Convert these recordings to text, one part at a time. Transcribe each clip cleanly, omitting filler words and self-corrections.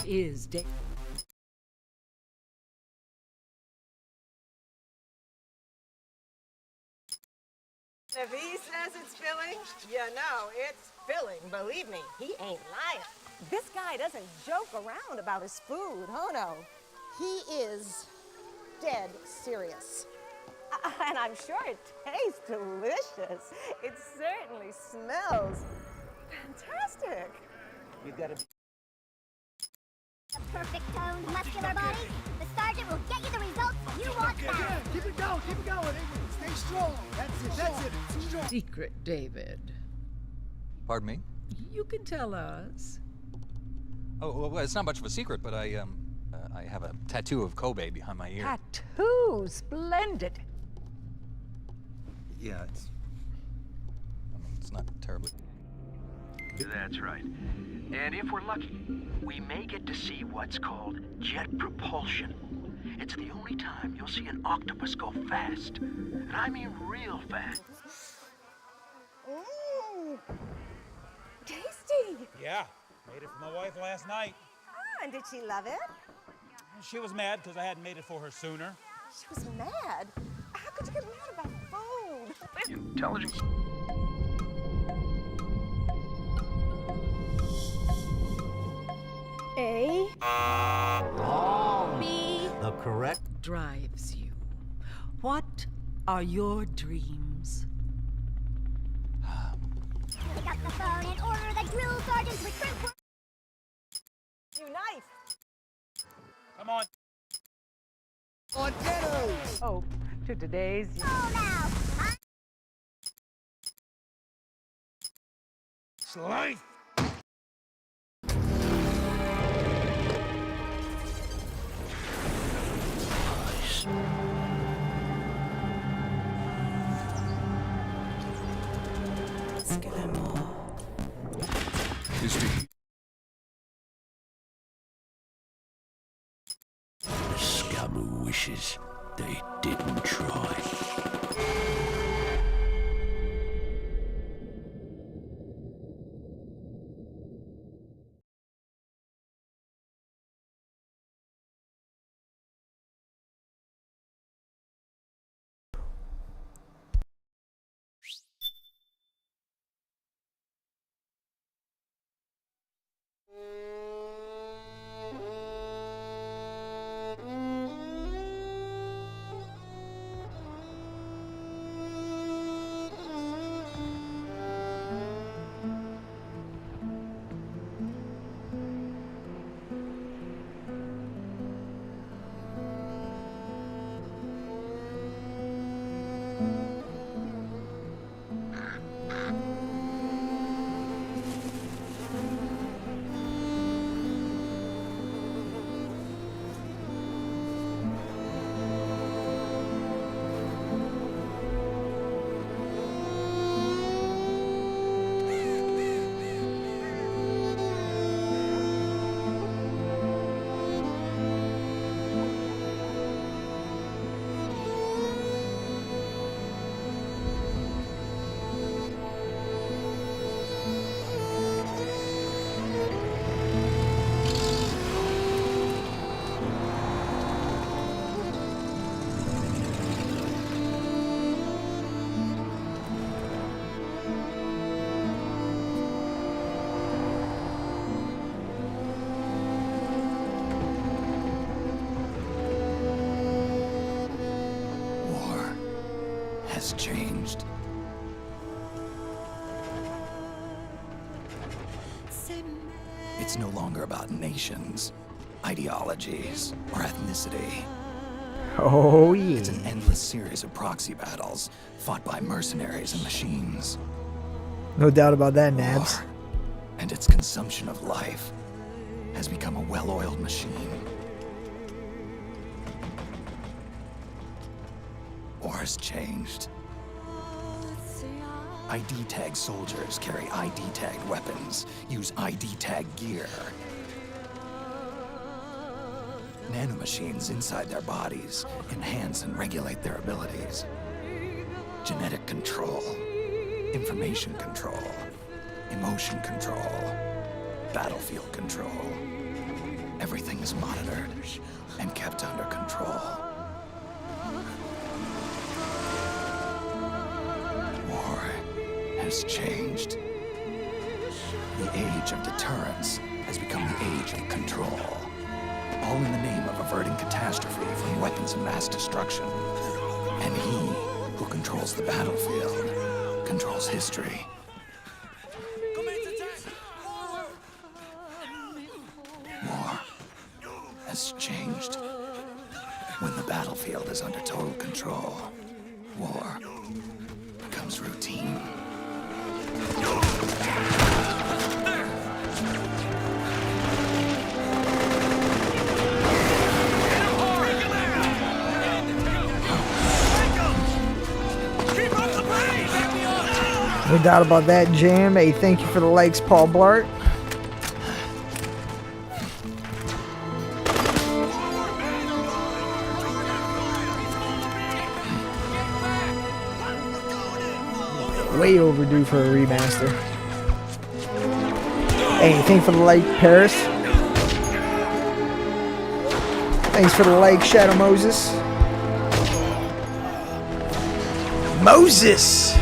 is dead. If he says it's filling, you know it's filling. Believe me, he ain't lying. This guy doesn't joke around about his food. Oh, no. He is dead serious. And I'm sure it tastes delicious. It certainly smells fantastic. You gotta be A perfect toned, muscular body. The sergeant will get you the results you want back. Keep it going. Stay strong. That's it. Strong. Secret, David. Pardon me? You can tell us. Oh, well, it's not much of a secret, but I have a tattoo of Kobe behind my ear. Tattoo, splendid. Yeah, it's not terribly. That's right. And if we're lucky, we may get to see what's called jet propulsion. It's the only time you'll see an octopus go fast. And I mean real fast. Mmm. Tasty. Yeah, made it for my wife last night. Ah, and did she love it? She was mad because I hadn't made it for her sooner. She was mad? How could you get mad about food? Intelligence. A. wrong. B. The correct Drives you. What are your dreams? Pick up the phone and order the drill sergeant's recruit. You knife. Come on. Antennas. Hope to today's Oh, now. Slice. The scum who wishes they didn't try. War has changed. It's no longer about nations, ideologies, or ethnicity. Oh yeah. It's an endless series of proxy battles fought by mercenaries and machines. No doubt about that, Nabs. War and its consumption of life has become a well-oiled machine. War has changed. ID tag soldiers carry ID tagged weapons, use ID tag gear. Nanomachines inside their bodies enhance and regulate their abilities. Genetic control, information control, emotion control, battlefield control. Everything is monitored and kept under control. War has changed. The age of deterrence has become the age of control. All in the name of averting catastrophe from weapons of mass destruction. And he who controls the battlefield controls history. War has changed. When the battlefield is under total control, war becomes routine. No doubt about that, Jam. Hey, thank you for the likes, Paul Blart. Way overdue for a remaster. Hey, thank you for the like, Paris. Thanks for the like, Shadow Moses. Moses!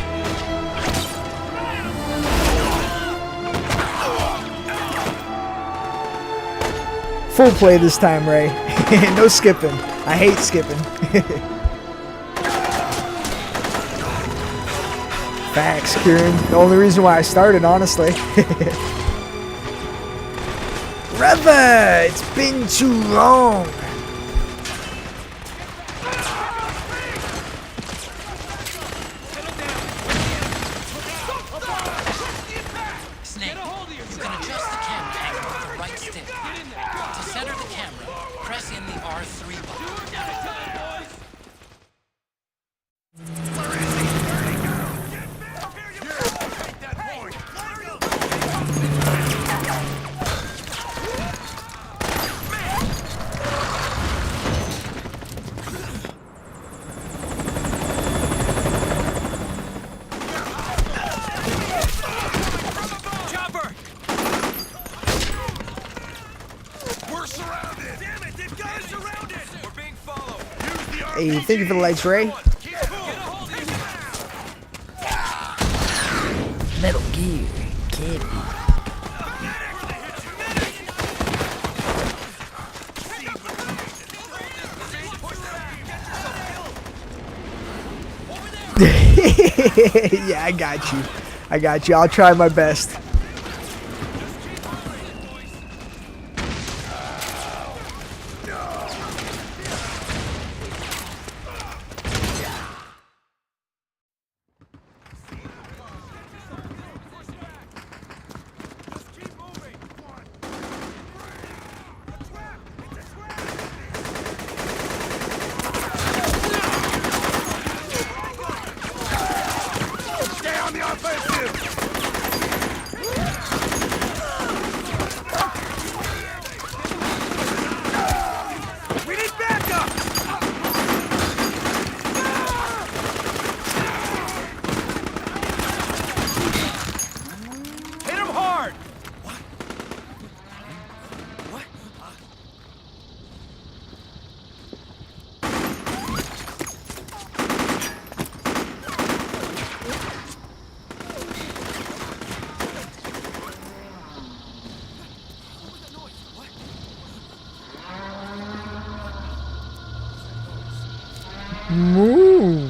Full play this time, Ray. No skipping. I hate skipping. Facts, Kieran. The only reason why I started, honestly. Brother, it's been too long. Snake, you can adjust the camera angle with the right stick. To center the camera, press in the R3 button. Hey, thank you for the likes, Ray. Metal Gear, kid. Yeah, I got you. I got you. I'll try my best. Moo.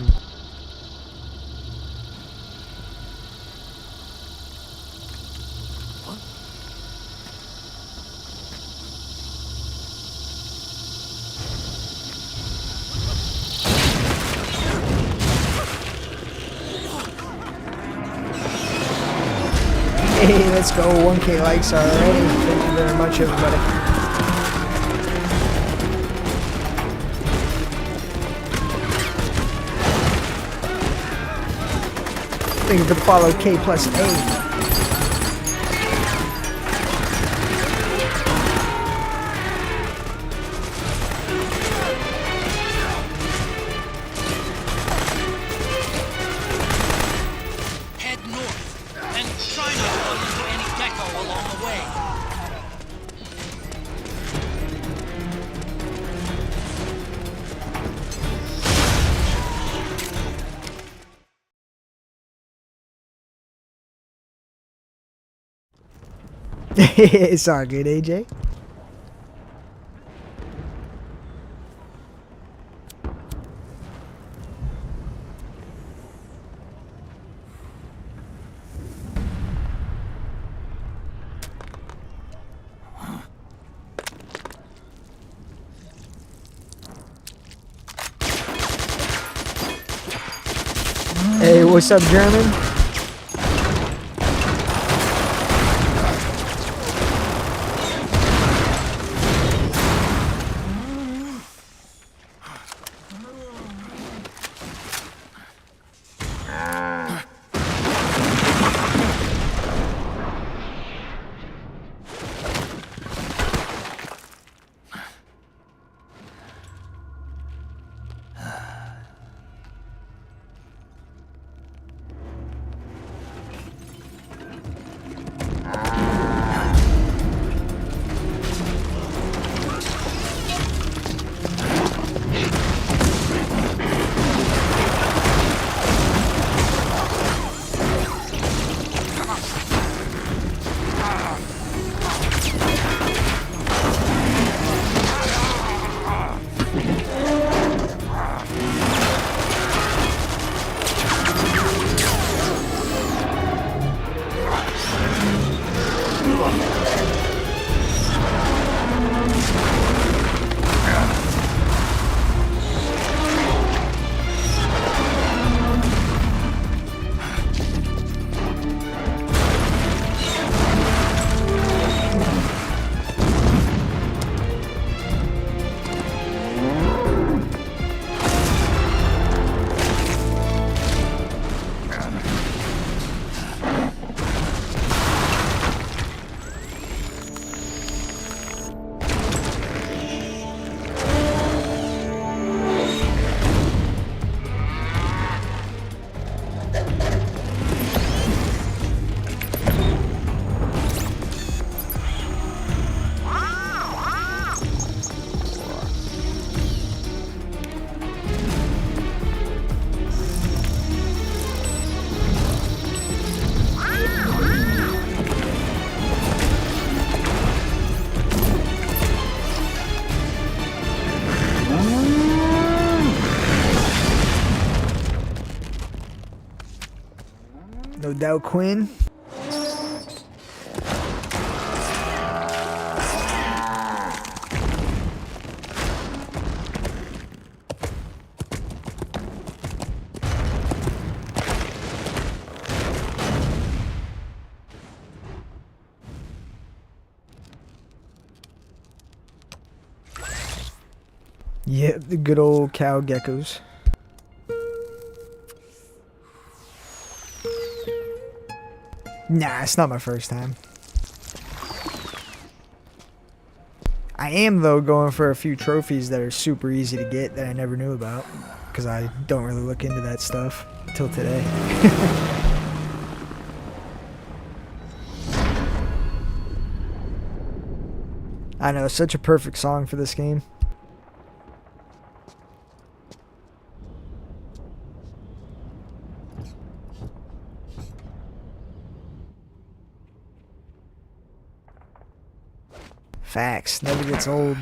Hey, let's go. 1K likes already. Thank you very much, everybody. Thank you for the follow, K+A. It's all good, AJ. Hey, what's up, German? No doubt, Quinn. Yep, the good old cow geckos. Nah, it's not my first time. I am, though, going for a few trophies that are super easy to get that I never knew about. Because I don't really look into that stuff till today. I know, such a perfect song for this game. Facts, never gets old.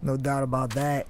No doubt about that.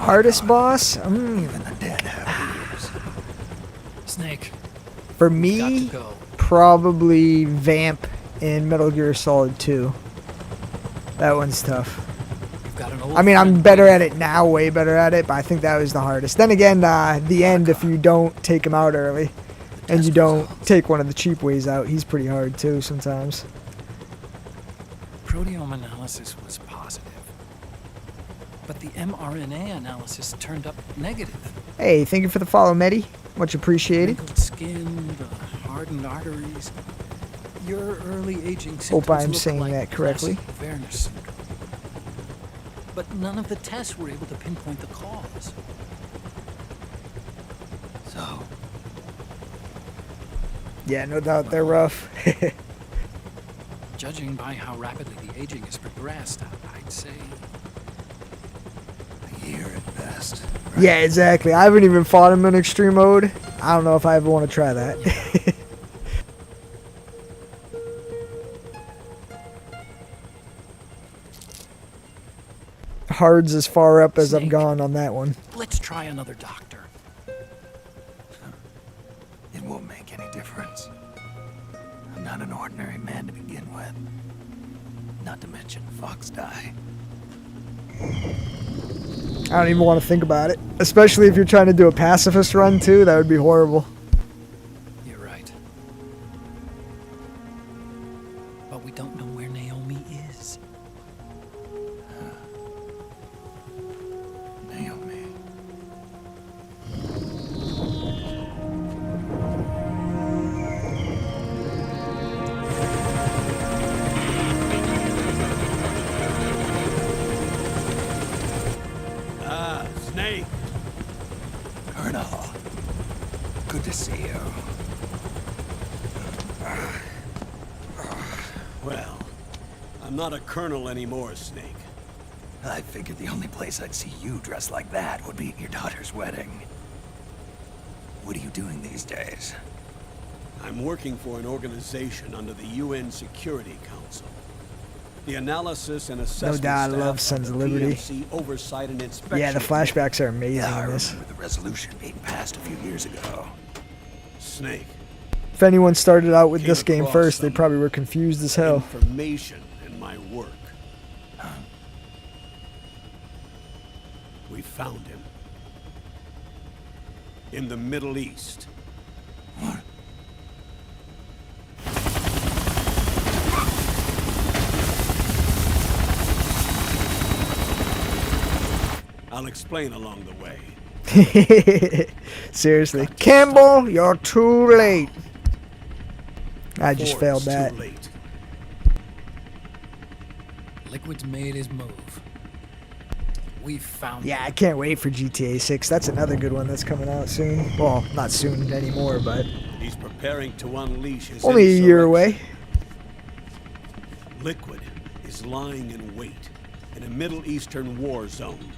Hardest boss? Even the dead have ears. Snake, For got to me, go. probably Vamp in Metal Gear Solid 2. That one's tough. You've got an old I mean, I'm friend better waiting at it now, way better at it, but I think that was the hardest. Then again, the end, if you don't take him out early, and you don't take one of the cheap ways out, he's pretty hard too sometimes. Proteome analysis was positive, but the mRNA analysis turned up negative. Hey, thank you for the follow, Medi. Much appreciated. Wrinkled skin, the hardened arteries. Your early aging symptoms Hope I'm look saying like that correctly. classic Werner syndrome. But none of the tests were able to pinpoint the cause. So, Yeah, no doubt they're rough. Judging by how rapidly the aging has progressed, I'd say a year at best. Yeah, exactly. I haven't even fought him in extreme mode. I don't know if I ever want to try that. Hard's as far up as I've Snake. gone on that one. let's try another doctor. It won't make any difference. I'm not an ordinary man to begin with. Not to mention Fox die. I don't even want to think about it. Especially if you're trying to do a pacifist run too, that would be horrible. You're right. But we don't know where Naomi is. Naomi. Snake. Colonel. Good to see you. Well, I'm not a colonel anymore, Snake. I figured the only place I'd see you dressed like that would be at your daughter's wedding. What are you doing these days? I'm working for an organization under the UN Security Council. The analysis and assessment doubt, I staff love of Sons the of Liberty. PMC oversight and inspection. Yeah, the flashbacks are amazing Yeah, I in this. remember the resolution being passed a few years ago. Snake. If anyone started out with Came this game across first, they some probably were confused as hell. Information in my work. We found him. In the Middle East. What? I'll explain along the way. Seriously. Campbell, you're too late. I just failed Ford's that. Too late. Liquid's made his move. We found Yeah, him. I can't wait for GTA 6. That's another good one that's coming out soon. Well, not soon anymore, but He's preparing to unleash his only a year away. Liquid is lying in wait in a Middle Eastern war zone.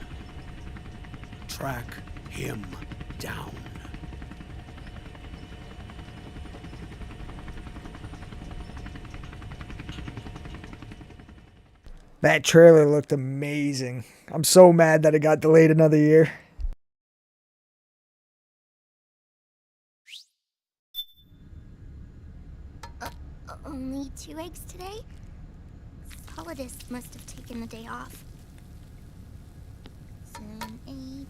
Track him down. That trailer looked amazing. I'm so mad that it got delayed another year. Only 2 eggs today? Solidus must have taken the day off. 7, 8,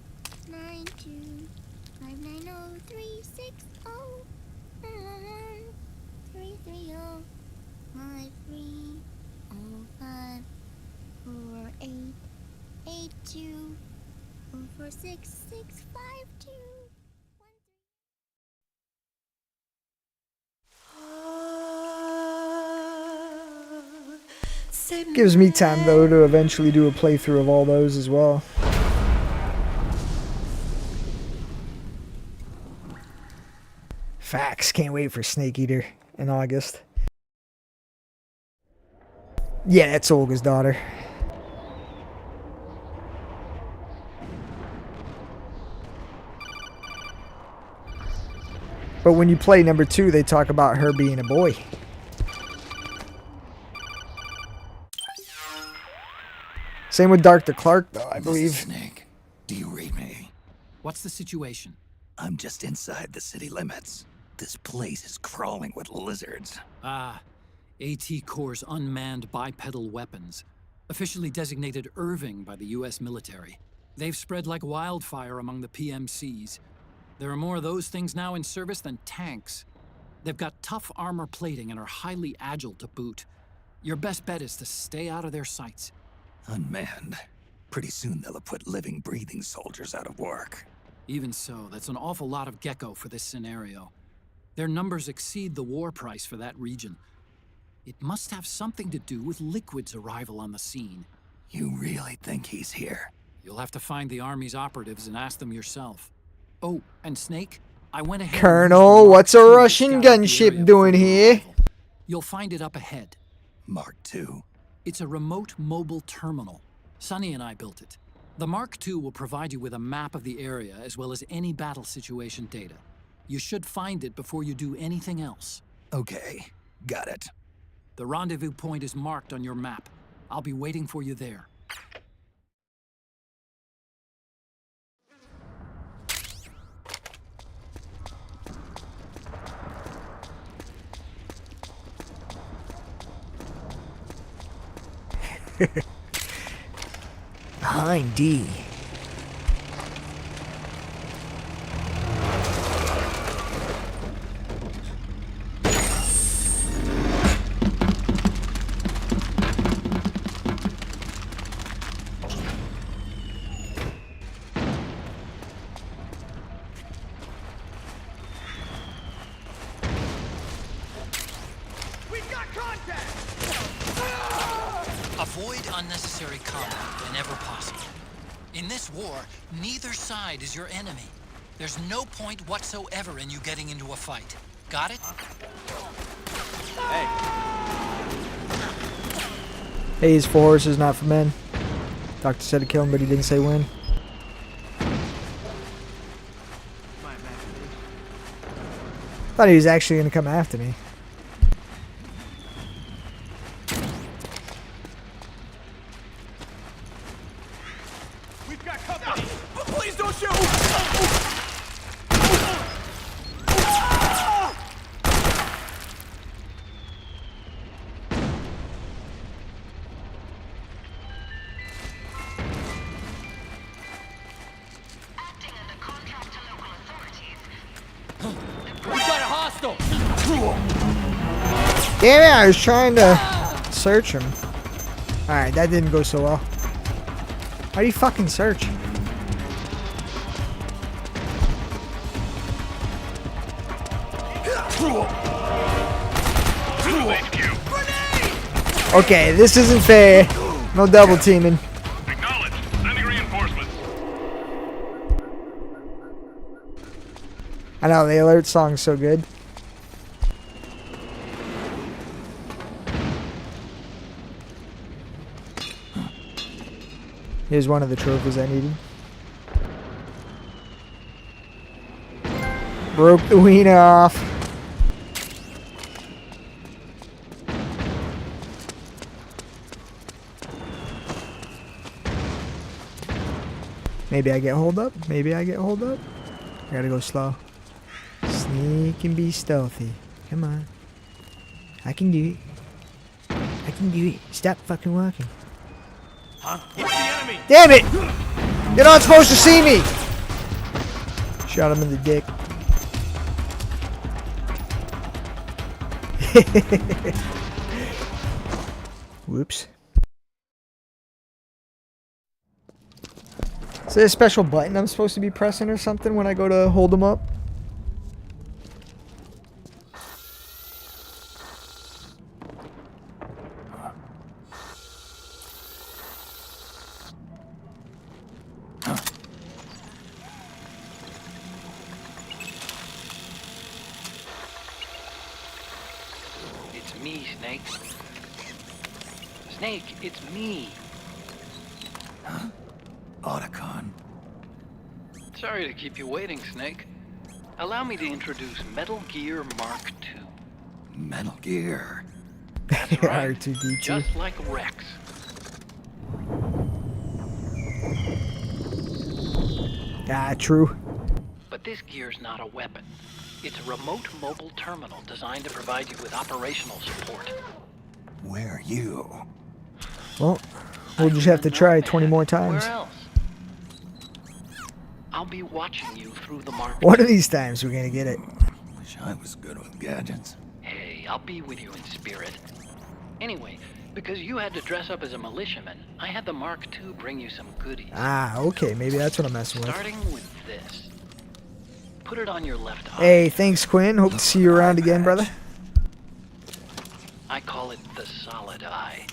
9, 2, 5, 9, 0, 3, 6, 0, 3, 3, 0, 5, 3, 0, 5, 4, 8, 8, 2, 4, 4, 6, 6, 5, 2. Gives me time though to eventually do a playthrough of all those as well. Facts. Can't wait for Snake Eater in August. Yeah, that's Olga's daughter. But when you play number 2, they talk about her being a boy. Same with Dr. Clark, though, I believe. Snake, do you read? Free me. What's the situation? I'm just inside the city limits. This place is crawling with lizards. Ah, AT Corps' unmanned bipedal weapons, officially designated Irving by the US military. They've spread like wildfire among the PMCs. There are more of those things now in service than tanks. They've got tough armor plating and are highly agile to boot. Your best bet is to stay out of their sights. Unmanned. Pretty soon they'll have put living, breathing soldiers out of work. Even so, that's an awful lot of gecko for this scenario. Their numbers exceed the war price for that region. It must have something to do with Liquid's arrival on the scene. You really think he's here? You'll have to find the Army's operatives and ask them yourself. Oh, and Snake, I went ahead... Colonel, what's a Russian gunship doing here? You'll find it up ahead. Mark II. It's a remote mobile terminal. Sonny and I built it. The Mark II will provide you with a map of the area as well as any battle situation data. You should find it before you do anything else. Okay, got it. The rendezvous point is marked on your map. I'll be waiting for you there. Behind D. Avoid unnecessary combat whenever possible. In this war, neither side is your enemy. There's no point whatsoever in you getting into a fight. Got it? Hey, he's for horses, not for men. Doctor said to kill him, but he didn't say when. Thought he was actually going to come after me. We've got company. Please don't shoot. Damn it, I was trying to search him. Alright, that didn't go so well. How do you fucking search? Okay, this isn't fair. No double teaming. Acknowledge. Sending reinforcements. I know, the alert song's so good. Here's one of the trophies I needed. Broke the wiener off. Maybe I get hold up. Maybe I get hold up. I gotta go slow. Sneak and be stealthy. Come on. I can do it. I can do it. Stop fucking walking. Huh? It's the enemy. Damn it! You're not supposed to see me! Shot him in the dick. Whoops. Is there a special button I'm supposed to be pressing or something when I go to hold him up? It's me, Snake. Snake, it's me. Huh? Otacon. Sorry to keep you waiting, Snake. Allow me to introduce Metal Gear Mark II. Metal Gear. That's right. R2-D2. Just like Rex. Ah, true. But this gear's not a weapon. It's a remote mobile terminal designed to provide you with operational support. Where are you? Well, we'll just have to try 20 more times. Where else? I'll be watching you through the market. One of these times we're gonna get it. Wish I was good with gadgets. Hey, I'll be with you in spirit. Anyway, because you had to dress up as a militiaman, I had the Mark II bring you some goodies. Ah, okay. Maybe that's what I'm messing with. Starting with this. Put it on your left eye. Hey, thanks, Quinn. Hope to see you around again, brother. I call it the Solid Eye.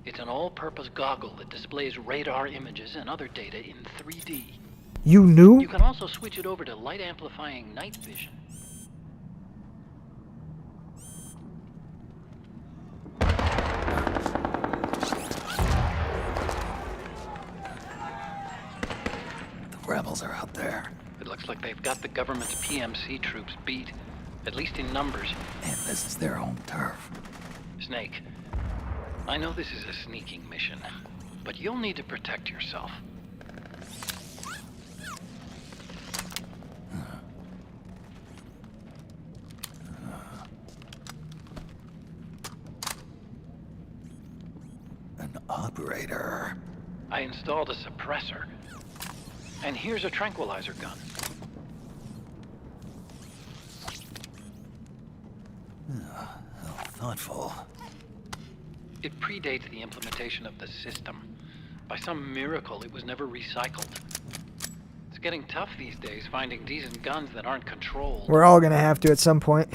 It's an all-purpose goggle that displays radar images and other data in 3D. You knew? You can also switch it over to light-amplifying night vision. The rebels are out there. It looks like they've got the government's PMC troops beat, at least in numbers. And this is their home turf. Snake, I know this is a sneaking mission, but you'll need to protect yourself. An operator. I installed a suppressor. And here's a tranquilizer gun. How thoughtful. It predates the implementation of the system. By some miracle, it was never recycled. It's getting tough these days finding decent guns that aren't controlled. We're all gonna have to at some point.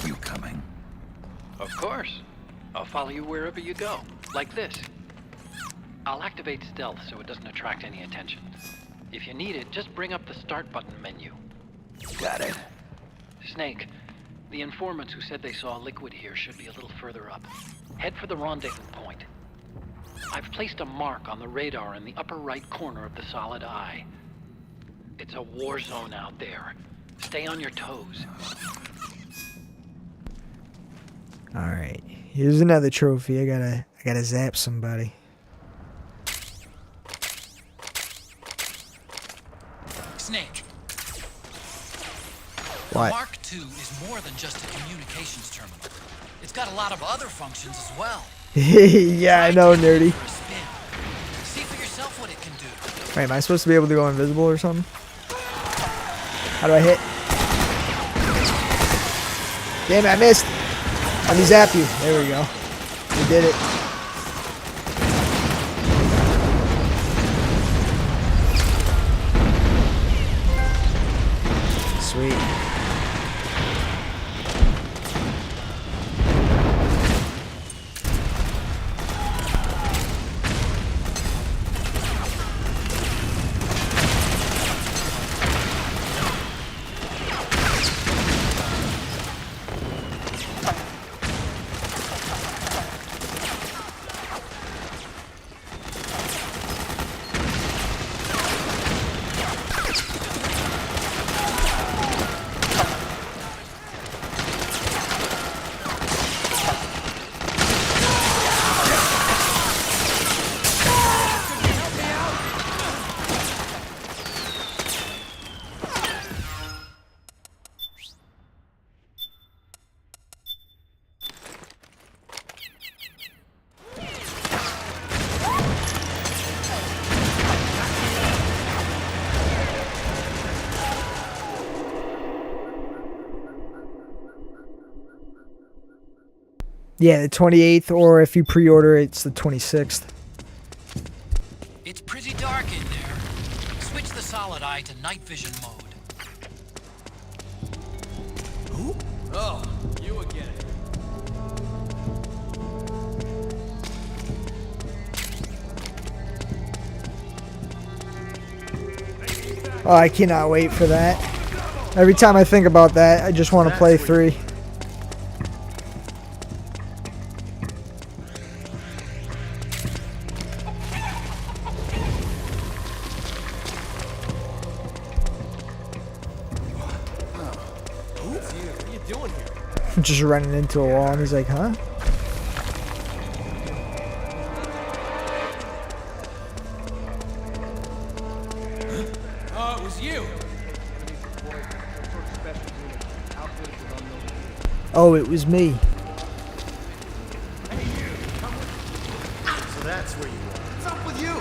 You coming? Of course. I'll follow you wherever you go, like this. I'll activate stealth so it doesn't attract any attention. If you need it, just bring up the start button menu. Got it. Snake, the informants who said they saw liquid here should be a little further up. Head for the rendezvous point. I've placed a mark on the radar in the upper right corner of the Solid Eye. It's a war zone out there. Stay on your toes. Alright. Here's another trophy. I gotta zap somebody. Snake. What? The Mark II is more than just a communications terminal. It's got a lot of other functions as well. Yeah, I know, nerdy. See for yourself what it can do. Wait, am I supposed to be able to go invisible or something? How do I hit? Damn it, I missed. Let me zap you. There we go. We did it. Sweet. Yeah, the 28th, or if you pre-order, it's the 26th. It's pretty dark in there. Switch the Solid Eye to night vision mode. Who? Oh, you again. Oh, I cannot wait for that. Every time I think about that, I just want to play 3. you doing here? Just running into a wall, and he's like, huh? Oh, it was you. Oh, it was me. So that's where you are. What's up with you?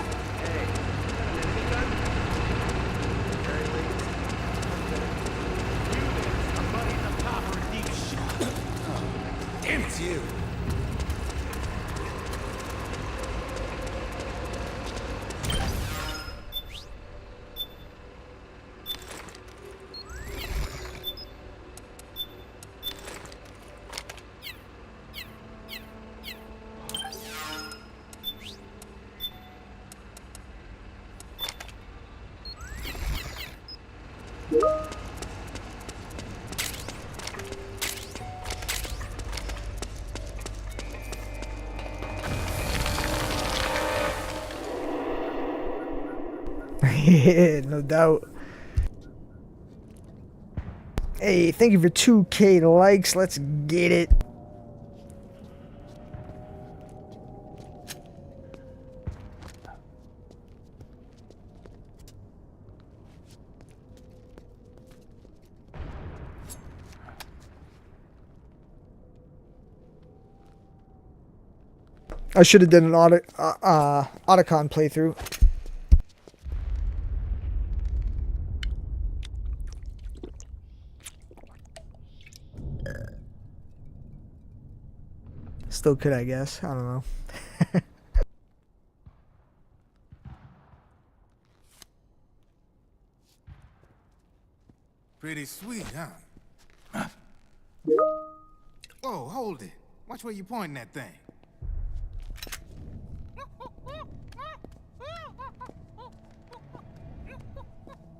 Damn, it's you. No doubt. Hey, thank you for 2K likes. Let's get it. I should have done an Otacon playthrough. Still could, I guess. I don't know. Pretty sweet, huh? Whoa, hold it. Watch where you pointing that thing.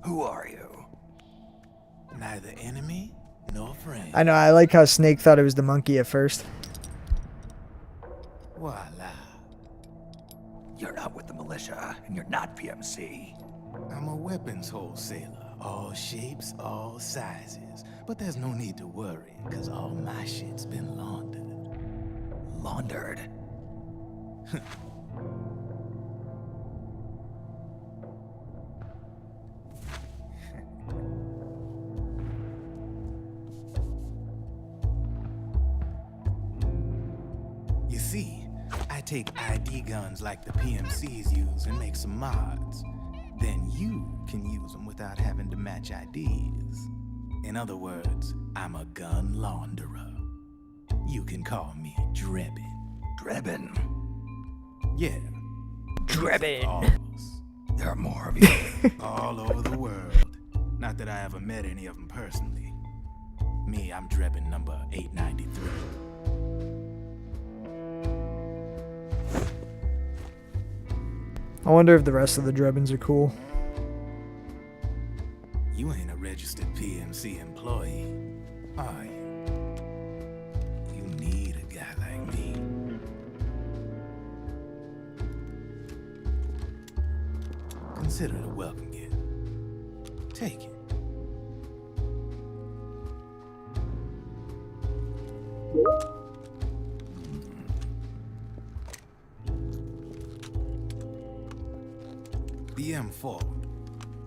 Who are you? Neither enemy nor friend. I know, I like how Snake thought it was the monkey at first. Voila. You're not with the militia, and you're not PMC. I'm a weapons wholesaler. All shapes, all sizes. But there's no need to worry, because all my shit's been laundered. Laundered? You see, I take ID guns like the PMCs use and make some mods. Then you can use them without having to match IDs. In other words, I'm a gun launderer. You can call me Drebin. Drebin? Yeah. Drebin. There are more of you. All over the world. Not that I ever met any of them personally. Me, I'm Drebin number 893. I wonder if the rest of the Drebins are cool. You ain't a registered PMC employee, are you? You need a guy like me. Consider it a welcome gift. Take it. The M4,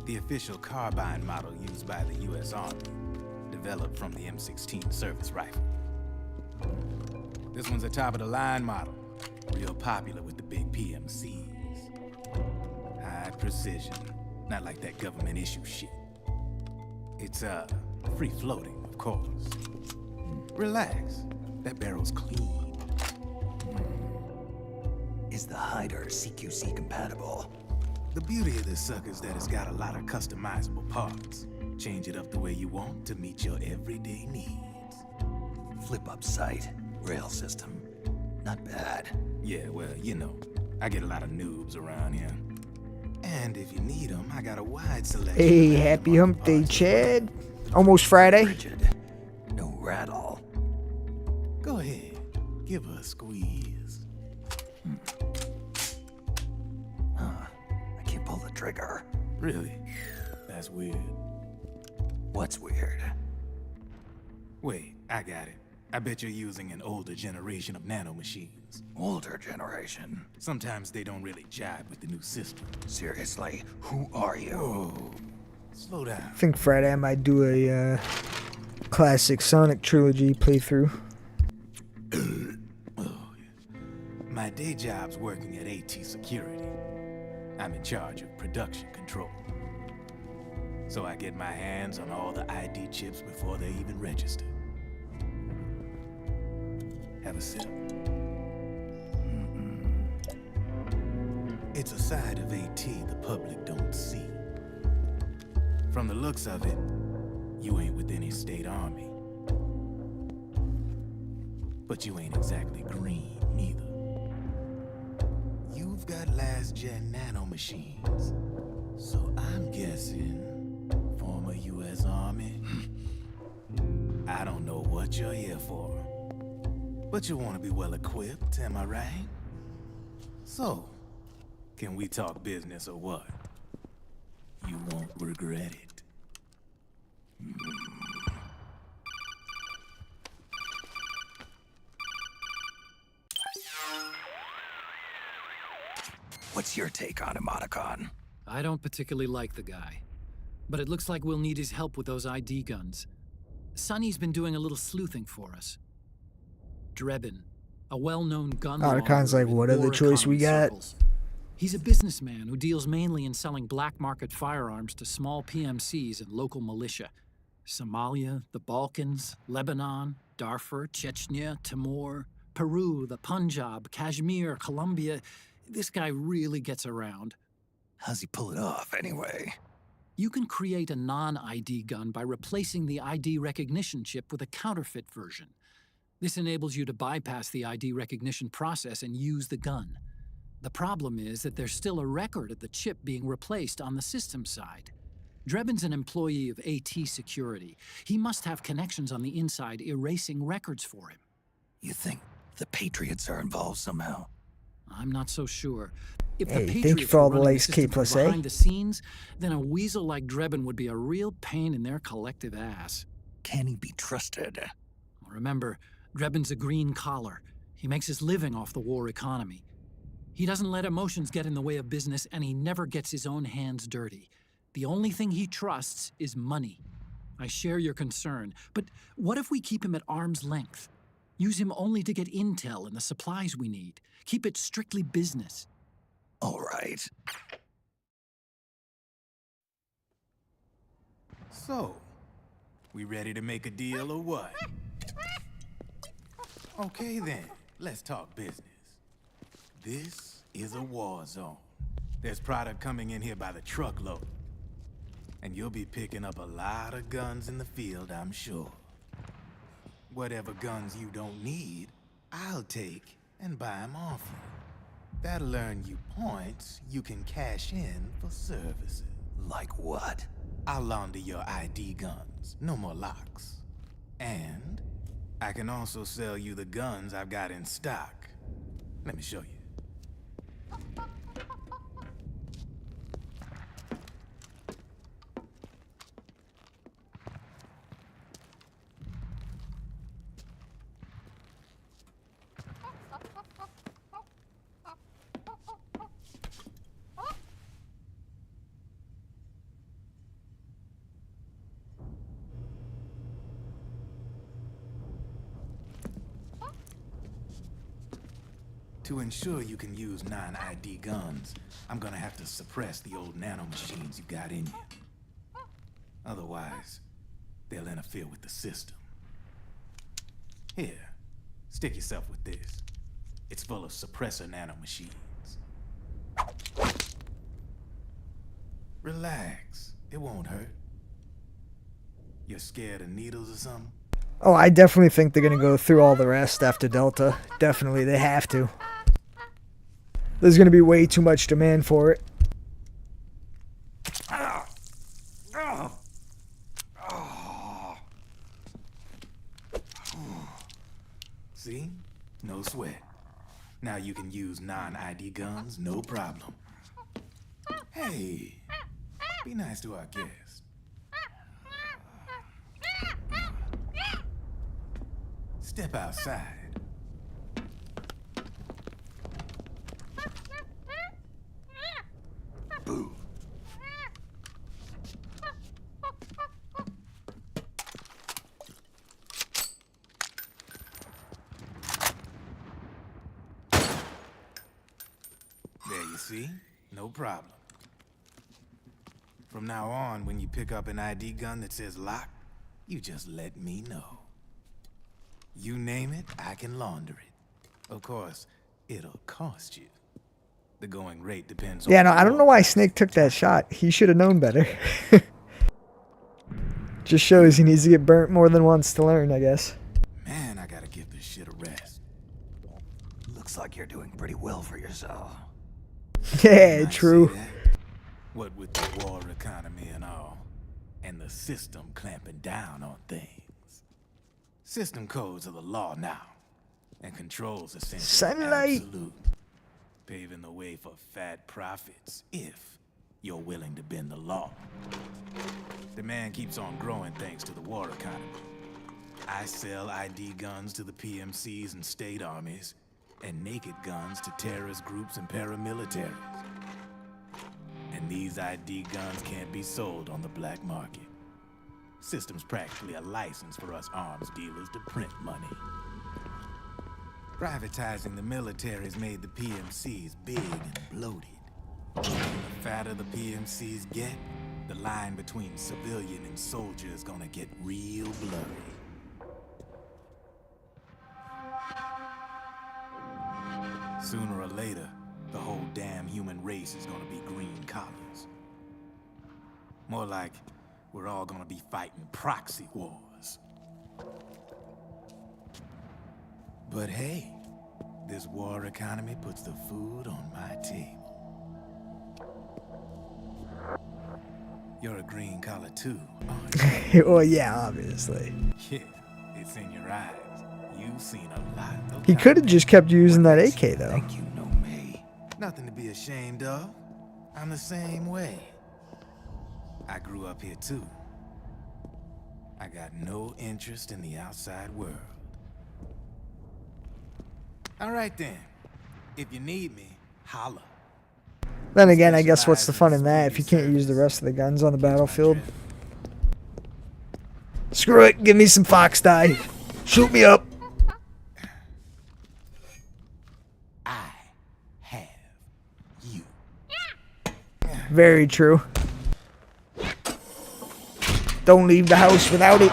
the official carbine model used by the U.S. Army, developed from the M16 service rifle. This one's a top-of-the-line model, real popular with the big PMCs. High precision, not like that government issue shit. It's, free-floating, of course. Relax, that barrel's clean. Is the hider CQC compatible? The beauty of this sucker is that it's got a lot of customizable parts. Change it up the way you want to meet your everyday needs. Flip-up sight, rail system. Not bad. Yeah, well, you know, I get a lot of noobs around here. And if you need them, I got a wide selection. Hey, happy hump day, Chad. Almost Friday. Rigid. No rattle. Go ahead, give her a squeeze. I can't pull the trigger. Really? That's weird. What's weird? Wait, I got it. I bet you're using an older generation of nanomachines. Older generation? Sometimes they don't really jive with the new system. Seriously, who are you? Whoa. Slow down. I think Friday I might do a classic Sonic trilogy playthrough. My day job's working at AT Security. I'm in charge of production control. So I get my hands on all the ID chips before they even register. Have a sip. It's a side of AT the public don't see. From the looks of it, you ain't with any state army. But you ain't exactly green, neither. You've got last-gen nanomachines. So I'm guessing former U.S. Army. I don't know what you're here for. But you want to be well-equipped, am I right? So, can we talk business or what? You won't regret it. What's your take on him, Otacon? I don't particularly like the guy, but it looks like we'll need his help with those ID guns. Sonny's been doing a little sleuthing for us. Drebin, a well-known gun Otacon's like, what other choice we got? Circles. He's a businessman who deals mainly in selling black market firearms to small PMCs and local militia. Somalia, the Balkans, Lebanon, Darfur, Chechnya, Timor, Peru, the Punjab, Kashmir, Colombia. This guy really gets around. How's he pull it off, anyway? You can create a non-ID gun by replacing the ID recognition chip with a counterfeit version. This enables you to bypass the ID recognition process and use the gun. The problem is that there's still a record of the chip being replaced on the system side. Drebin's an employee of AT Security. He must have connections on the inside erasing records for him. You think the Patriots are involved somehow? I'm not so sure. If Hey, the thank Patriots you for all were the running likes, system K plus from A. behind the scenes, then a weasel like Drebin would be a real pain in their collective ass. Can he be trusted? Remember, Drebin's a green collar. He makes his living off the war economy. He doesn't let emotions get in the way of business, and he never gets his own hands dirty. The only thing he trusts is money. I share your concern, but what if we keep him at arm's length? Use him only to get intel and the supplies we need. Keep it strictly business. All right. So, we ready to make a deal or what? Okay then, let's talk business. This is a war zone. There's product coming in here by the truckload. And you'll be picking up a lot of guns in the field, I'm sure. Whatever guns you don't need, I'll take and buy them off you. That'll earn you points you can cash in for services. Like what? I'll launder your ID guns, no more locks. And I can also sell you the guns I've got in stock. Let me show you. To ensure you can use non-ID guns, I'm gonna have to suppress the old nanomachines you got in you. Otherwise, they'll interfere with the system. Here, stick yourself with this. It's full of suppressor nanomachines. Relax, it won't hurt. You're scared of needles or something? Oh, I definitely think they're gonna go through all the rest after Delta. Definitely, they have to. There's gonna be way too much demand for it. See? No sweat. Now you can use non-ID guns, no problem. Hey, be nice to our guest. Step outside. Boo. There you see? No problem. From now on, when you pick up an ID gun that says lock, you just let me know. You name it, I can launder it. Of course, it'll cost you. The going rate depends on... Yeah, no, I don't know why Snake took that shot. He should have known better. Just shows he needs to get burnt more than once to learn, I guess. Man, I gotta give this shit a rest. Looks like you're doing pretty well for yourself. Yeah, true. What with the war economy and all, and the system clamping down on things. System codes are the law now, and controls essentially Sunlight. absolute, paving the way for fat profits if you're willing to bend the law. Demand keeps on growing thanks to the war economy. I sell ID guns to the PMCs and state armies, and naked guns to terrorist groups and paramilitaries. And these ID guns can't be sold on the black market. System's practically a license for us arms dealers to print money. Privatizing the military's made the PMCs big and bloated. The fatter the PMCs get, the line between civilian and soldier is gonna get real blurry. Sooner or later, the whole damn human race is gonna be green collars. More like we're all gonna be fighting proxy wars. But hey, this war economy puts the food on my table. You're a green collar too, aren't you? Well, yeah, obviously. Yeah, it's in your eyes. You've seen a lot of... He could have just kept using that AK, though. You know me. Nothing to be ashamed of. I'm the same way. I grew up here too. I got no interest in the outside world. All right then. If you need me, holla. Then again, I guess what's the fun in that if you can't use the rest of the guns on the battlefield? Screw it, give me some fox dye. Shoot me up. I have you. Very true. Don't leave the house without it.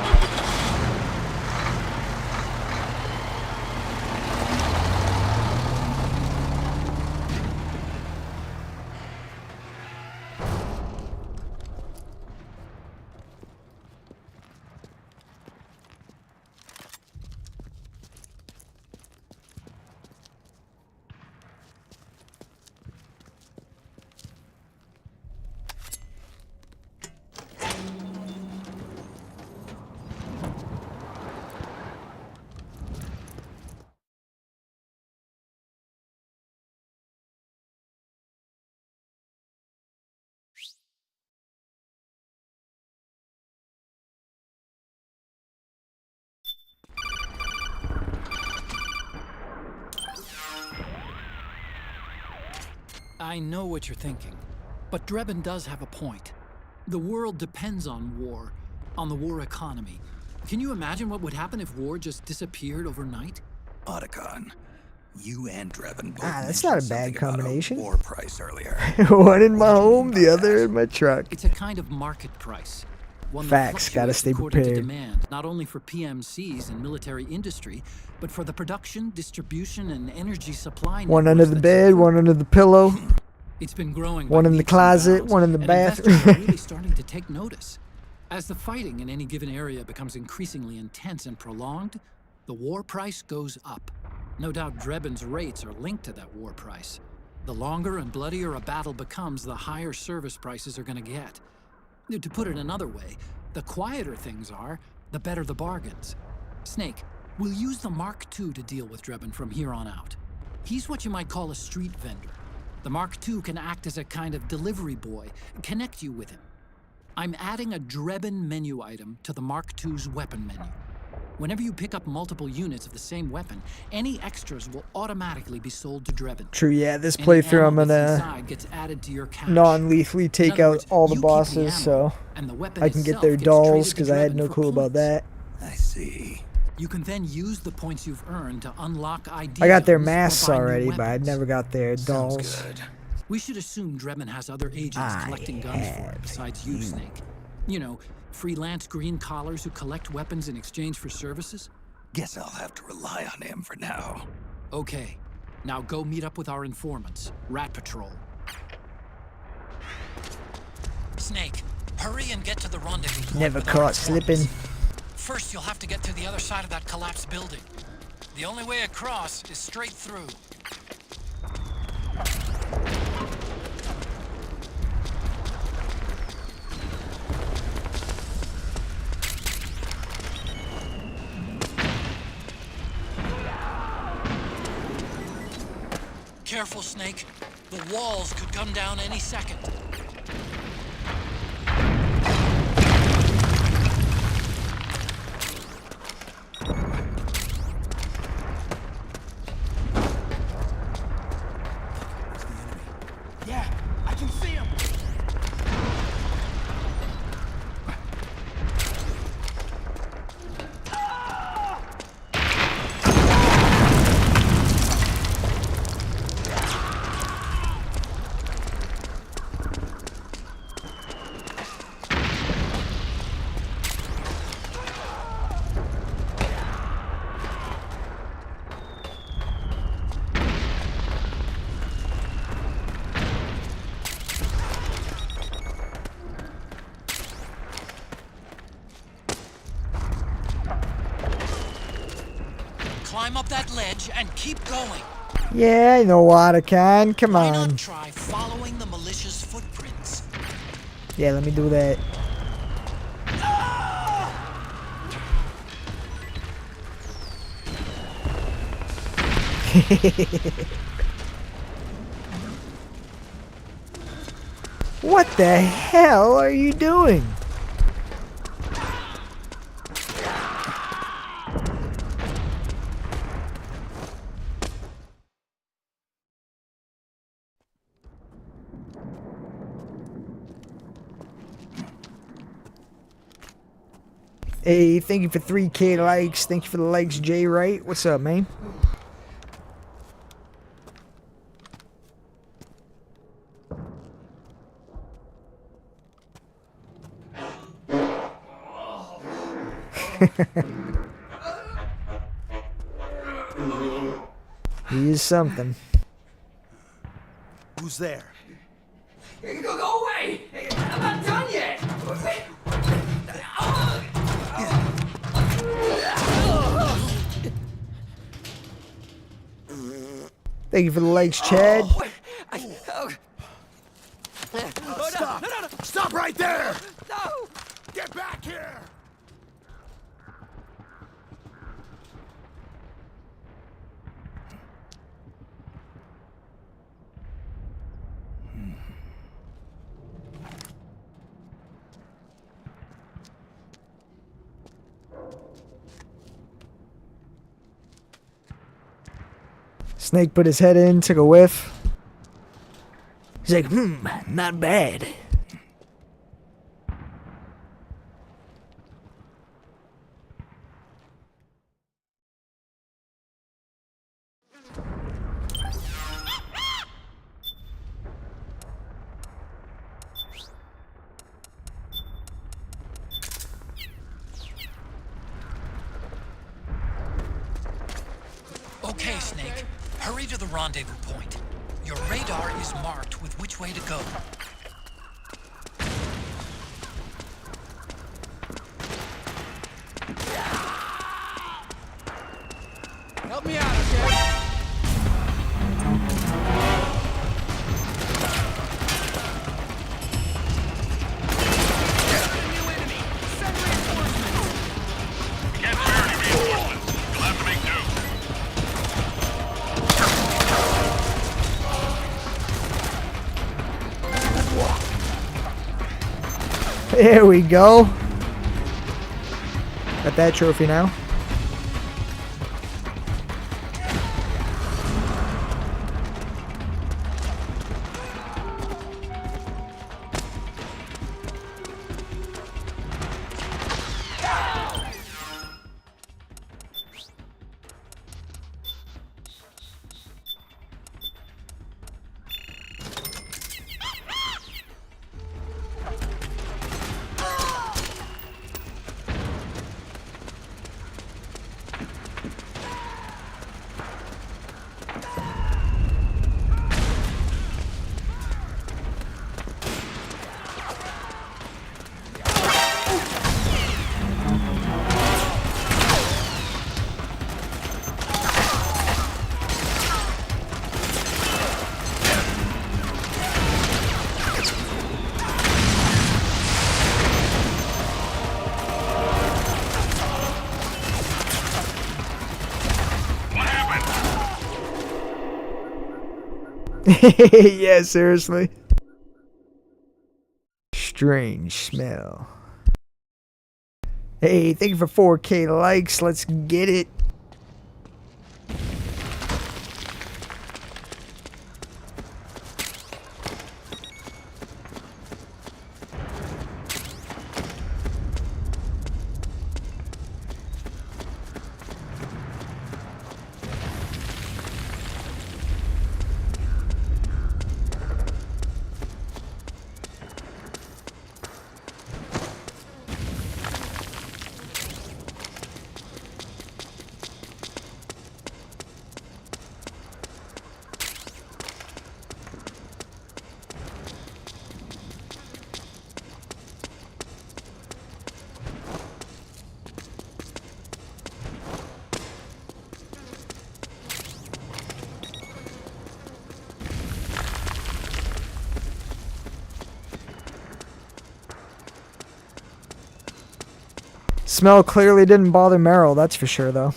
I know what you're thinking, but Drebin does have a point. The world depends on war, on the war economy. Can you imagine what would happen if war just disappeared overnight? Otacon, you and Drebin both That's not a bad combination. war price earlier. One in my home, the other in my truck. It's a kind of market price. One Facts, that gotta fluctuates stay according to prepared. demand, not only for PMCs and military industry, but for the production, distribution, and energy supply. One under the bed, one under the pillow. It's been growing. One by in the leaps and closet, bounds, one in the and bathroom. investors are really starting to take notice. As the fighting in any given area becomes increasingly intense and prolonged, the war price goes up. No doubt Drebin's rates are linked to that war price. The longer and bloodier a battle becomes, the higher service prices are going to get. To put it another way, the quieter things are, the better the bargains. Snake, we'll use the Mark II to deal with Drebin from here on out. He's what you might call a street vendor. The Mark II can act as a kind of delivery boy, connect you with him. I'm adding a Drebin menu item to the Mark II's weapon menu. Whenever you pick up multiple units of the same weapon, any extras will automatically be sold to Drebin. True, yeah, this Any playthrough I'm ammo that's gonna inside gets added to your cache. non-lethally take In other out words, all the you keep the bosses, ammo, so and the weapon I can get itself their gets dolls, traded to because I had Drebin no for clue about points. that. I see. You can then use the points you've earned to unlock ID. I got their guns or masks buy new already, but I weapons. never got their dolls. Sounds good. We should assume Drebin has other agents collecting guns for it besides you, Snake. You know, freelance green collars who collect weapons in exchange for services? Guess I'll have to rely on him for now. Okay, now go meet up with our informants, Rat Patrol. Snake, hurry and get to the rendezvous point. Never with our caught informants. slipping. First, you'll have to get to the other side of that collapsed building. The only way across is straight through. Careful, Snake. The walls could come down any second. Yeah, I can see him. Climb up that ledge and keep going. Yeah, I know how to can. Come Why on. not try following the malicious footprints? Yeah, let me do that. What the hell are you doing? Hey, thank you for 3K likes. Thank you for the likes, Jay Wright. What's up, man? He is something. Who's there? Go away! I'm not done yet! Thank you for the likes, Chad. Stop! No. Stop right there! No! Get back here! Snake put his head in, took a whiff. He's like, not bad. Okay, Snake. Hurry to the rendezvous point. Your radar is marked with which way to go. Help me out, okay? Can't spare any reinforcements. You'll have to make do. There we go. Got that trophy now. Yeah, seriously. Strange smell. Hey, thank you for 4K likes. Let's get it. Smell clearly didn't bother Meryl, that's for sure, though.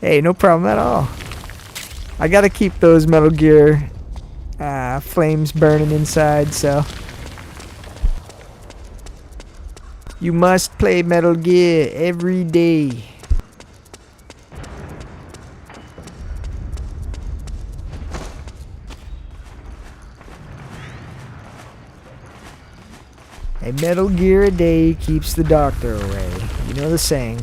Hey, no problem at all. I gotta keep those Metal Gear flames burning inside, so. You must play Metal Gear every day. A Metal Gear a day keeps the doctor away. You know the saying.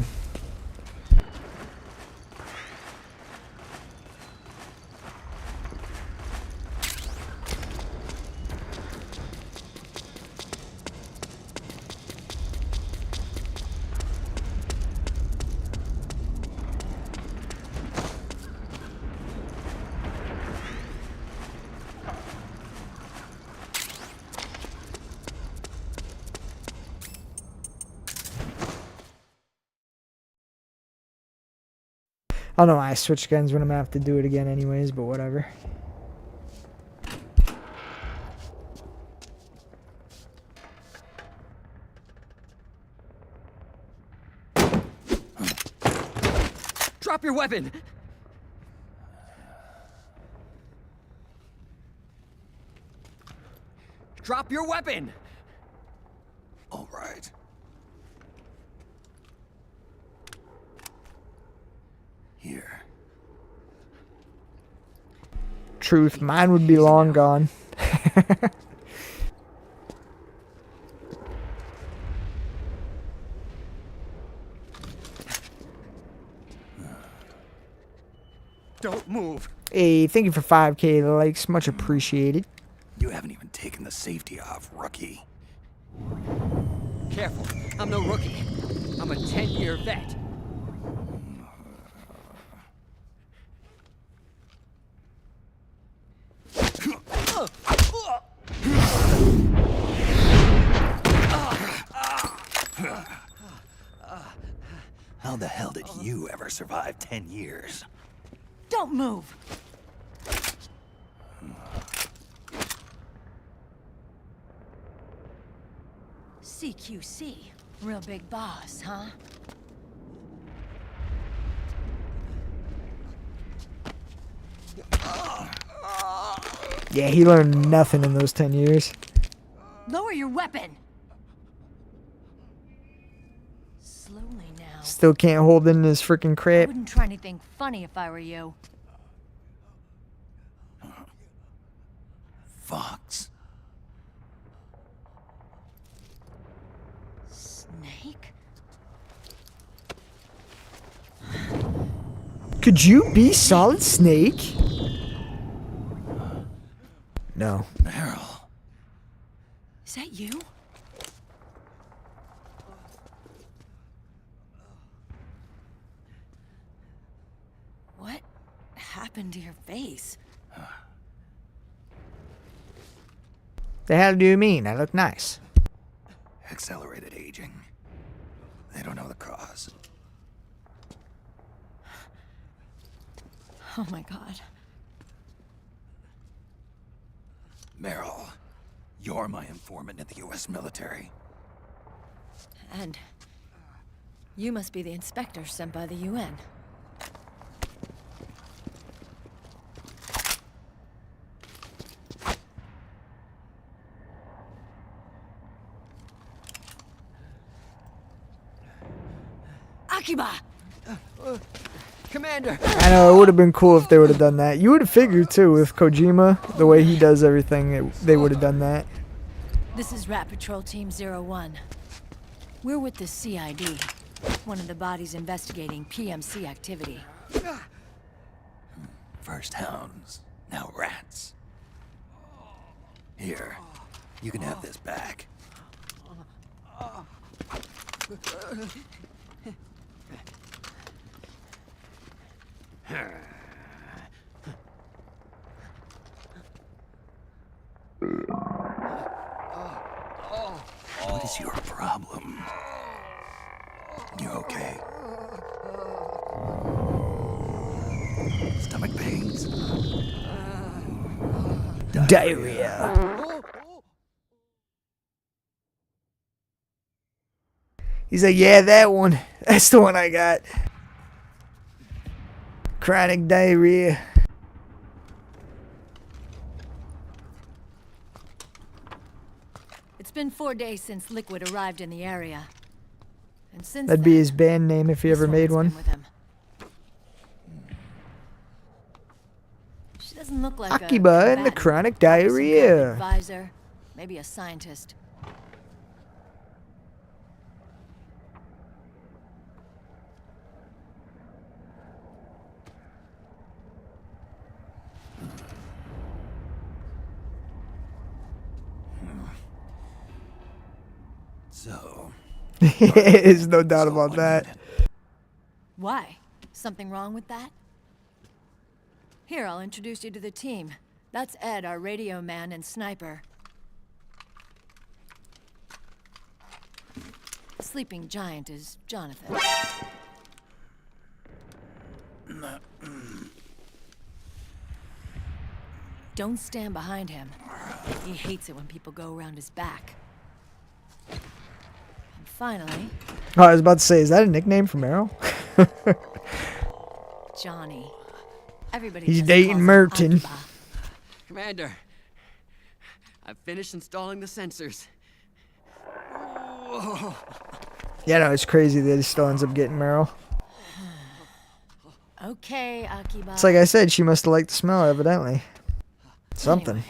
I don't know why I switch guns when I'm gonna have to do it again anyways, but whatever. Drop your weapon! Drop your weapon! All right. Here. Truth, mine would be long gone. Don't move. Hey, thank you for 5K likes, much appreciated. You haven't even taken the safety off, rookie. Careful, I'm no rookie. I'm a 10-year vet. How the hell did you ever survive 10 years? Don't move. CQC, real big boss, huh? Yeah, he learned nothing in those 10 years. Lower your weapon. Slowly now. Still can't hold in his freaking I crap. wouldn't try anything funny if I were you. Fox. Snake? Could you be Solid Snake? No. Meryl. Is that you? happened to your face? The hell do you mean? I look nice. Accelerated aging. They don't know the cause. Oh my god. Meryl, you're my informant in the U.S. military. And you must be the inspector sent by the UN. Akiba! Commander! I know, it would have been cool if they would have done that. You would have figured, too, with Kojima, the way he does everything, they would have done that. This is Rat Patrol Team 01. We're with the CID, one of the bodies investigating PMC activity. First hounds, now rats. Here, you can have this back. What is your problem? You okay? Stomach pains? Diarrhea. He's like, yeah, that one. That's the one I got. Chronic diarrhea. It's been 4 days since Liquid arrived in the area. And since That'd be his band name if he ever made one. She doesn't look like Akiba and the chronic diarrhea. Advisor, maybe a scientist. So, There's no doubt about that. Why? Something wrong with that? Here, I'll introduce you to the team. That's Ed, our radio man and sniper. Sleeping giant is Jonathan. Don't stand behind him. He hates it when people go around his back. And finally... Oh, I was about to say, is that a nickname for Meryl? Johnny. Everybody He's just dating calls him Merton. Akiba. Commander, I've finished installing the sensors. Yeah, no, it's crazy that he still ends up getting Meryl. Okay, Akiba. It's like I said, she must have liked the smell, evidently. Something.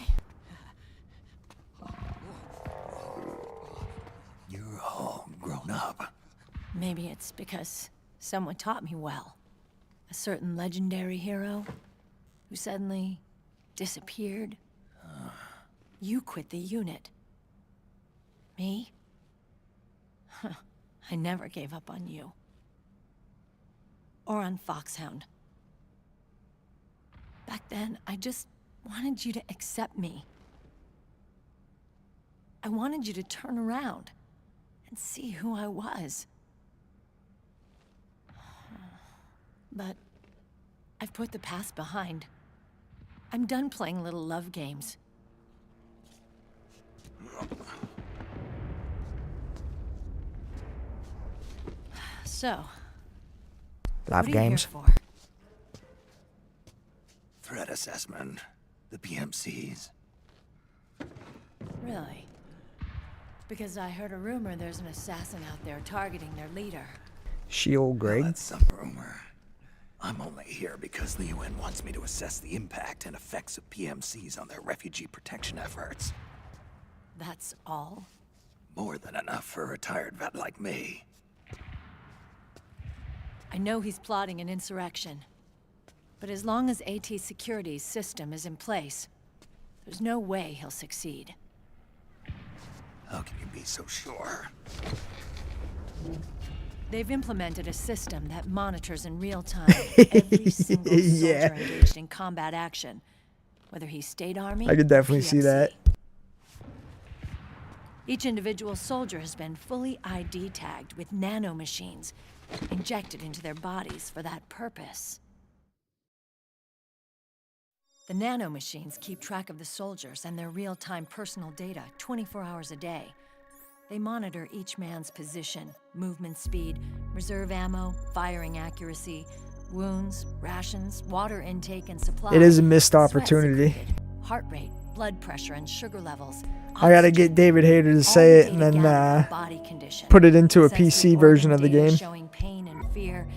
you're all grown up. Maybe it's because someone taught me well. A certain legendary hero who suddenly disappeared. You quit the unit. Me? I never gave up on you. Or on Foxhound. Back then, I just wanted you to accept me. I wanted you to turn around and see who I was. But I've put the past behind. I'm done playing little love games. So, Love what are you games. here for? Threat assessment. The PMCs. Really? Because I heard a rumor there's an assassin out there targeting their leader. Sheol Greg. That's some rumor. I'm only here because the UN wants me to assess the impact and effects of PMCs on their refugee protection efforts. That's all? More than enough for a retired vet like me. I know he's plotting an insurrection. But as long as AT Security's system is in place, there's no way he'll succeed. How can you be so sure? They've implemented a system that monitors in real time every single soldier engaged in combat action, whether he stayed Army I could definitely see that. Each individual soldier has been fully ID tagged with nanomachines injected into their bodies for that purpose. The nanomachines keep track of the soldiers and their real-time personal data 24 hours a day. They monitor each man's position, movement speed, reserve ammo, firing accuracy, wounds, rations, water intake and supply. It is a missed opportunity. Heart rate, blood pressure, and sugar levels. I gotta get David Hayter to say it and then put it into a PC version of the game. Showing pain and fear,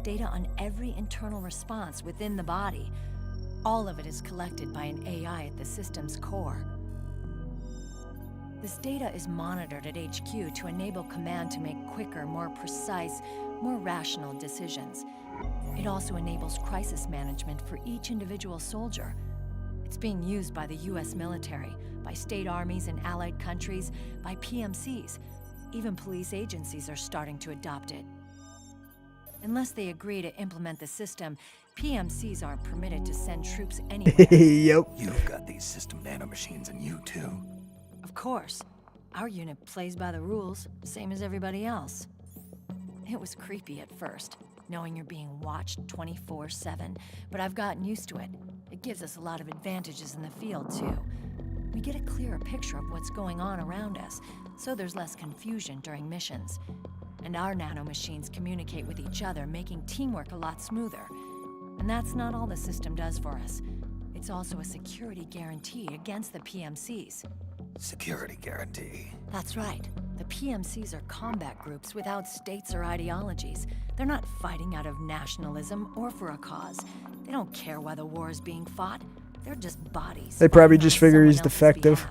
data on every internal response within the body. All of it is collected by an AI at the system's core. This data is monitored at HQ to enable command to make quicker, more precise, more rational decisions. It also enables crisis management for each individual soldier. It's being used by the US military, by state armies in allied countries, by PMCs. Even police agencies are starting to adopt it. Unless they agree to implement the system, PMCs aren't permitted to send troops anywhere. Yep. You've got these system nanomachines in you too. Of course. Our unit plays by the rules, same as everybody else. It was creepy at first, knowing you're being watched 24/7, but I've gotten used to it. It gives us a lot of advantages in the field, too. We get a clearer picture of what's going on around us, so there's less confusion during missions. And our nanomachines communicate with each other, making teamwork a lot smoother. And that's not all the system does for us. It's also a security guarantee against the PMCs. Security guarantee. That's right. The PMCs are combat groups without states or ideologies. They're not fighting out of nationalism or for a cause. They don't care why the war is being fought. They're just bodies. They probably just figure he's defective.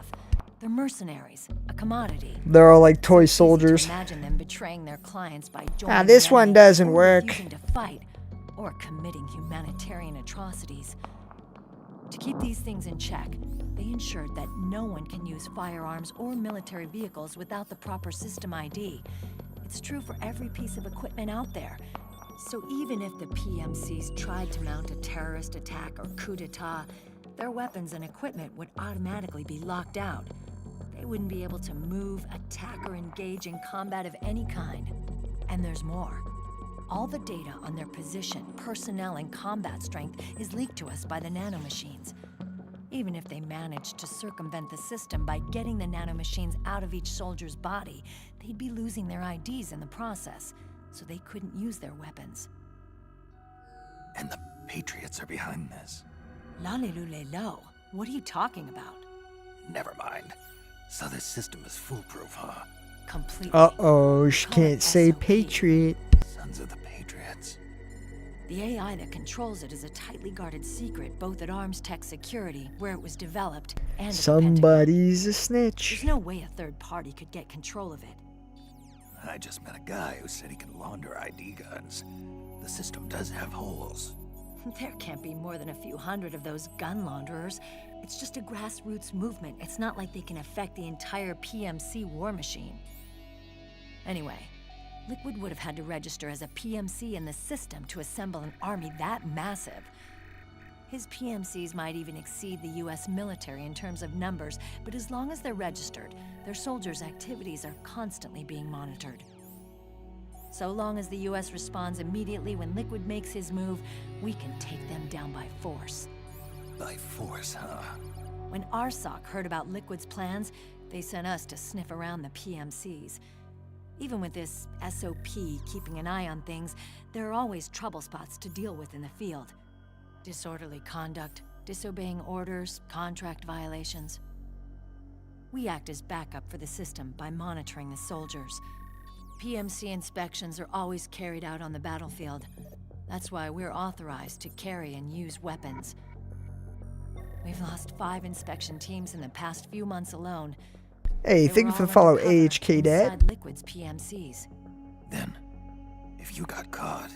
They're mercenaries, a commodity. They're all like toy soldiers. Imagine them betraying their clients by joining this one doesn't or work. refusing to fight or committing humanitarian atrocities. To keep these things in check, they ensured that no one can use firearms or military vehicles without the proper system ID. It's true for every piece of equipment out there. So even if the PMCs tried to mount a terrorist attack or coup d'etat, their weapons and equipment would automatically be locked out. They wouldn't be able to move, attack, or engage in combat of any kind. And there's more. All the data on their position, personnel, and combat strength is leaked to us by the nanomachines. Even if they managed to circumvent the system by getting the nanomachines out of each soldier's body, they'd be losing their IDs in the process, so they couldn't use their weapons. And the Patriots are behind this. Lalilulelo, what are you talking about? Never mind. So this system is foolproof, huh? Completely. Uh-oh, she can't say Patriot. Sons of the Patriots. The AI that controls it is a tightly guarded secret, both at Arms Tech Security, where it was developed, and Somebody's a snitch. There's no way a third party could get control of it. I just met a guy who said he can launder ID guns. The system does have holes. There can't be more than a few hundred of those gun launderers. It's just a grassroots movement. It's not like they can affect the entire PMC war machine. Anyway, Liquid would have had to register as a PMC in the system to assemble an army that massive. His PMCs might even exceed the US military in terms of numbers, but as long as they're registered, their soldiers' activities are constantly being monitored. So long as the US responds immediately when Liquid makes his move, we can take them down by force. By force, huh? When RSOC heard about Liquid's plans, they sent us to sniff around the PMCs. Even with this SOP keeping an eye on things, there are always trouble spots to deal with in the field. Disorderly conduct, disobeying orders, contract violations. We act as backup for the system by monitoring the soldiers. PMC inspections are always carried out on the battlefield. That's why we're authorized to carry and use weapons. We've lost 5 inspection teams in the past few months alone. Hey, thank you for the follow, AHK Dad. Inside Liquid's PMCs. Then, if you got caught...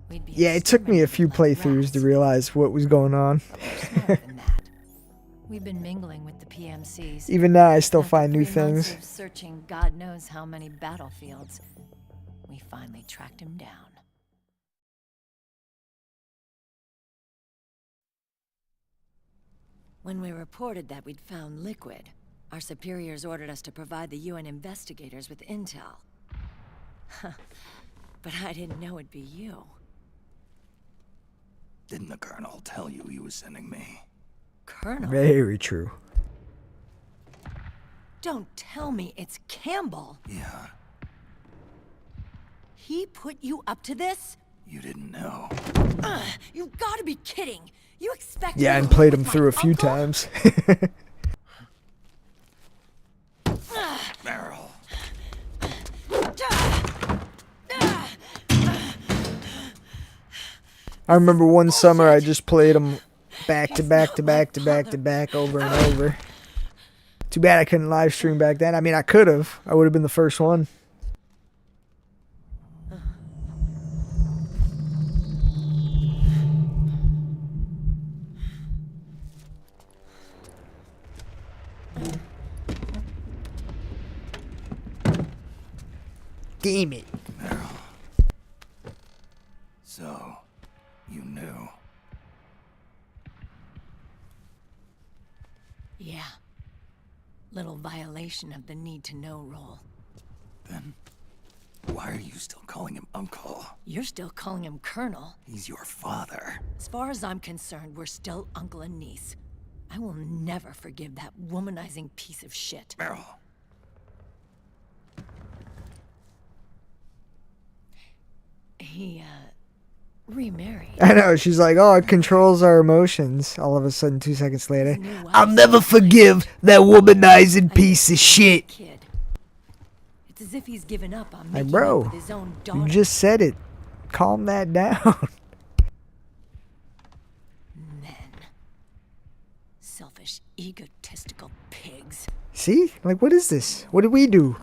We'd be Yeah, it took me a few playthroughs to realize what was going on. We've been mingling with the PMCs. Even now, I still After find new 3 months things. of searching God knows how many battlefields. we finally tracked him down. When we reported that we'd found liquid, our superiors ordered us to provide the UN investigators with intel. But I didn't know it'd be you. Didn't the Colonel tell you he was sending me? Colonel? Very true. Don't tell me it's Campbell. Yeah. He put you up to this? You didn't know. You've got to be kidding. You expect Yeah, me and to played live him with through my a few uncle? times. Meryl. I remember one summer I just played them back to back to back to back to back over and over. Too bad I couldn't live stream back then. I mean, I could have. I would have been the first one. Damn it. Meryl. So, you knew. Yeah. Little violation of the need-to-know rule. Then, why are you still calling him Uncle? You're still calling him Colonel. He's your father. As far as I'm concerned, we're still uncle and niece. I will never forgive that womanizing piece of shit. Meryl. He, remarried. I know, she's like, oh, it controls our emotions. All of a sudden, 2 seconds later, I'll never forgive that womanizing piece of shit. Kid. It's as if he's given up on Like, making up bro, with his own daughter. you just said it. Calm that down. Men. Selfish, egotistical pigs. See? Like, what is this? What did we do?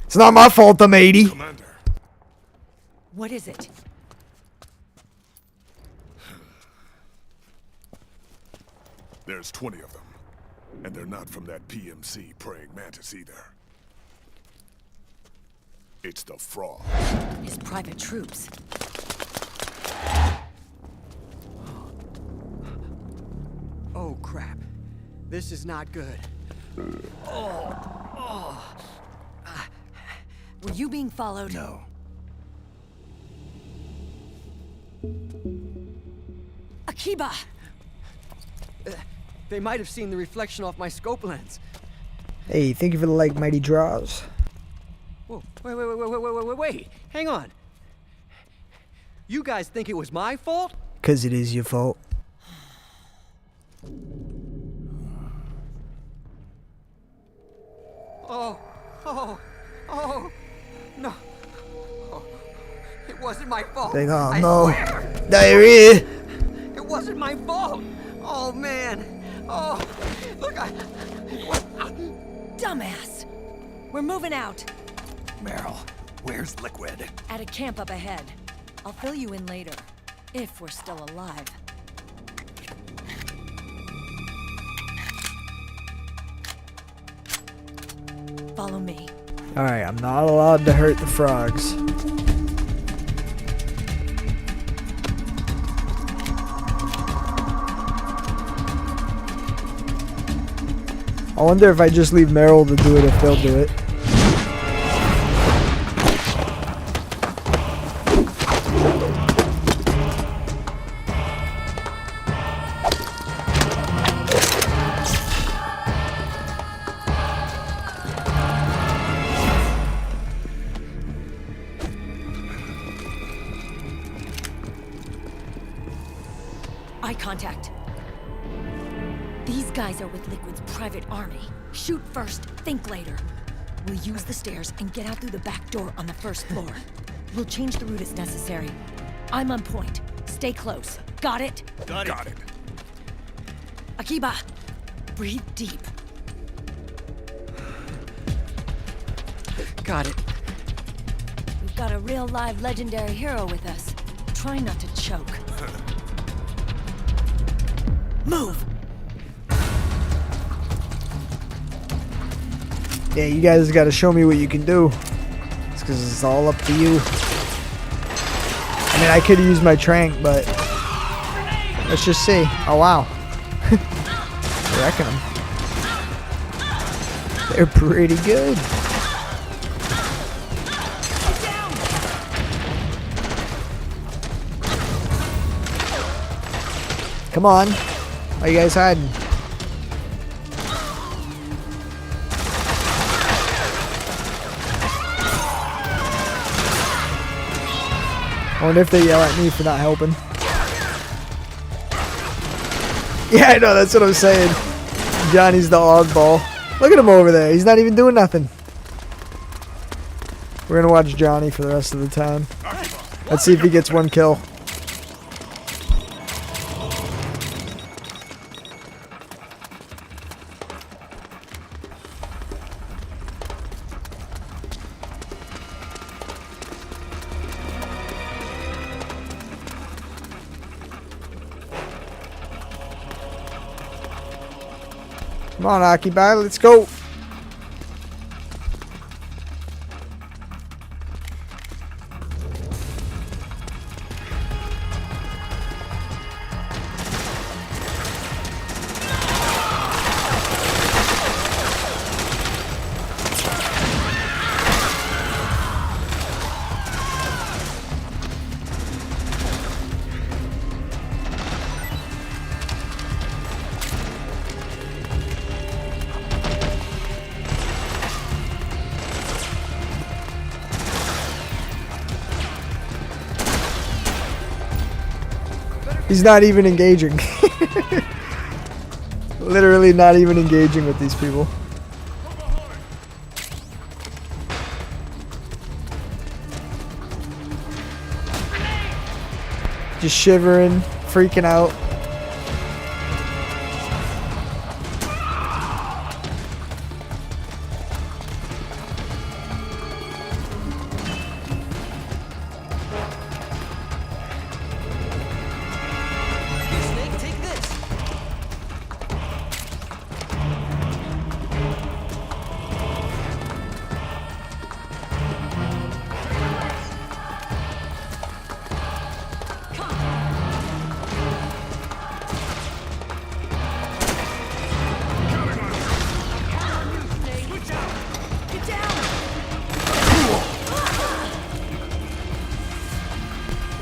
It's not my fault I'm 80. Commander. What is it? There's 20 of them. And they're not from that PMC praying mantis either. It's the Frog. His private troops. Oh, crap. This is not good. Were you being followed? No. Akiba! They might have seen the reflection off my scope lens. Hey, thank you for the like, mighty draws. Whoa, wait. Hang on. You guys think it was my fault? Because it is your fault. Oh, no. Oh, it wasn't my fault. Like, oh I no. swear. Diarrhea. It wasn't my fault. Oh, man. Oh, look, Dumbass! We're moving out. Meryl, where's Liquid? At a camp up ahead. I'll fill you in later. If we're still alive. Follow me. Alright, I'm not allowed to hurt the frogs. I wonder if I just leave Meryl to do it, if they'll do it. Eye contact. These guys are with Liquid's private army. Shoot first, think later. We'll use the stairs and get out through the back door on the first floor. We'll change the route as necessary. I'm on point. Stay close. Got it? Got it. Akiba, breathe deep. got it. We've got a real live legendary hero with us. Try not to choke. Move! Yeah, you guys got to show me what you can do. It's because it's all up to you. I mean, I could use my trank, but let's just see. Oh, wow. Wrecking them. They're pretty good. Come on. Why are you guys hiding? I wonder if they yell at me for not helping. Yeah, I know, that's what I'm saying. Johnny's the oddball. Look at him over there. He's not even doing nothing. We're gonna watch Johnny for the rest of the time. Let's see if he gets one kill. Come on, Occupy, let's go. He's not even engaging. Literally not even engaging with these people. Just shivering, freaking out.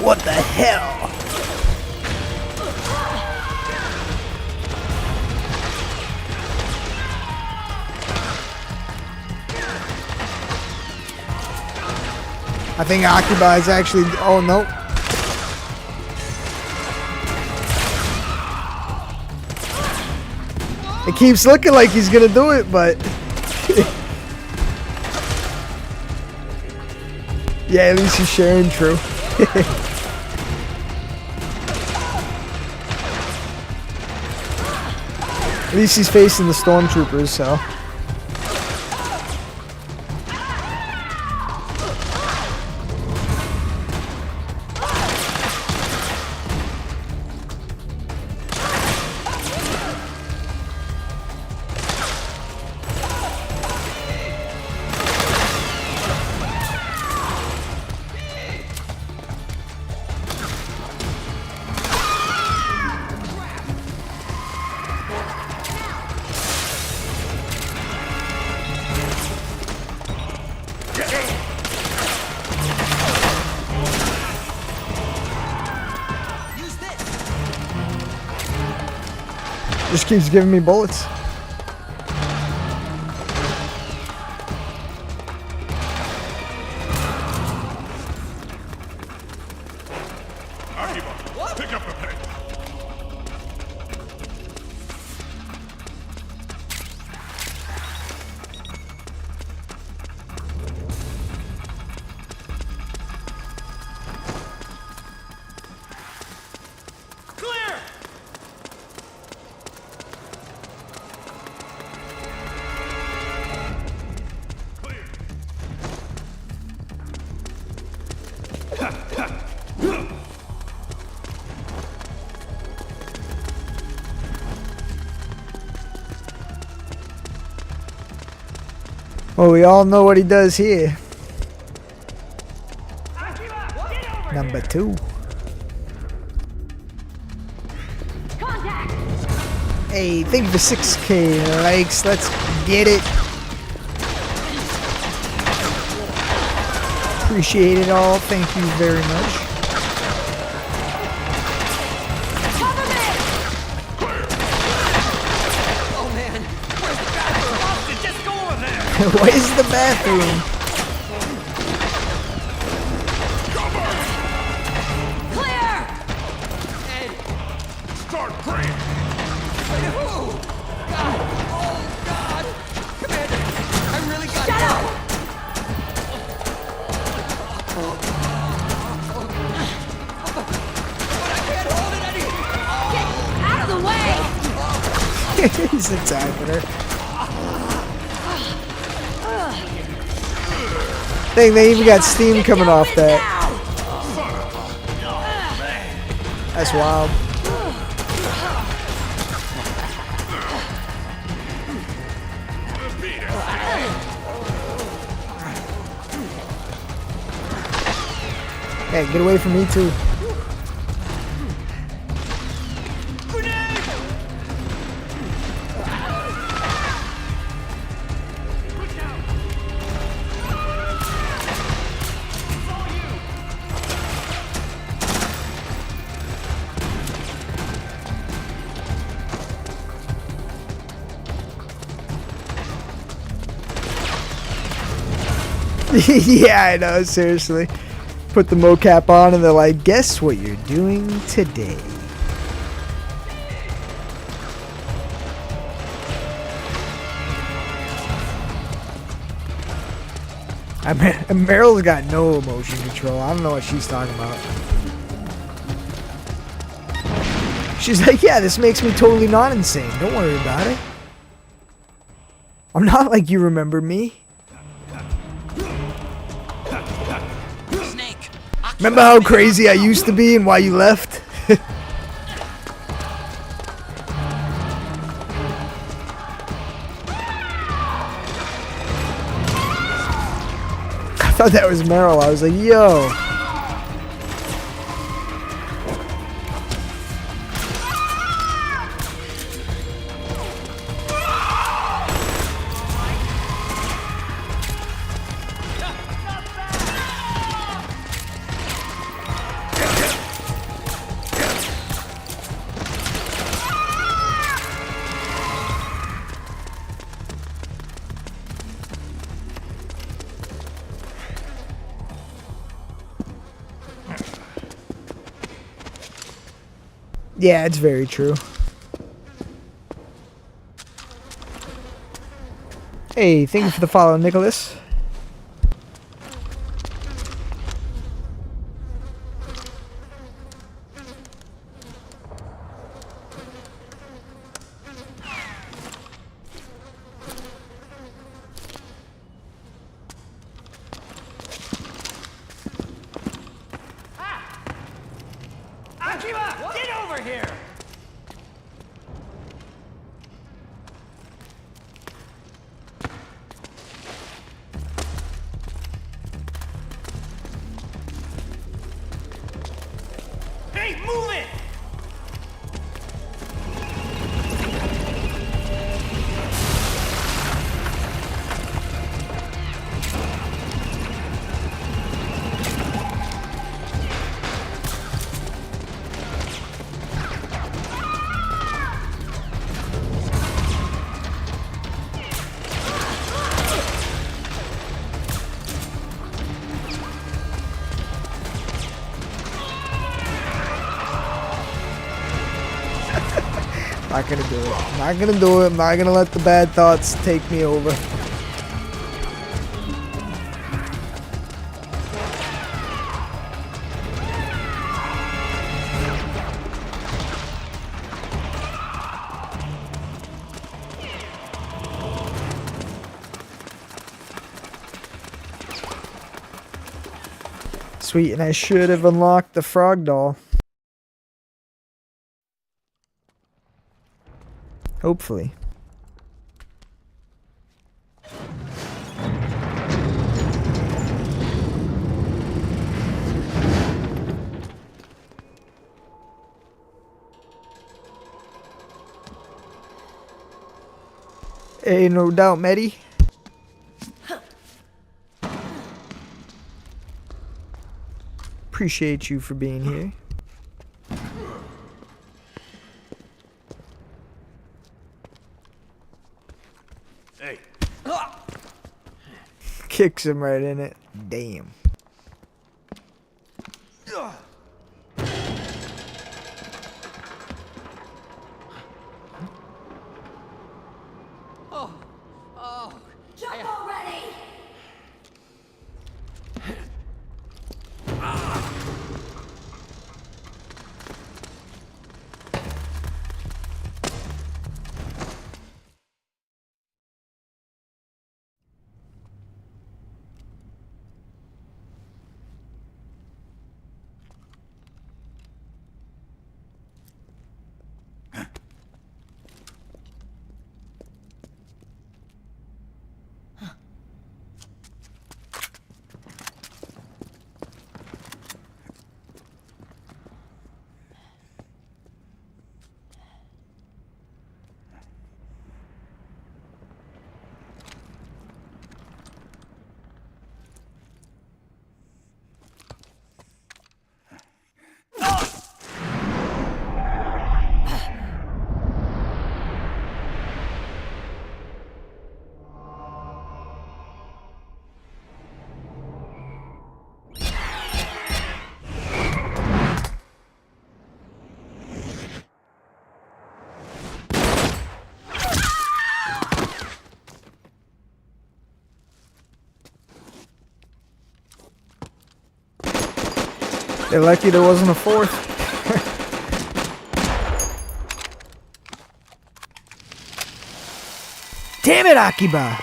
What the hell? I think Occupy is actually... Oh, no. It keeps looking like he's gonna do it, but... yeah, at least he's sharing true. At least he's facing the stormtroopers, so... Just keeps giving me bullets. Pick up the pace. Well, we all know what he does here. Number 2. Hey, thank you for 6K likes. Let's get it. Appreciate it all. Thank you very much. Oh man, where's the bathroom? Austin, just go over there! Where's the bathroom? Start praying! Oh, God! Oh, God! Commander, I really got Shut up! But I can't hold it anymore! Get out of the way! He's attacking her. Dang, they even got steam coming off that. That's wild. Hey, get away from me too. Yeah, I know, seriously. Put the mocap on and they're like, guess what you're doing today? Meryl's got no emotion control. I don't know what she's talking about. She's like, yeah, this makes me totally not insane. Don't worry about it. I'm not like you remember me. Remember how crazy I used to be and why you left? I thought that was Meryl. I was like, yo. Yeah, it's very true. Hey, thank you for the follow, Nicholas. Get over here! Hey, move it! Not gonna do it. Not gonna do it. I'm not gonna let the bad thoughts take me over. Sweet, and I should have unlocked the frog doll. Hopefully. Hey, no doubt, Medi. Appreciate you for being here. Hey. Kicks him right in it. Damn. Jump already! They're lucky there wasn't a fourth. Damn it, Akiba!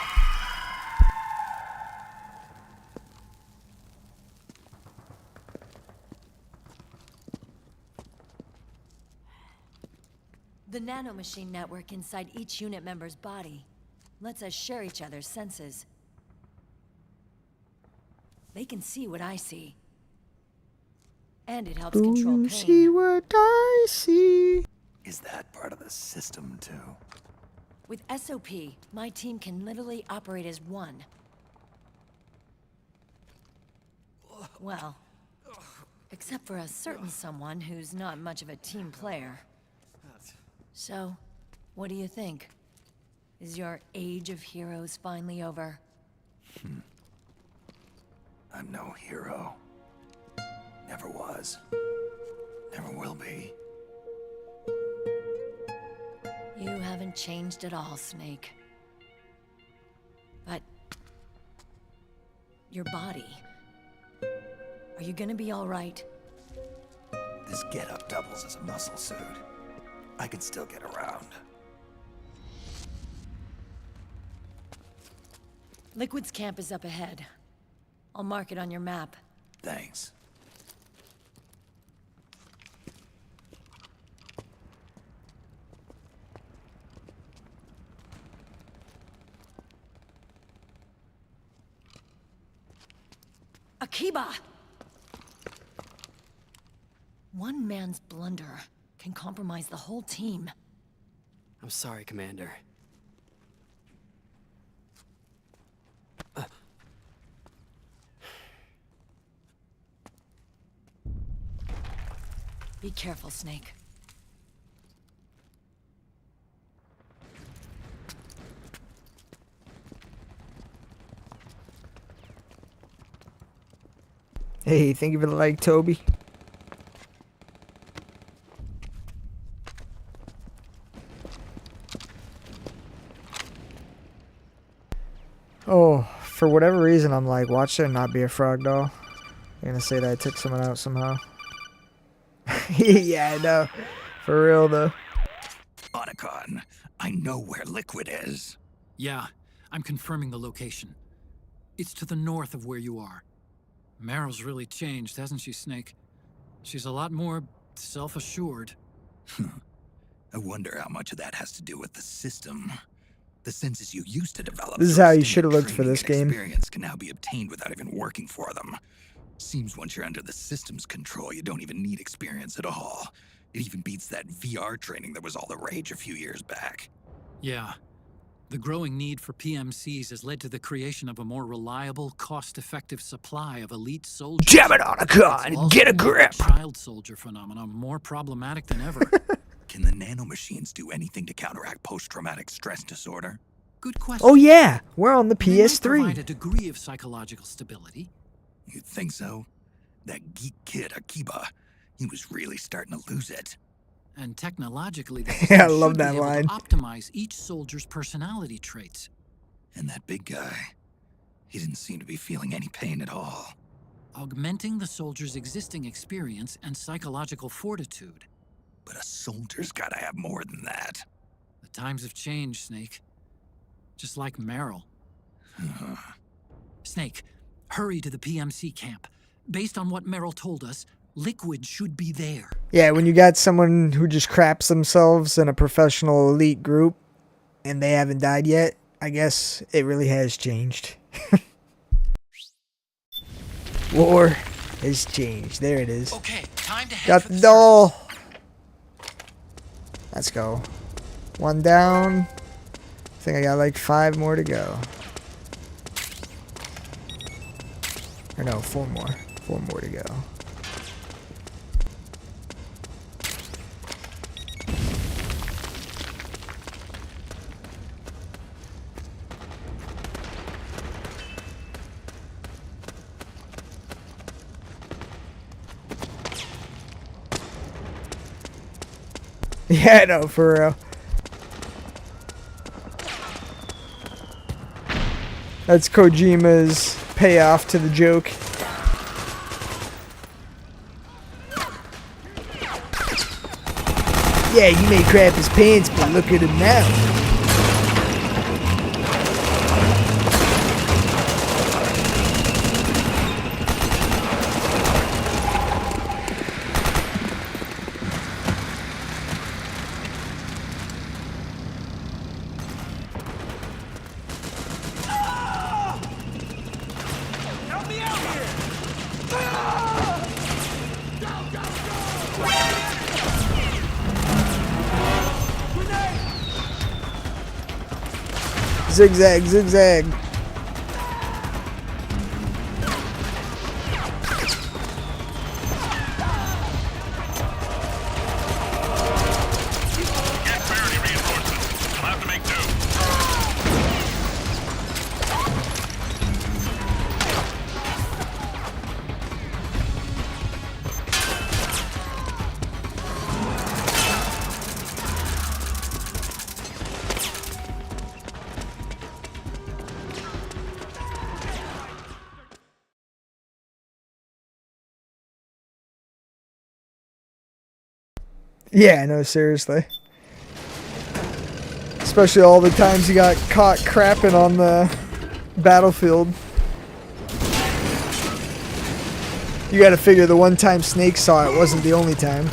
The nanomachine network inside each unit member's body lets us share each other's senses. They can see what I see. And it helps Do control you pain. see what I see? Is that part of the system, too? With SOP, my team can literally operate as one. Well, except for a certain someone who's not much of a team player. So, what do you think? Is your age of heroes finally over? I'm no hero. Never was. Never will be. You haven't changed at all, Snake. But... your body... are you gonna be all right? This getup doubles as a muscle suit. I can still get around. Liquid's camp is up ahead. I'll mark it on your map. Thanks. Akiba! One man's blunder can compromise the whole team. I'm sorry, Commander. Be careful, Snake. Hey, thank you for the like, Toby. Oh, for whatever reason, I'm like, watch there not be a frog doll. I'm gonna say that I took someone out somehow. Yeah, I know. For real, though. Otacon, I know where Liquid is. Yeah, I'm confirming the location. It's to the north of where you are. Meryl's really changed, hasn't she, Snake? She's a lot more self-assured. I wonder how much of that has to do with the system. The senses you used to develop. This is through how you extended should have looked for training this and game. Experience can now be obtained without even working for them. Seems once you're under the system's control, you don't even need experience at all. It even beats that VR training that was all the rage a few years back. Yeah. The growing need for PMCs has led to the creation of a more reliable, cost-effective supply of elite soldiers. Jam it on a gun, get a grip. The child soldier phenomenon more problematic than ever. Can the nanomachines do anything to counteract post-traumatic stress disorder? Good question. Oh yeah, we're on the They might PS3. provide a degree of psychological stability. You think so? That geek kid, Akiba, he was really starting to lose it. And technologically, the Yeah, I system love should that be able line. to optimize each soldier's personality traits. And that big guy, he didn't seem to be feeling any pain at all. Augmenting the soldier's existing experience and psychological fortitude. But a soldier's gotta have more than that. The times have changed, Snake. Just like Meryl. Snake, hurry to the PMC camp. Based on what Meryl told us, Liquid should be there. Yeah, when you got someone who just craps themselves in a professional elite group and they haven't died yet, I guess it really has changed. War has changed. There it is. Okay, time to head Got for the the doll. Let's go. One down. I think I got like 5 more to go. Or no, 4 more. 4 more to go. Yeah, no, for real. That's Kojima's payoff to the joke. Yeah, you may crap his pants, but look at him now. Zigzag, zigzag. Yeah, no, seriously. Especially all the times he got caught crapping on the battlefield. You gotta figure the one time Snake saw it wasn't the only time.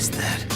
is that?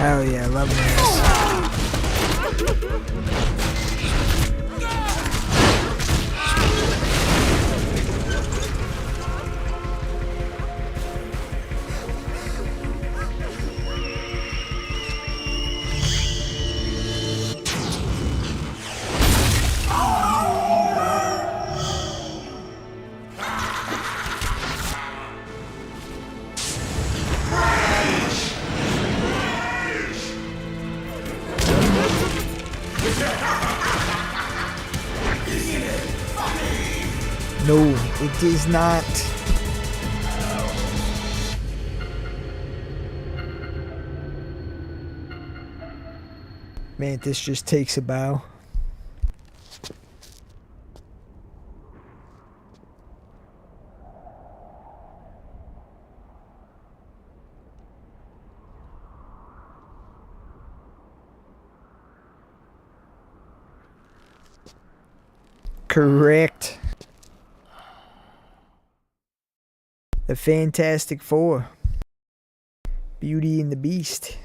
Hell yeah, I love this. No, it is not. Man, this just takes a bow. Correct. The Fantastic Four. Beauty and the Beast.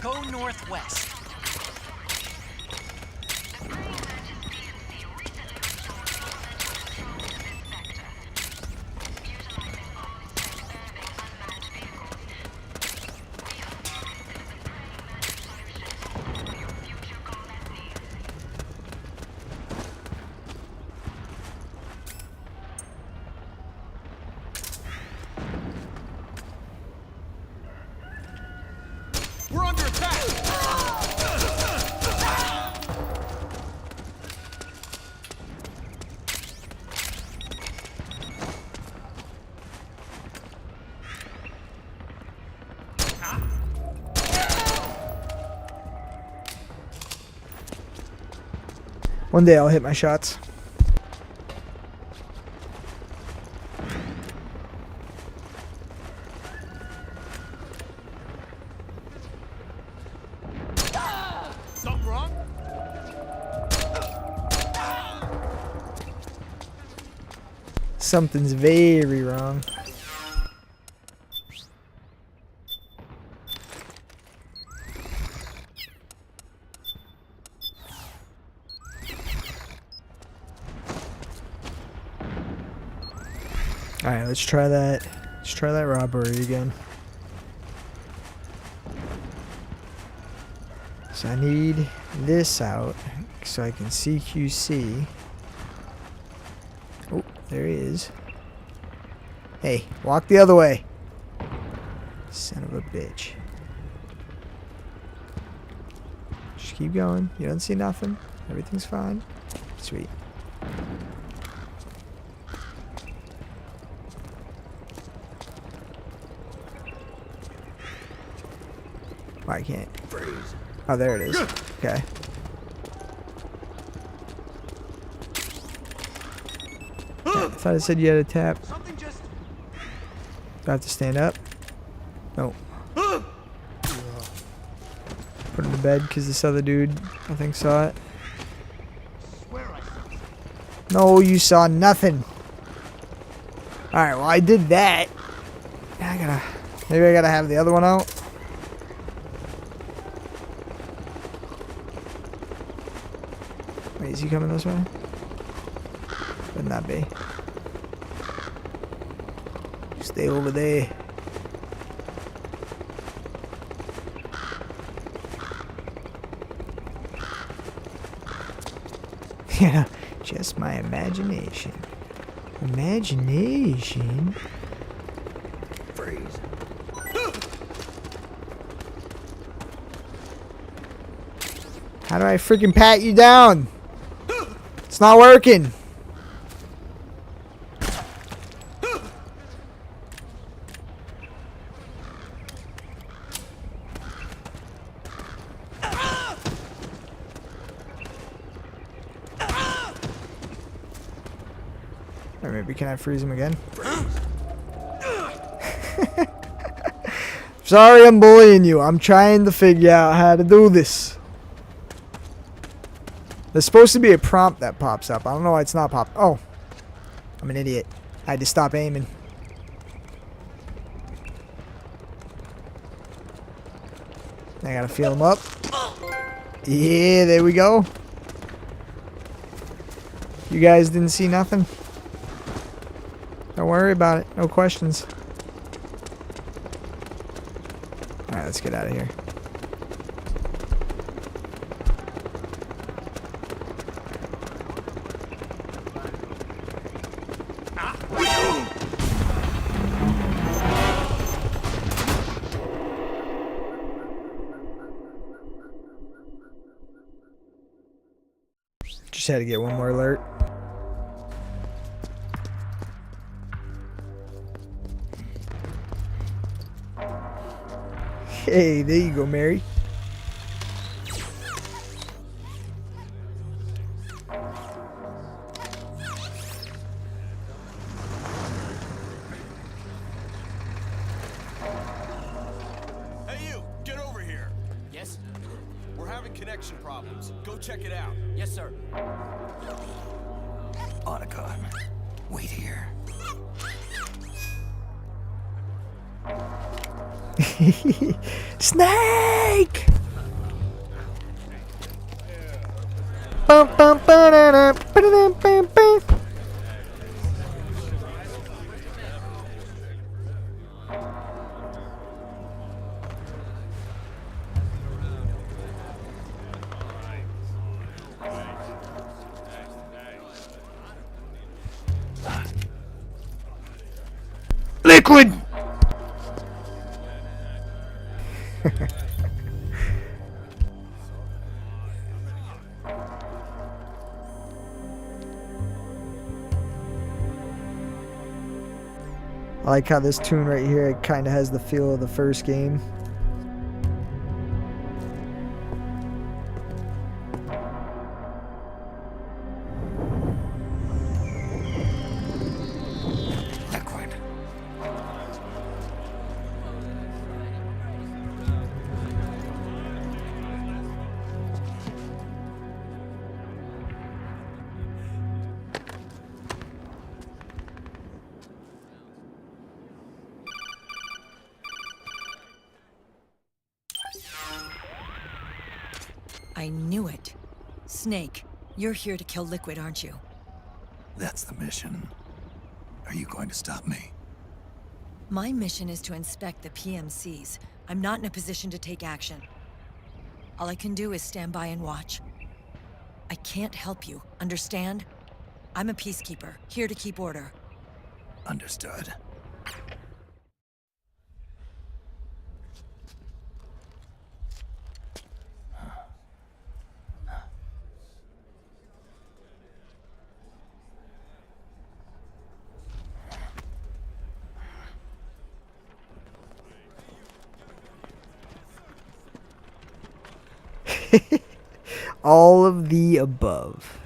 Go northwest. We're under attack! One day I'll hit my shots. Something wrong? Something's very wrong. Alright, let's try that. Let's try that robbery again. So I need this out so I can see QC. Oh, there he is. Hey, walk the other way. Son of a bitch. Just keep going. You don't see nothing. Everything's fine. Sweet. Why I can't? Oh, there it is. Okay. I thought it said you had to tap. Do I have to stand up? No. Put him to bed because this other dude, I think, saw it. No, you saw nothing. Alright, well, I did that. Now maybe I gotta have the other one out. Wait, is he coming this way? Better not be. Stay over there. Yeah, just my imagination. Imagination? Freeze. How do I freaking pat you down? It's not working. Or maybe can I freeze him again? Sorry I'm bullying you. I'm trying to figure out how to do this. There's supposed to be a prompt that pops up. I don't know why it's not popped. Oh. I'm an idiot. I had to stop aiming. I gotta feel him up. Yeah, there we go. You guys didn't see nothing? Don't worry about it. No questions. Alright, let's get out of here. Just had to get one more alert. Hey, there you go, Mary. Hey you, get over here. Yes? We're having connection problems. Go check it out. Yes, sir. Otacon, wait here. Snake! Bum, bum, ba-da-da, ba-da-da, bam, bam. Liquid! I like how this tune right here, it kind of has the feel of the first game. Liquid. I knew it. Snake, you're here to kill Liquid, aren't you? That's the mission. Are you going to stop me? My mission is to inspect the PMCs. I'm not in a position to take action. All I can do is stand by and watch. I can't help you, understand? I'm a peacekeeper, here to keep order. Understood. All of the above.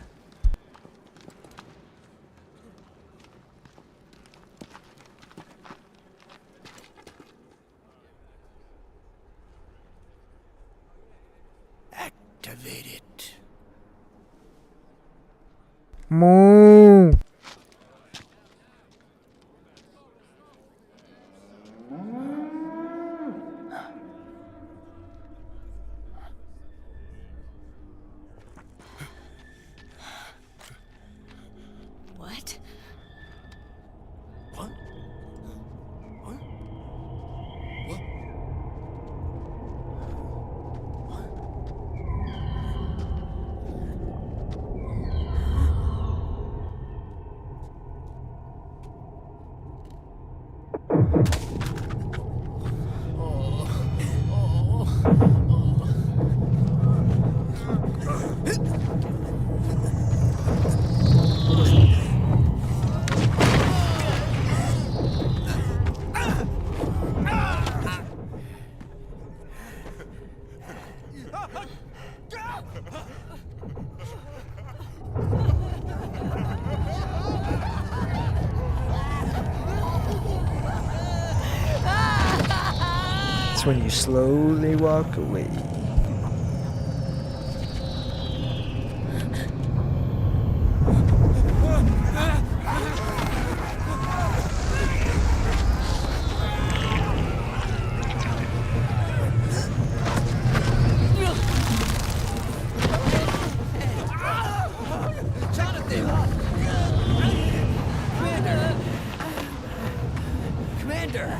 Activate it. Moo. What? What? What? What? It's when you slowly walk away. Commander!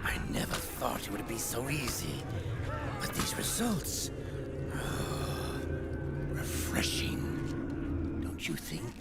I never thought it would be so easy. But these results... refreshing. Don't you think?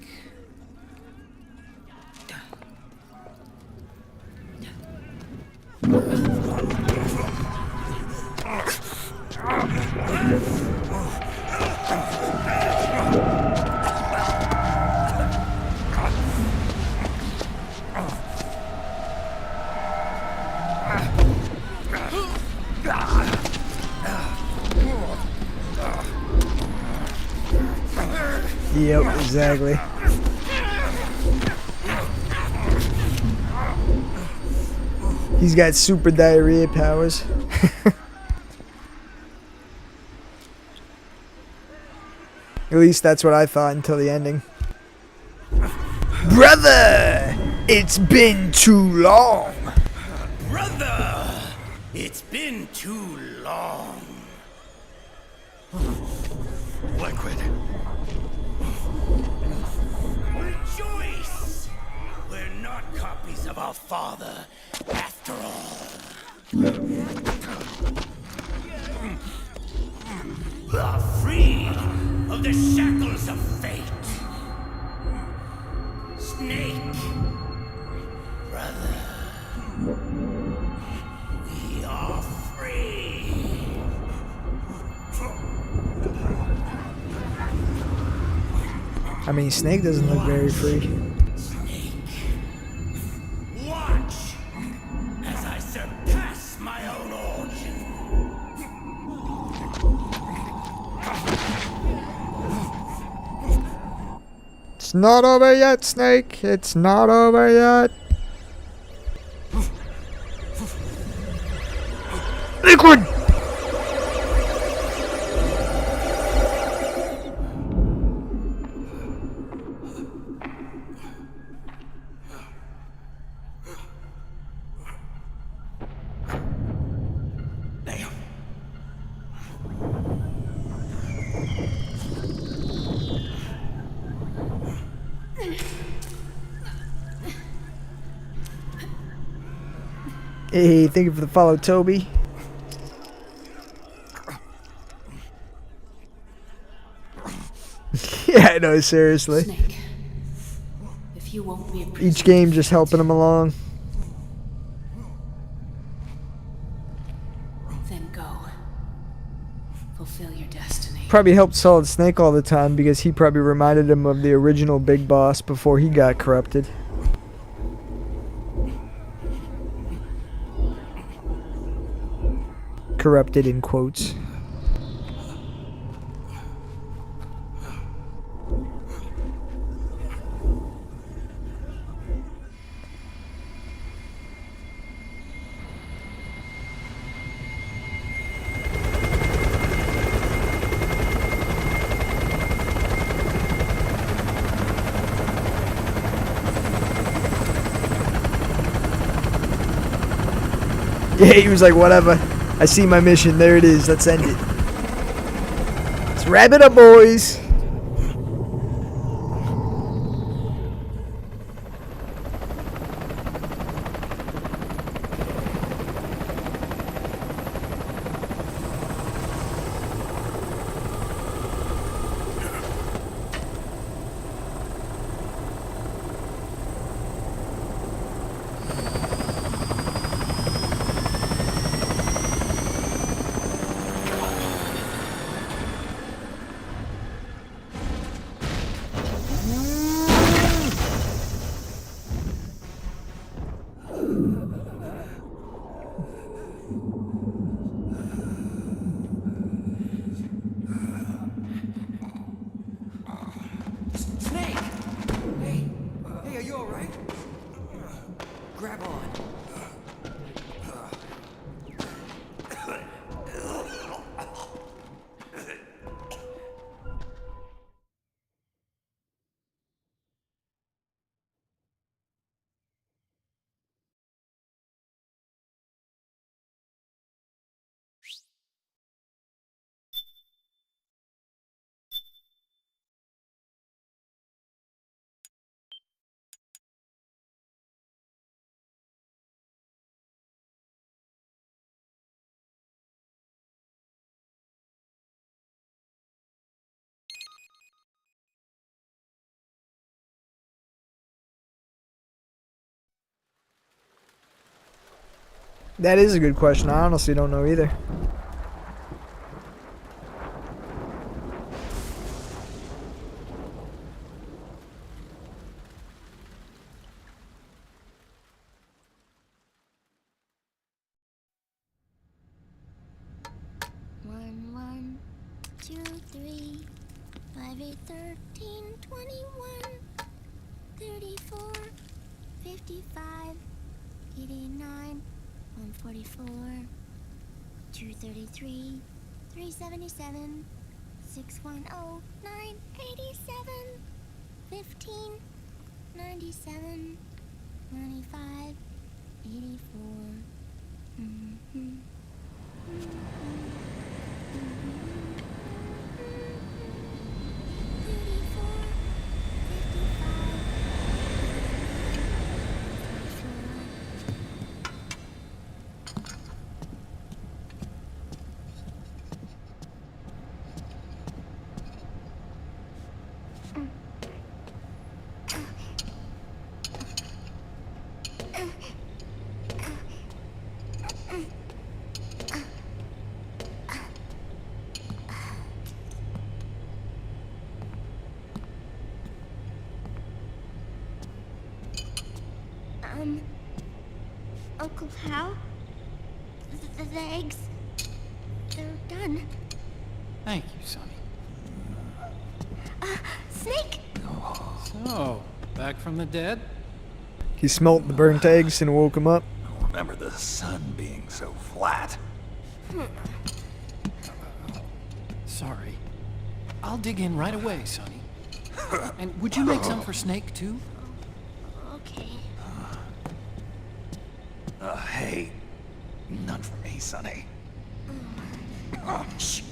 Yep, exactly. He's got super diarrhea powers. At least that's what I thought until the ending. Brother! It's been too long! Brother! It's been too long. Liquid. Rejoice! We're not copies of our father, after all. We are free of the shackles of fate. Snake, brother, we are free. I mean, Snake doesn't look very free. Watch as I surpass my own origin. It's not over yet, Snake. It's not over yet. Liquid! Hey, thank you for the follow, Toby. Yeah, I know, seriously. Snake, if you won't be a prisoner, Each game just helping him along. then go. Fulfill your destiny. Probably helped Solid Snake all the time because he probably reminded him of the original Big Boss before he got corrupted. Corrupted in quotes. Yeah, he was like, whatever. I see my mission. There it is. Let's end it. Let's wrap it up, boys. That is a good question. I honestly don't know either. One, one, 2, 3, 5, 8, 13, 21, 34, 55, 89, 144, 233, 377, 610, 987, 15, 97, 95, 84. Uncle Hal? The eggs? They're done. Thank you, Sonny. Snake? So, back from the dead? He smelt the burnt eggs and woke him up. Remember the sun being so flat. Sorry. I'll dig in right away, Sonny. And would you make some for Snake, too? Okay. Hey, none for me, Sonny. Shh.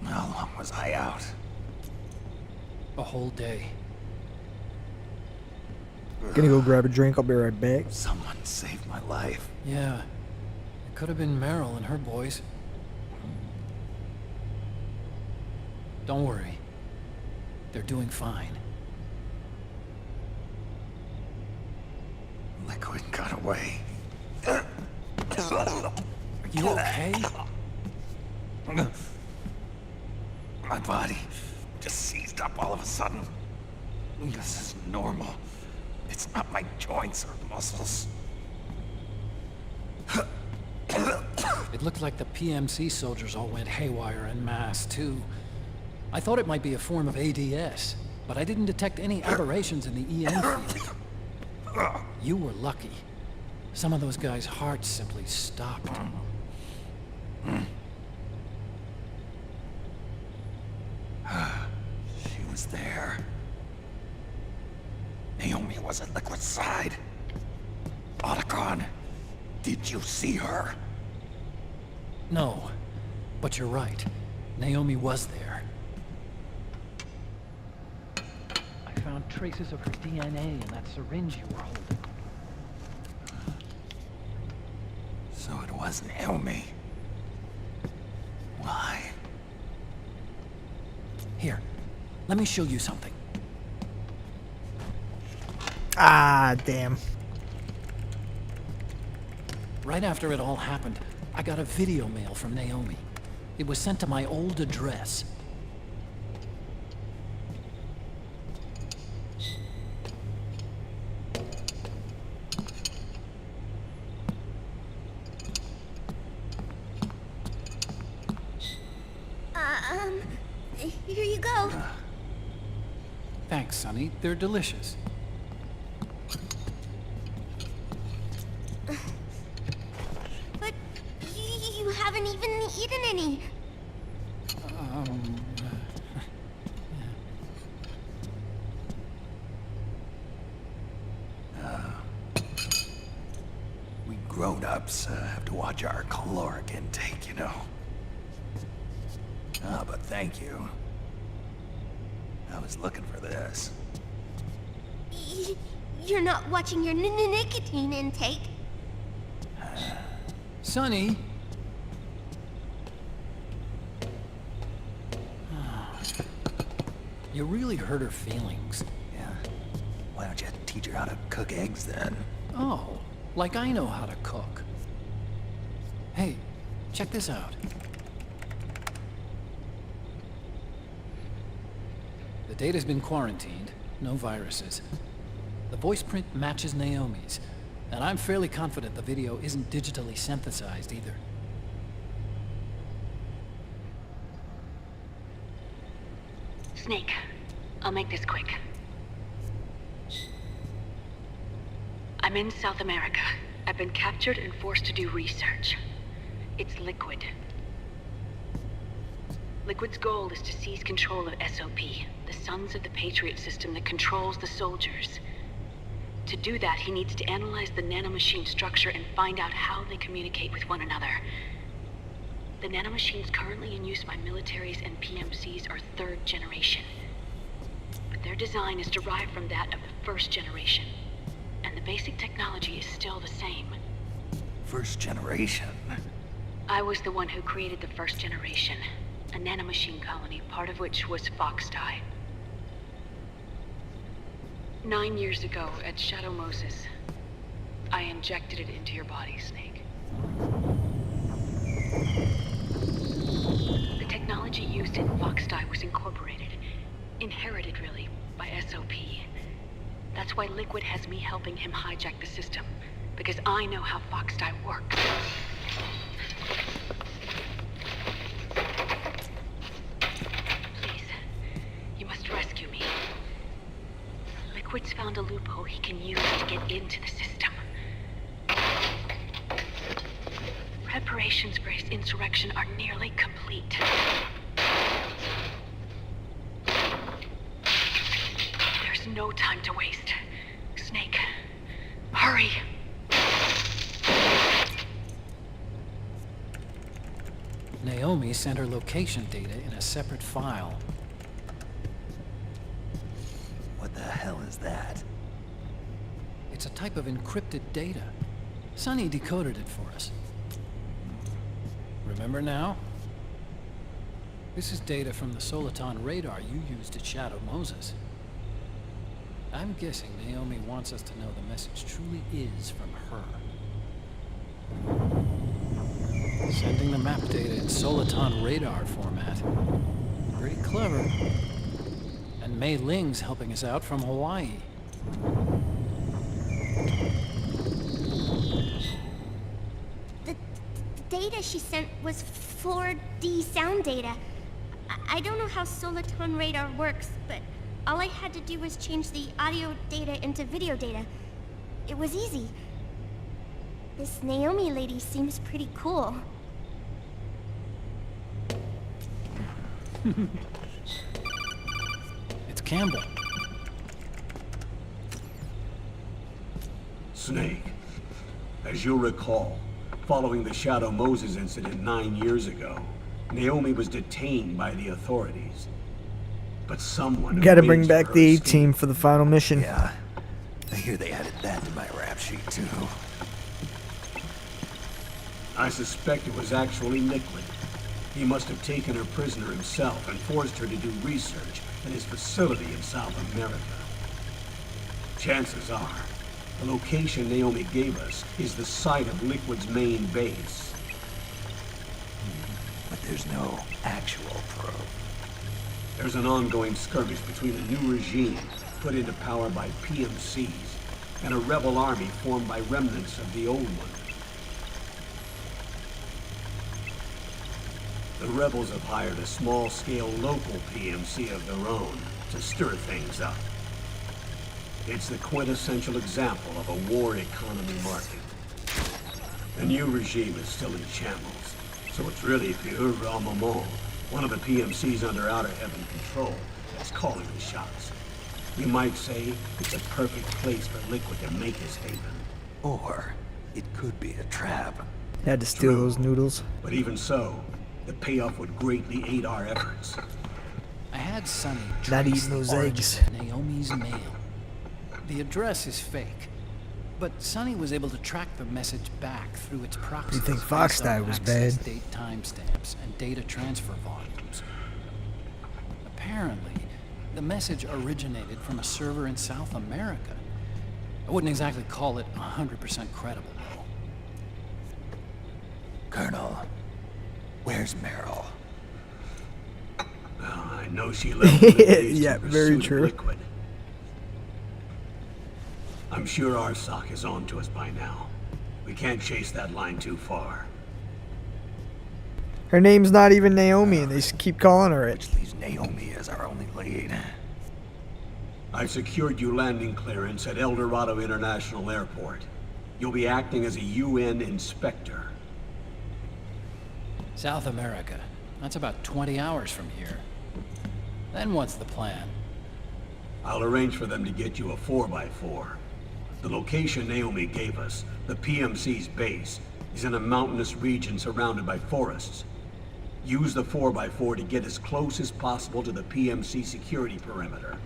How long was I out? A whole day. Gonna go grab a drink. I'll be right back. Someone saved my life. Yeah. It could have been Meryl and her boys. Don't worry. They're doing fine. Liquid got away. Are you okay? My body just seized up all of a sudden. This is normal. It's not my joints or muscles. It looked like the PMC soldiers all went haywire en masse, too. I thought it might be a form of ADS, but I didn't detect any aberrations in the EM field. You were lucky. Some of those guys' hearts simply stopped. She was there. Naomi was at Liquid's side. Otacon, did you see her? No, but you're right. Naomi was there. I found traces of her DNA in that syringe you were holding. So it was Naomi. Why? Here, let me show you something. Ah, damn. Right after it all happened, I got a video mail from Naomi. It was sent to my old address. Here you go. Thanks, Sonny. They're delicious. But you haven't even eaten any. We grown-ups have to watch our caloric intake, you know. Ah, but thank you. I was looking for this. You're not watching your nicotine intake. Sonny! You really hurt her feelings. Yeah. Why don't you teach her how to cook eggs then? Oh, like I know how to cook. Hey, check this out. The data's been quarantined, no viruses. The voice print matches Naomi's, and I'm fairly confident the video isn't digitally synthesized either. Snake, I'll make this quick. I'm in South America. I've been captured and forced to do research. It's Liquid. Liquid's goal is to seize control of SOP, the sons of the Patriot system that controls the soldiers. To do that, he needs to analyze the nanomachine structure and find out how they communicate with one another. The nanomachines currently in use by militaries and PMCs are third generation. But their design is derived from that of the first generation. And the basic technology is still the same. First generation? I was the one who created the first generation. A nanomachine colony, part of which was Foxdie. 9 years ago, at Shadow Moses, I injected it into your body, Snake. The technology used in Foxdie was incorporated, inherited really, by SOP. That's why Liquid has me helping him hijack the system, because I know how Foxdie works. Please, you must rescue me. Liquid's found a loophole he can use to get into the system. Preparations for his insurrection are nearly complete. There's no time to waste. Snake, hurry! Naomi sent her location data in a separate file. What the hell is that? It's a type of encrypted data. Sonny decoded it for us. Remember now? This is data from the Soliton radar you used at Shadow Moses. I'm guessing Naomi wants us to know the message truly is from her. Sending the map data in Soliton radar format. Pretty clever. And Mei Ling's helping us out from Hawaii. The data she sent was 4D sound data. I don't know how Soliton radar works, but all I had to do was change the audio data into video data. It was easy. This Naomi lady seems pretty cool. It's Campbell. Snake, as you'll recall, following the Shadow Moses incident 9 years ago, Naomi was detained by the authorities. But someone You gotta bring arranged back for the her A-Team for the final mission. Yeah. I hear they added that to my rap sheet, too. I suspect it was actually Liquid. He must have taken her prisoner himself and forced her to do research at his facility in South America. Chances are, the location Naomi gave us is the site of Liquid's main base. But there's no actual proof. There's an ongoing skirmish between a new regime put into power by PMCs and a rebel army formed by remnants of the old one. The rebels have hired a small-scale local PMC of their own to stir things up. It's the quintessential example of a war economy market. The new regime is still in shambles, so it's really pure Ramamon, one of the PMCs under Outer Heaven control, that's calling the shots. You might say it's a perfect place for Liquid to make his haven. Or it could be a trap. Had to steal those noodles. But even so, the payoff would greatly aid our efforts. I had Sonny Not trace eating those the origin eggs. of Naomi's mail. The address is fake, but Sonny was able to track the message back through its proxies. You think based Foxdie on was access bad? date timestamps and data transfer volumes. Apparently, The message originated from a server in South America. I wouldn't exactly call it 100% credible, though. Colonel, where's Meryl? I know she left the Middle East Yeah, in very pursuit of true. Liquid. I'm sure our sock is on to us by now. We can't chase that line too far. Her name's not even Naomi, and they keep calling her it. Which leaves Naomi as our only lead. I've secured you landing clearance at El Dorado International Airport. You'll be acting as a UN inspector. South America. That's about 20 hours from here. Then what's the plan? I'll arrange for them to get you a 4x4. The location Naomi gave us, the PMC's base, is in a mountainous region surrounded by forests. Use the 4x4 to get as close as possible to the PMC security perimeter.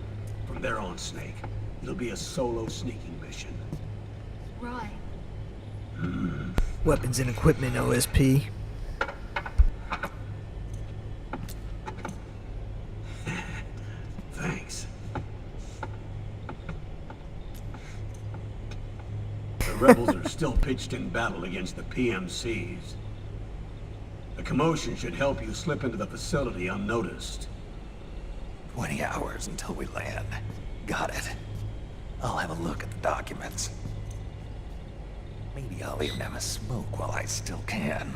From there on, Snake, it'll be a solo sneaking mission. Right. Weapons and equipment, OSP. Thanks. The rebels are still pitched in battle against the PMCs. The commotion should help you slip into the facility unnoticed. 20 hours until we land. Got it. I'll have a look at the documents. Maybe I'll even have a smoke while I still can.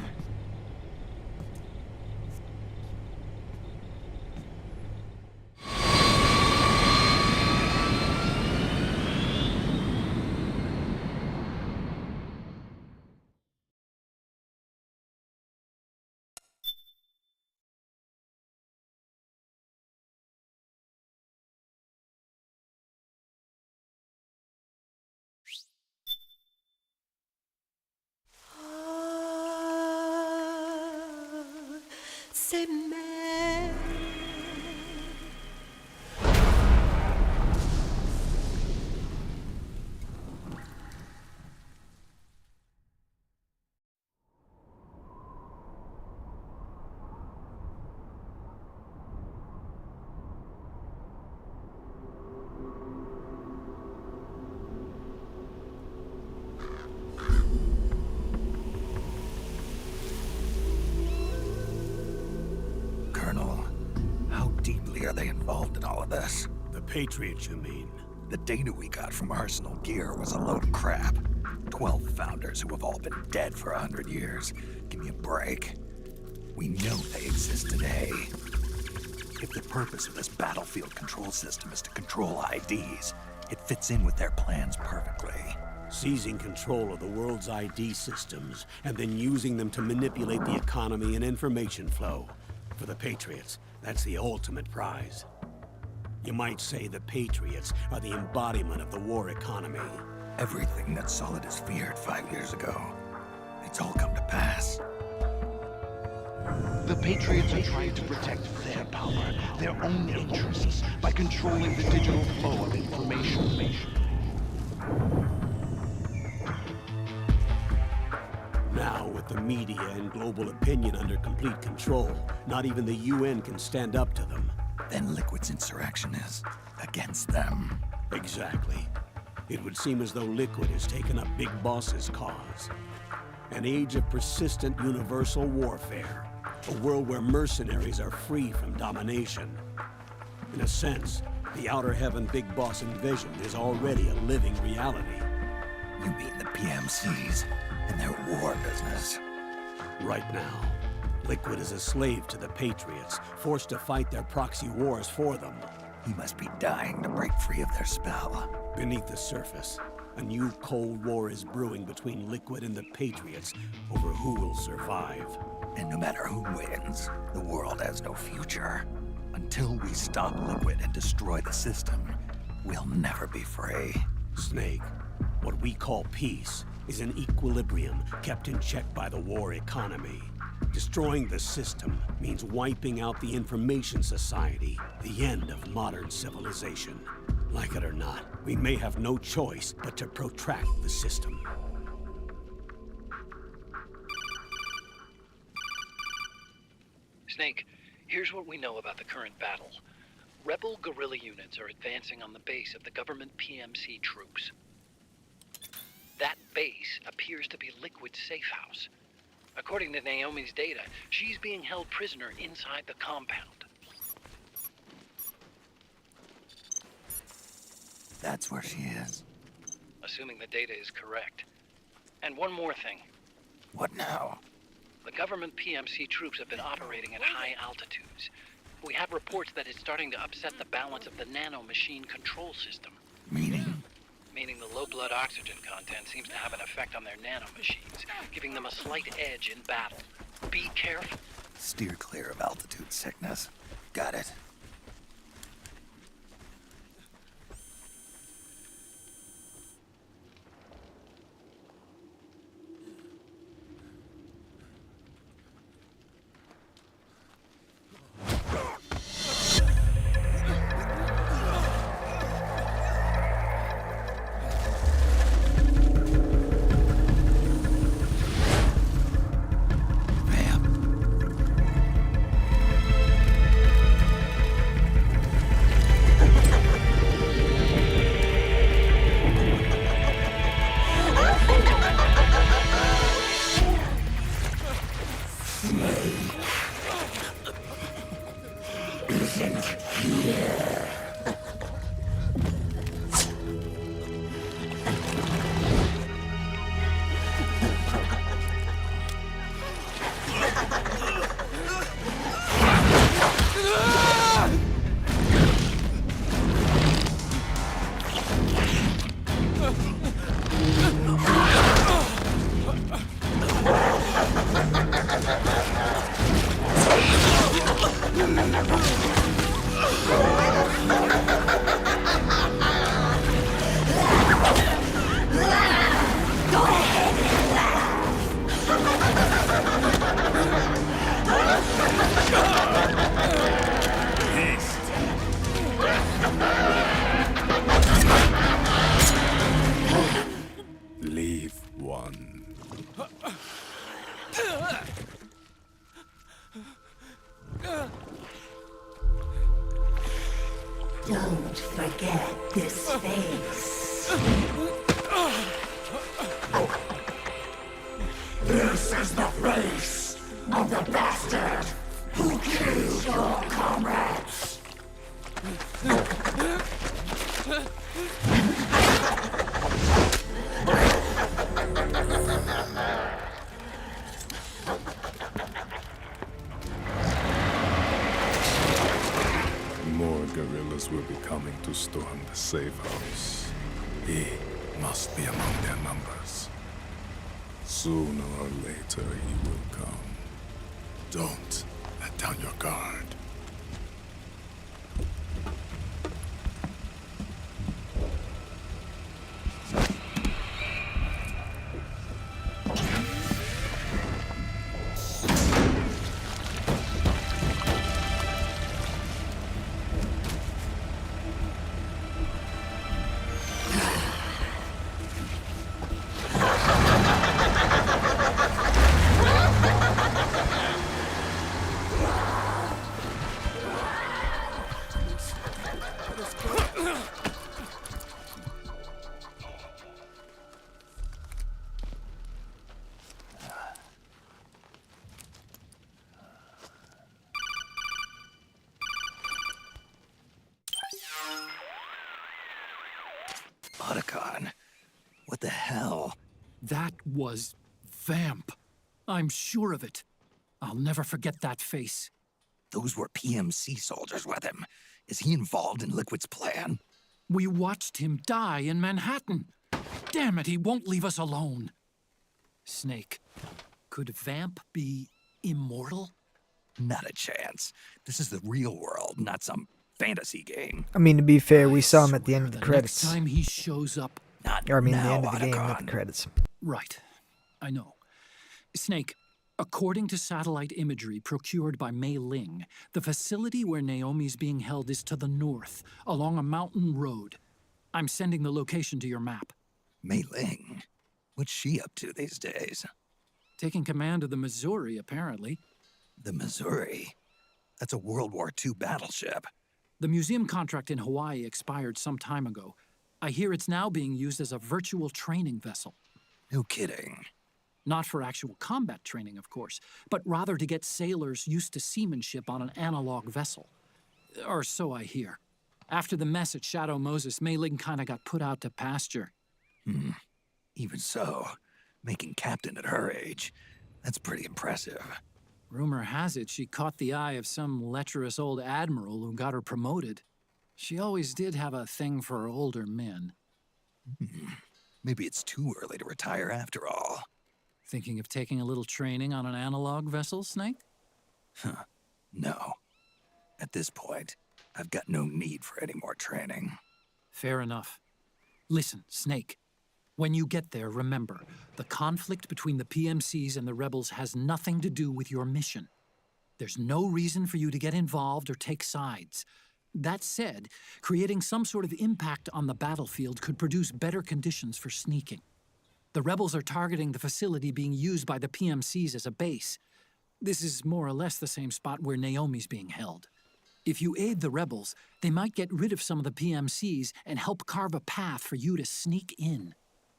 C'est mère. Colonel, how deeply are they involved in all of this? The Patriots, you mean? The data we got from Arsenal Gear was a load of crap. 12 founders who have all been dead for 100 years. Give me a break. We know they exist today. If the purpose of this battlefield control system is to control IDs, it fits in with their plans perfectly. Seizing control of the world's ID systems, and then using them to manipulate the economy and information flow. For the Patriots, that's the ultimate prize. You might say the Patriots are the embodiment of the war economy. Everything that Solidus feared 5 years ago, it's all come to pass. The Patriots are trying to protect their power, their own interests, by controlling the digital flow of information. Now, with the media and global opinion under complete control, not even the UN can stand up to them. Then Liquid's insurrection is against them. Exactly. It would seem as though Liquid has taken up Big Boss's cause. An age of persistent universal warfare. A world where mercenaries are free from domination. In a sense, the Outer Heaven Big Boss envisioned is already a living reality. You mean the PMCs and their war business? Right now, Liquid is a slave to the Patriots, forced to fight their proxy wars for them. He must be dying to break free of their spell. Beneath the surface, a new Cold War is brewing between Liquid and the Patriots over who will survive. And no matter who wins, the world has no future. Until we stop Liquid and destroy the system, we'll never be free. Snake, what we call peace is an equilibrium kept in check by the war economy. Destroying the system means wiping out the information society, the end of modern civilization. Like it or not, we may have no choice but to protract the system. Snake, here's what we know about the current battle. Rebel guerrilla units are advancing on the base of the government PMC troops. That base appears to be Liquid's safe house. According to Naomi's data, she's being held prisoner inside the compound. That's where she is. Assuming the data is correct. And one more thing. What now? The government PMC troops have been operating at high altitudes. We have reports that it's starting to upset the balance of the nanomachine control system. Meaning? Meaning the low blood oxygen content seems to have an effect on their nanomachines, giving them a slight edge in battle. Be careful. Steer clear of altitude sickness. Got it. Leave one. Don't forget this face. This is the face of the bastard who killed your comrades. More guerrillas will be coming to storm the safe house. He must be among their numbers. Sooner or later he will come. Don't let down your guard. Otacon. What the hell? That was Vamp. I'm sure of it. I'll never forget that face. Those were PMC soldiers with him. Is he involved in Liquid's plan? We watched him die in Manhattan. Damn it, he won't leave us alone. Snake, could Vamp be immortal? Not a chance. This is the real world, not some fantasy game. I mean, to be fair, we saw him at the end of the credits. Next time he shows up... Not Or I mean, the now, end of the game, Otacon. not the credits. Right. I know. Snake, according to satellite imagery procured by Mei Ling, the facility where Naomi's being held is to the north, along a mountain road. I'm sending the location to your map. Mei Ling? What's she up to these days? Taking command of the Missouri, apparently. The Missouri? That's a World War II battleship. The museum contract in Hawaii expired some time ago. I hear it's now being used as a virtual training vessel. No kidding. Not for actual combat training, of course, but rather to get sailors used to seamanship on an analog vessel. Or so I hear. After the mess at Shadow Moses, Mei Ling kinda got put out to pasture. Even so, making captain at her age, that's pretty impressive. Rumor has it she caught the eye of some lecherous old admiral who got her promoted. She always did have a thing for older men. Maybe it's too early to retire after all. Thinking of taking a little training on an analog vessel, Snake? No. At this point, I've got no need for any more training. Fair enough. Listen, Snake. When you get there, remember, the conflict between the PMCs and the rebels has nothing to do with your mission. There's no reason for you to get involved or take sides. That said, creating some sort of impact on the battlefield could produce better conditions for sneaking. The rebels are targeting the facility being used by the PMCs as a base. This is more or less the same spot where Naomi's being held. If you aid the rebels, they might get rid of some of the PMCs and help carve a path for you to sneak in.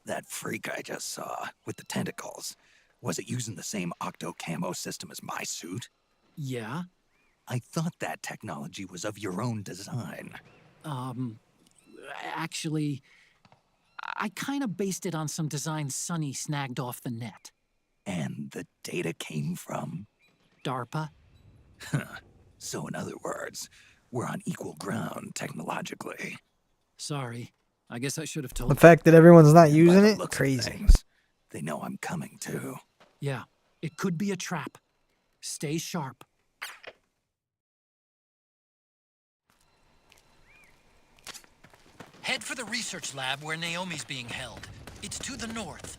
That freak I just saw, with the tentacles, was it using the same octo-camo system as my suit? Yeah? I thought that technology was of your own design. Actually, I kinda based it on some design Sonny snagged off the net. And the data came from? DARPA. So in other words, we're on equal ground technologically. Sorry. I guess I should have told The fact that everyone's not And by using the it, looks of crazy. things, they know I'm coming too. Yeah, it could be a trap. Stay sharp. Head for the research lab where Naomi's being held. It's to the north.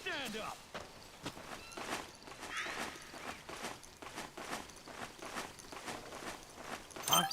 Stand up! Huh?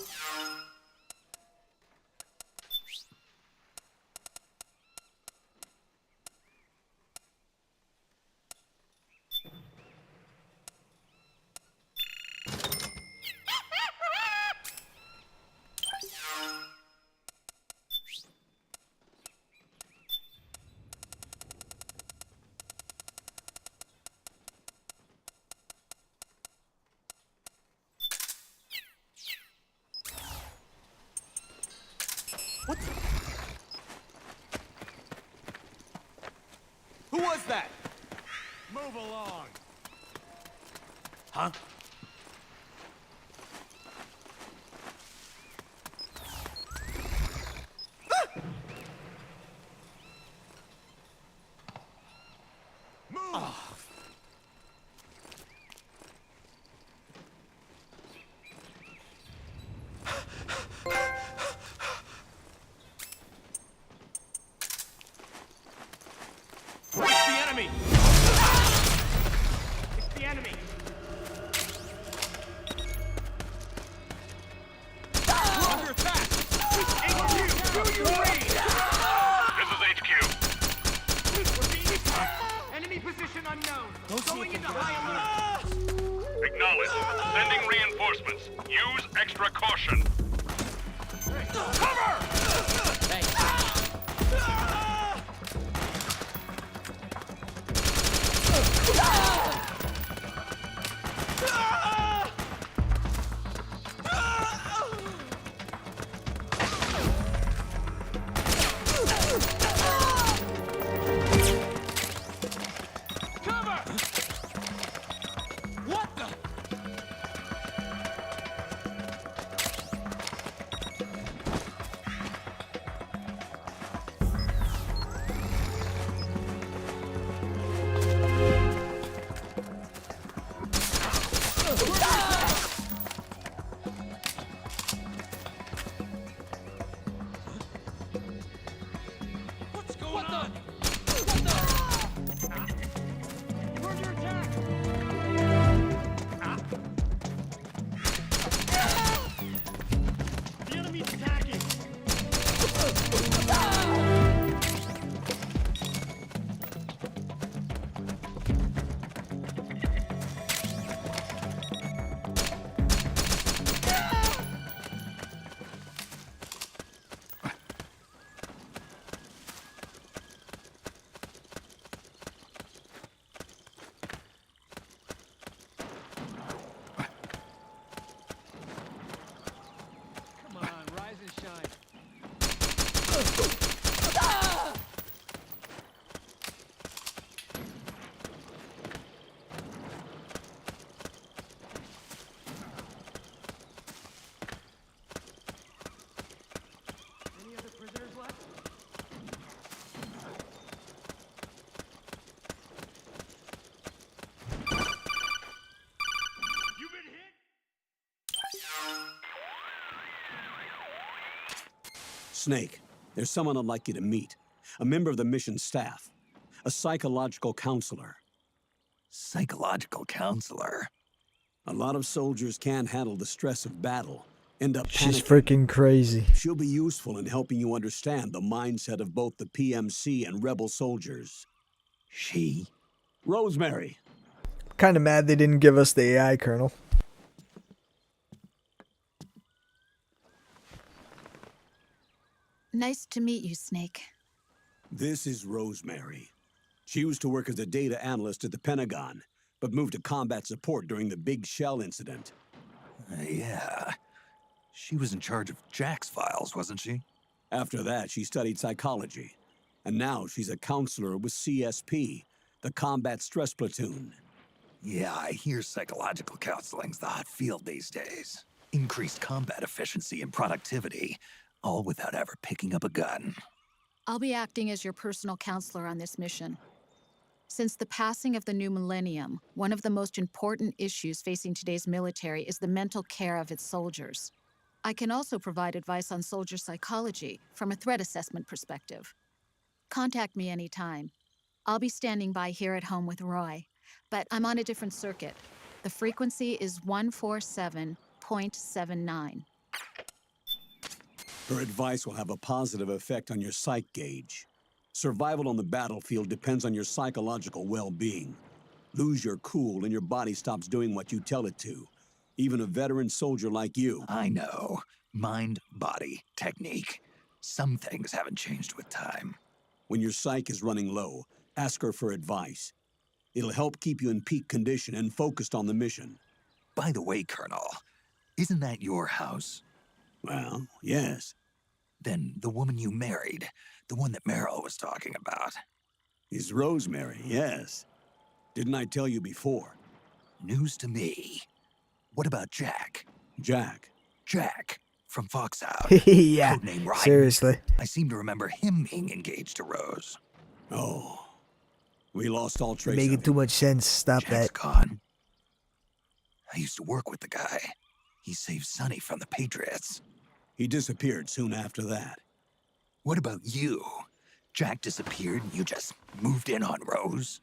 Who was that? Move along. Huh? Move! It's the enemy! It's the enemy! We're under attack! HQ, do you read? This is HQ. We're being attacked! Enemy position unknown! Going into high alert! Acknowledge. Sending reinforcements. Use extra caution. Cover! What the? What's going on? We're under attack! The enemy's attacking! Snake, there's someone I'd like you to meet. A member of the mission staff. A psychological counselor. Psychological counselor? A lot of soldiers can't handle the stress of battle. End up She's panicking. freaking crazy. She'll be useful in helping you understand the mindset of both the PMC and rebel soldiers. She? Rosemary. Kind of mad they didn't give us the AI colonel. Nice to meet you, Snake. This is Rosemary. She used to work as a data analyst at the Pentagon, but moved to combat support during the Big Shell incident. Yeah. She was in charge of Jack's files, wasn't she? After that, she studied psychology. And now she's a counselor with CSP, the Combat Stress Platoon. Yeah, I hear psychological counseling's the hot field these days. Increased combat efficiency and productivity, all without ever picking up a gun. I'll be acting as your personal counselor on this mission. Since the passing of the new millennium, one of the most important issues facing today's military is the mental care of its soldiers. I can also provide advice on soldier psychology from a threat assessment perspective. Contact me anytime. I'll be standing by here at home with Roy, but I'm on a different circuit. The frequency is 147.79. Her advice will have a positive effect on your psych gauge. Survival on the battlefield depends on your psychological well-being. Lose your cool and your body stops doing what you tell it to. Even a veteran soldier like you. I know. Mind, body, technique. Some things haven't changed with time. When your psyche is running low, ask her for advice. It'll help keep you in peak condition and focused on the mission. By the way, Colonel, isn't that your house? Well, yes. Then the woman you married, the one that Meryl was talking about. Is Rosemary, yes. Didn't I tell you before? News to me. What about Jack? Jack? Jack, from Foxhound. Yeah, Codename Ryan. seriously. I seem to remember him being engaged to Rose. Oh. We lost all trace of Making him. too much sense. Stop Jack's that. gone. I used to work with the guy. He saved Sonny from the Patriots. He disappeared soon after that. What about you? Jack disappeared and you just moved in on Rose?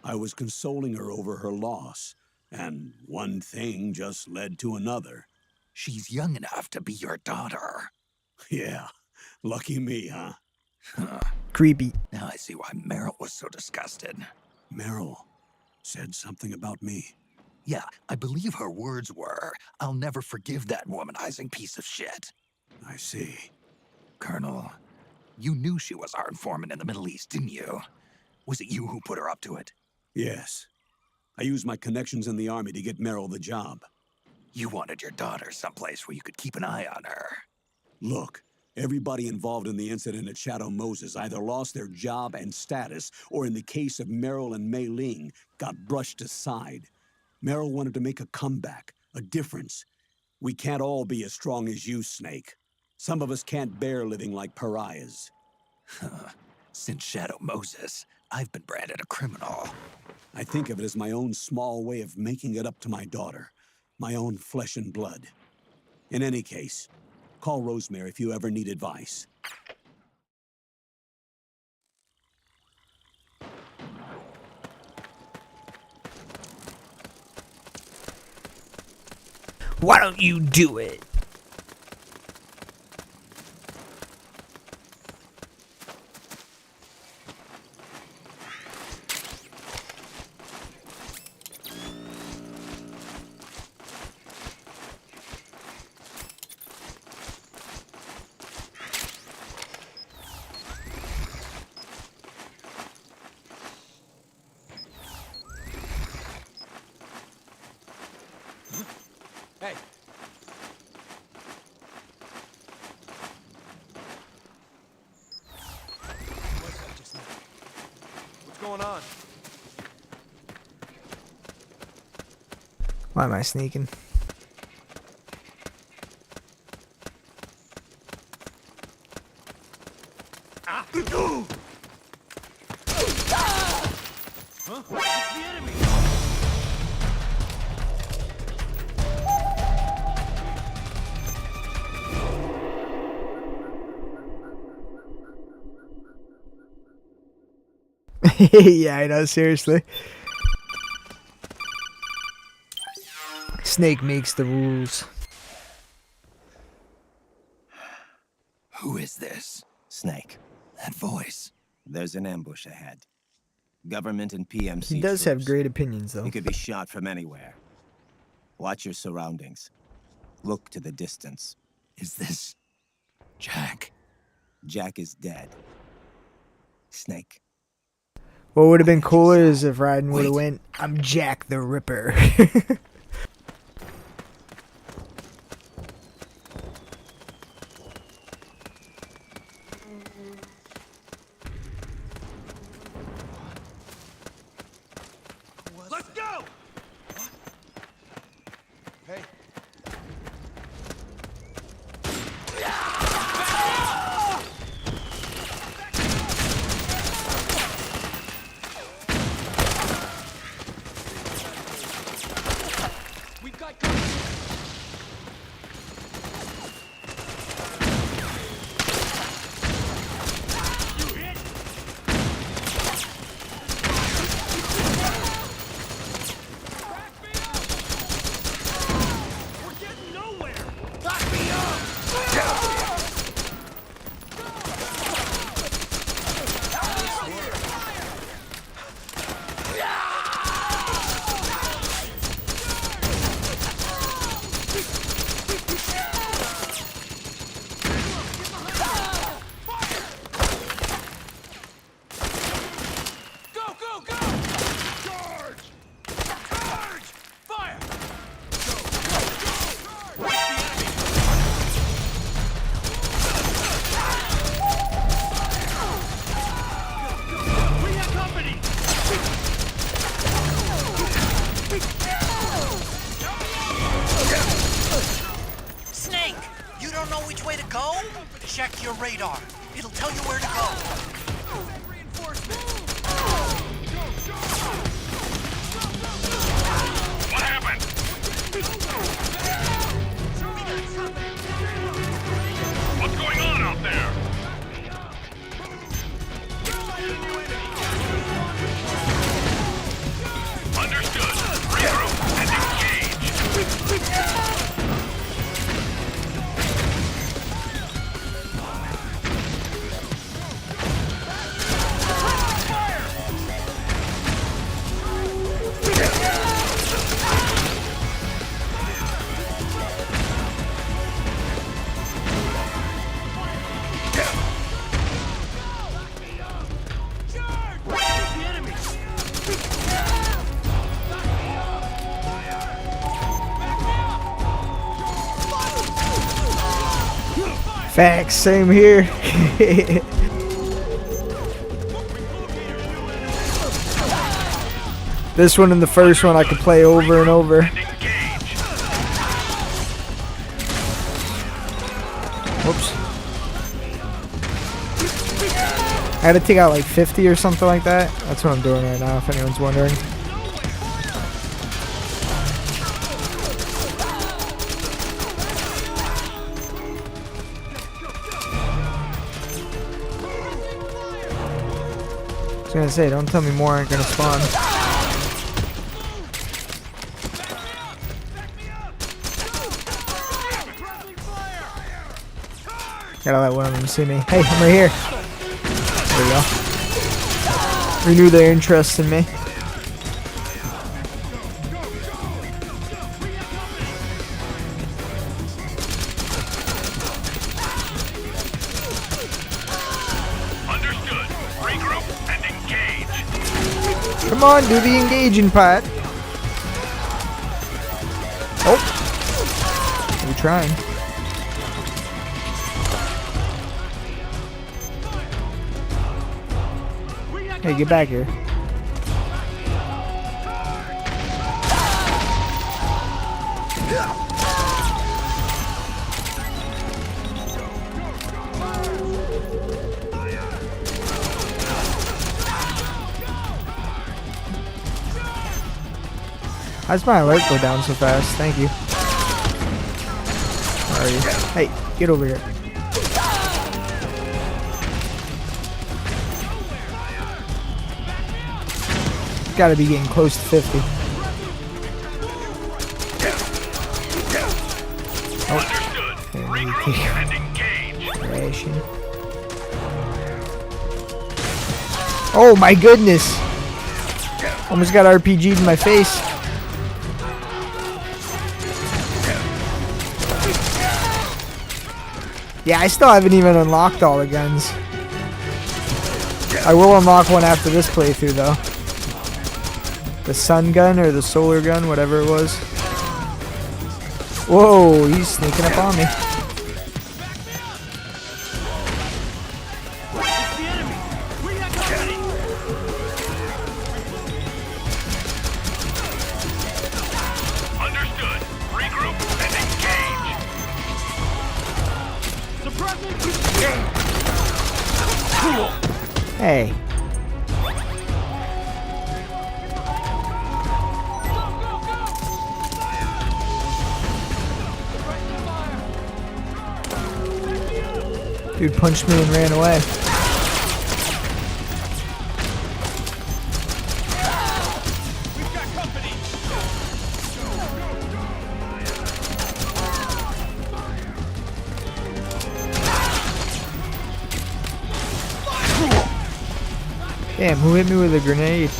I was consoling her over her loss, and one thing just led to another. She's young enough to be your daughter. Yeah, lucky me, huh? Creepy. Now I see why Meryl was so disgusted. Meryl said something about me. Yeah, I believe her words were, "I'll never forgive that womanizing piece of shit." I see. Colonel, you knew she was our informant in the Middle East, didn't you? Was it you who put her up to it? Yes. I used my connections in the army to get Meryl the job. You wanted your daughter someplace where you could keep an eye on her. Look, everybody involved in the incident at Shadow Moses either lost their job and status, or in the case of Meryl and Mei Ling, got brushed aside. Meryl wanted to make a comeback, a difference. We can't all be as strong as you, Snake. Some of us can't bear living like pariahs. Since Shadow Moses, I've been branded a criminal. I think of it as my own small way of making it up to my daughter. My own flesh and blood. In any case, call Rosemary if you ever need advice. Why don't you do it? Hey. What's going on? Why am I sneaking? Huh? It's the enemy! Yeah, I know, seriously. Snake makes the rules. Who is this? Snake. That voice. There's an ambush ahead. Government and PMC He does have troops. great opinions, though. You could be shot from anywhere. Watch your surroundings. Look to the distance. Is this Jack? Jack is dead. Snake. What would have been cooler is if Raiden would have went, I'm Jack the Ripper. Let's go! Hey. We've got company. Snake, you don't know which way to go? Check your radar. It'll tell you where to go. What happened? What's going on out there? Understood. Regroup and engage. Facts, same here. This one and the first one I could play over and over. Whoops. I had to take out like 50 or something like that. That's what I'm doing right now, if anyone's wondering. I was gonna say, don't tell me more aren't gonna spawn. Gotta let one of them see me. Hey, I'm right here. There we go. Renew their interest in me. Come on, do the engaging part. Oh. We're trying. Hey, get back here. How's my alert go down so fast? Thank you. Where are you? Hey, get over here. Got to be getting close to 50. Ration. Oh my goodness! Almost got RPG'd in my face. Yeah, I still haven't even unlocked all the guns. I will unlock one after this playthrough though. The sun gun or the solar gun, whatever it was. Whoa, he's sneaking up on me. Understood. Regroup and engage. Hey. Dude punched me and ran away. Damn, who hit me with a grenade?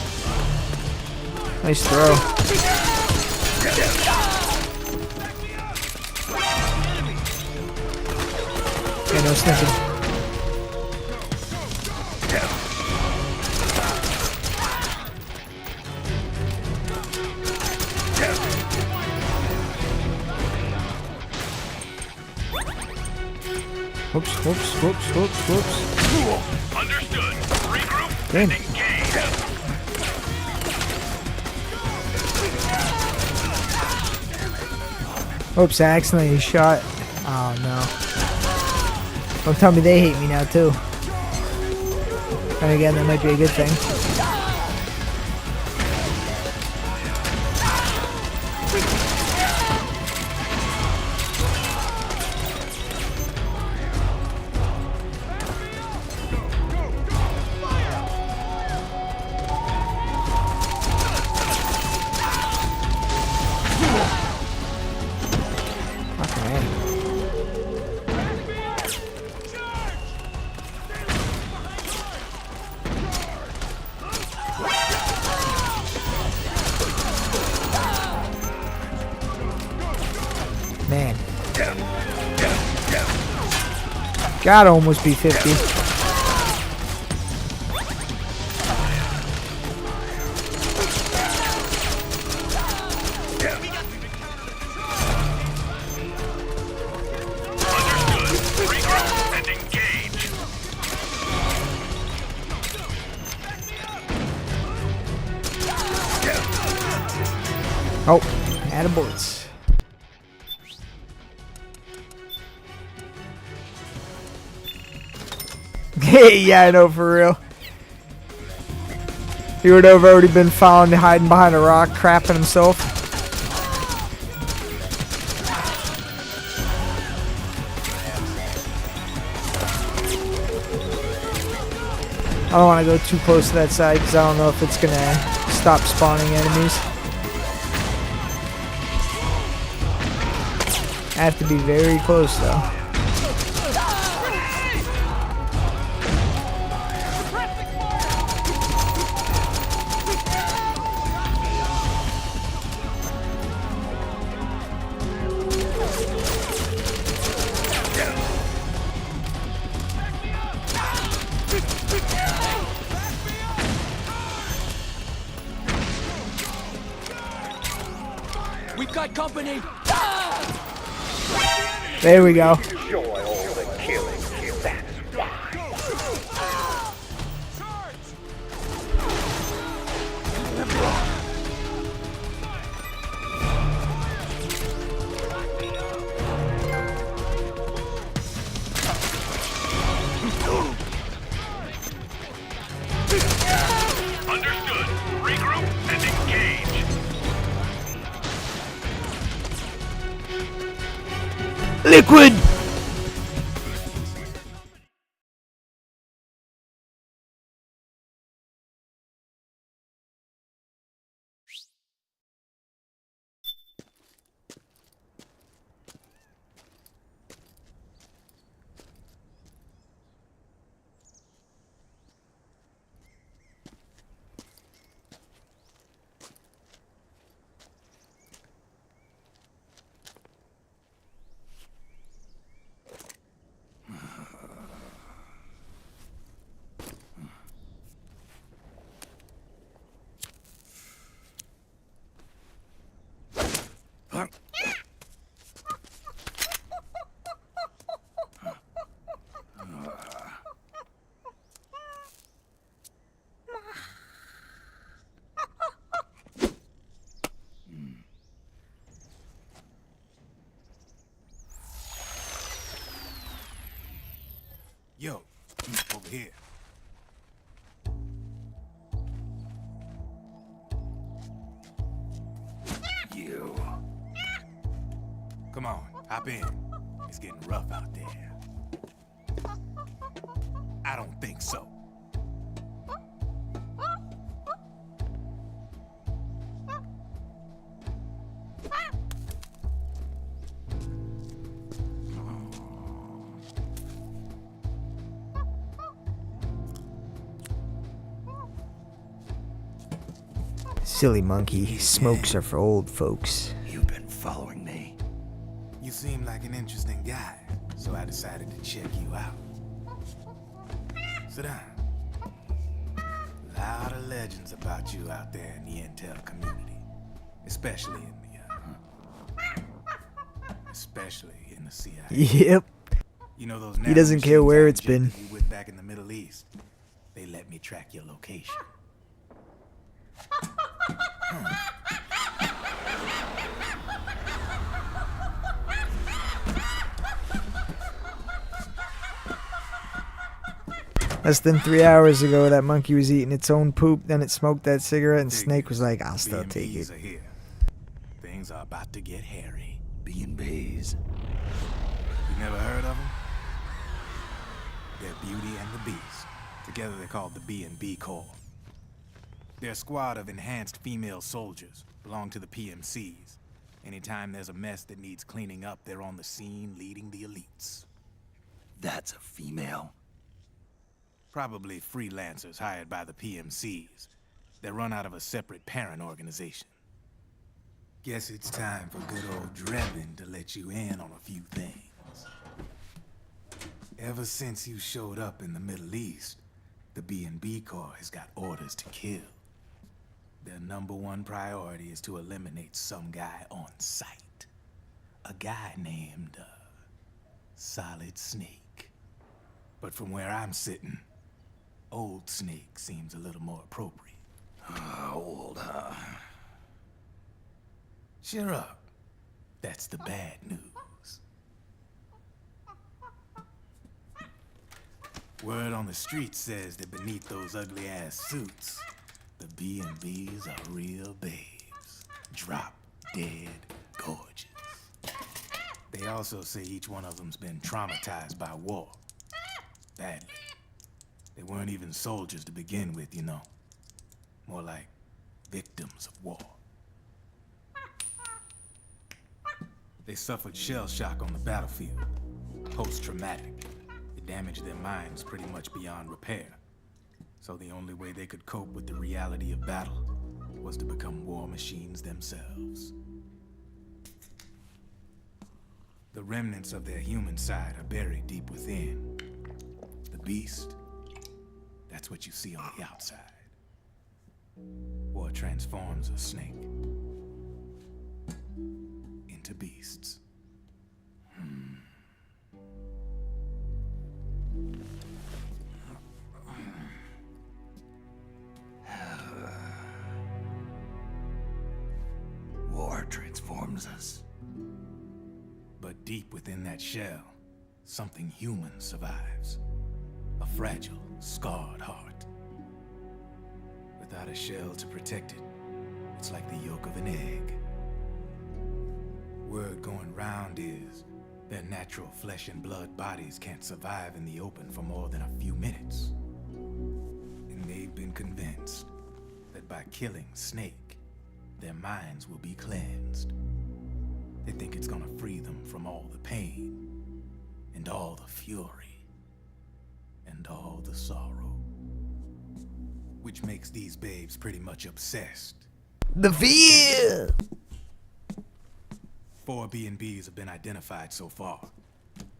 Nice throw. Yeah, no sniffing. Whoops, whoops, whoops, whoops, whoops. Understood. Regroup Damn. and engage. Oops, I accidentally shot. Oh no. Don't tell me they hate me now too. And again, that might be a good thing. Man. Gotta almost be 50. Oh, add bullets. Yeah, I know, for real. He would have already been found hiding behind a rock, crapping himself. I don't want to go too close to that side because I don't know if it's going to stop spawning enemies. I have to be very close though. We've got company! There we go. Understood. Regroup and engage. Liquid! Yo, over here. You. Come on, hop in. It's getting rough out there. I don't think so. Silly monkey. Smokes are for old folks. You've been following me. You seem like an interesting guy, so I decided to check you out. Sit down. A lot of legends about you out there in the intel community, especially in the CIA. Yep. You know those He doesn't care where it's been. you with back in the Middle East? They let me track your location. Less than 3 hours ago, that monkey was eating its own poop, then it smoked that cigarette, and Snake was like, I'll still take it. B&Bs are here. Things are about to get hairy. B&Bs. You never heard of them? They're Beauty and the Beast. Together they're called the B&B Corps. They're a squad of enhanced female soldiers, belong to the PMCs. Anytime there's a mess that needs cleaning up, they're on the scene leading the elites. That's a female. Probably freelancers hired by the PMCs. They're run out of a separate parent organization. Guess it's time for good old Drebin to let you in on a few things. Ever since you showed up in the Middle East, the B&B Corps has got orders to kill. Their #1 priority is to eliminate some guy on sight. A guy named, Solid Snake. But from where I'm sitting, Old Snake seems a little more appropriate. Old, huh? Cheer up. That's the bad news. Word on the street says that beneath those ugly-ass suits, the B&Bs are real babes. Drop dead gorgeous. They also say each one of them's been traumatized by war. Badly. They weren't even soldiers to begin with, you know. More like victims of war. They suffered shell shock on the battlefield. Post-traumatic. It damaged their minds pretty much beyond repair. So the only way they could cope with the reality of battle was to become war machines themselves. The remnants of their human side are buried deep within. The beast, that's what you see on the outside. War transforms a snake into beasts. War transforms us. But deep within that shell, something human survives. A fragile, scarred heart. Without a shell to protect it, it's like the yolk of an egg. Word going round is their natural flesh and blood bodies can't survive in the open for more than a few minutes. And they've been convinced that by killing Snake, their minds will be cleansed. They think it's gonna free them from all the pain, and all the fury, and all the sorrow. Which makes these babes pretty much obsessed. The fear! 4 B&Bs have been identified so far.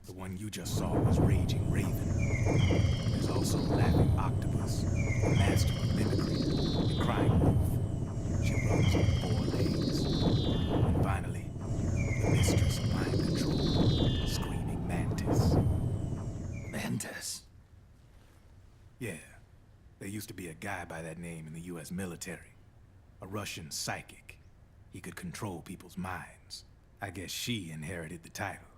The one you just saw was Raging Raven. There's also Laughing Octopus, the master of mimicry, the Crying Wolf. She runs on 4 legs. And finally, the mistress of mind control, Screaming Mantis. Mantis? Yeah. There used to be a guy by that name in the US military. A Russian psychic. He could control people's minds. I guess she inherited the title.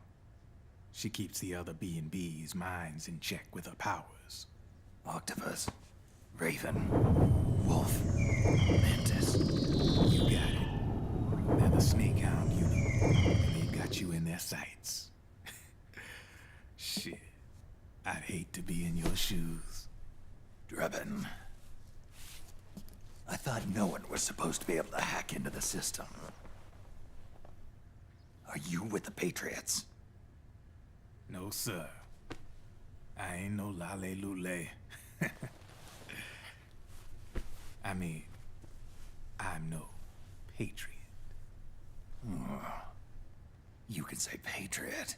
She keeps the other B&B's minds in check with her powers. Octopus, Raven, Wolf, Mantis. You got it. They're the snake hound unit, and they've got you in their sights. Shit. I'd hate to be in your shoes. Drebin. I thought no one was supposed to be able to hack into the system. Are you with the Patriots? No, sir. I ain't no lale-lule. I mean, I'm no patriot. You can say patriot.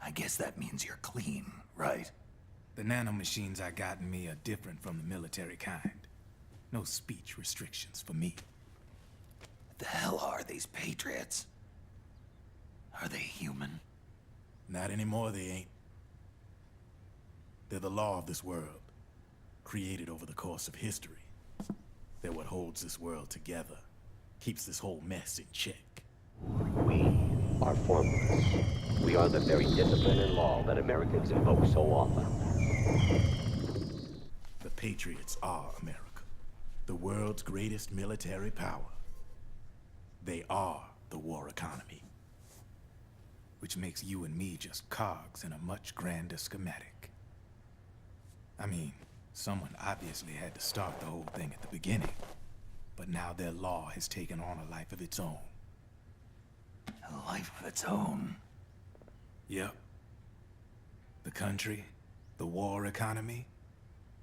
I guess that means you're clean, right? The nanomachines I got in me are different from the military kind. No speech restrictions for me. What the hell are these Patriots? Are they human? Not anymore, they ain't. They're the law of this world, created over the course of history. They're what holds this world together, keeps this whole mess in check. We are formless. We are the very discipline and law that Americans invoke so often. The Patriots are America, the world's greatest military power. They are the war economy, which makes you and me just cogs in a much grander schematic. I mean, someone obviously had to start the whole thing at the beginning, but now their law has taken on a life of its own. A life of its own? Yep. The country, the war economy,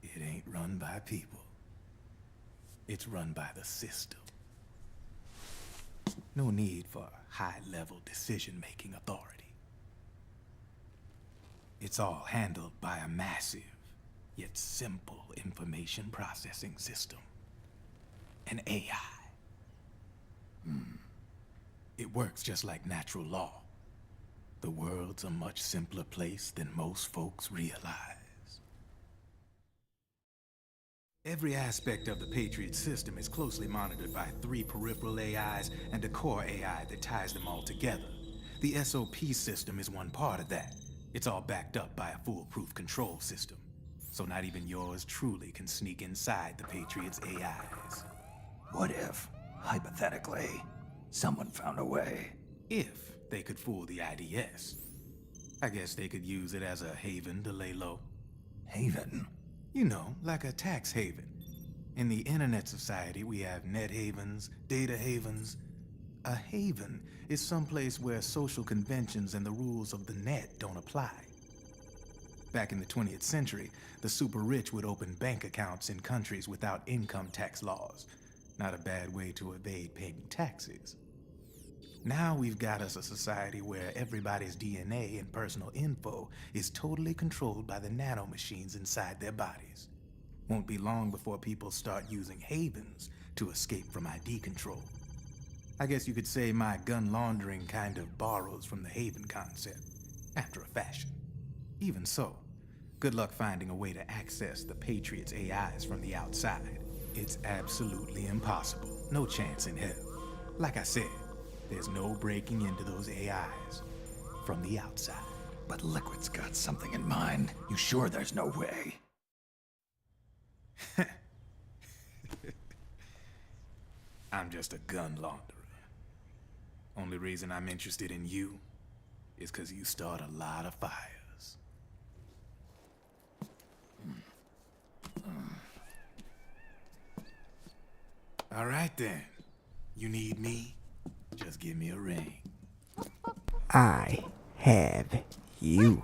it ain't run by people. It's run by the system. No need for high-level decision-making authority. It's all handled by a massive, yet simple information processing system. An AI. It works just like natural law. The world's a much simpler place than most folks realize. Every aspect of the Patriot system is closely monitored by 3 peripheral AIs and a core AI that ties them all together. The SOP system is one part of that. It's all backed up by a foolproof control system. So not even yours truly can sneak inside the Patriots' AIs. What if, hypothetically, someone found a way? If they could fool the IDS. I guess they could use it as a haven to lay low. Haven? You know, like a tax haven. In the internet society, we have net havens, data havens. A haven is someplace where social conventions and the rules of the net don't apply. Back in the 20th century, the super rich would open bank accounts in countries without income tax laws. Not a bad way to evade paying taxes. Now we've got us a society where everybody's DNA and personal info is totally controlled by the nanomachines inside their bodies. Won't be long before people start using havens to escape from ID control. I guess you could say my gun laundering kind of borrows from the haven concept, after a fashion. Even so, good luck finding a way to access the Patriots' AIs from the outside. It's absolutely impossible. No chance in hell. Like I said, there's no breaking into those AIs from the outside. But Liquid's got something in mind. You sure there's no way? I'm just a gun launderer. Only reason I'm interested in you is because you start a lot of fires. All right then. You need me? Just give me a ring. I have you.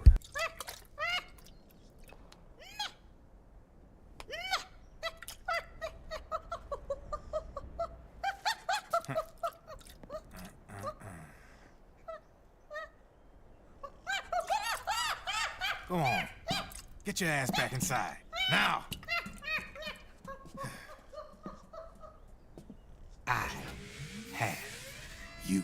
Go on. Get your ass back inside. Now! I have you.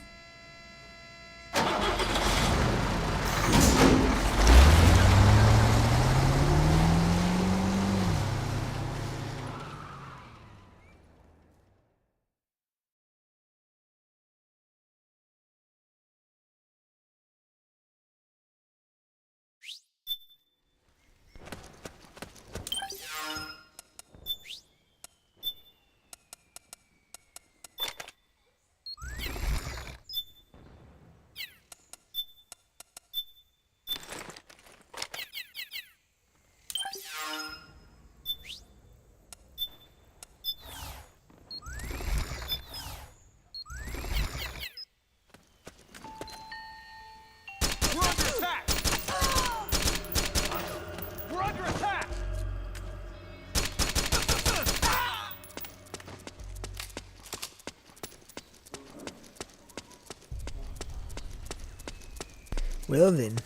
Well then.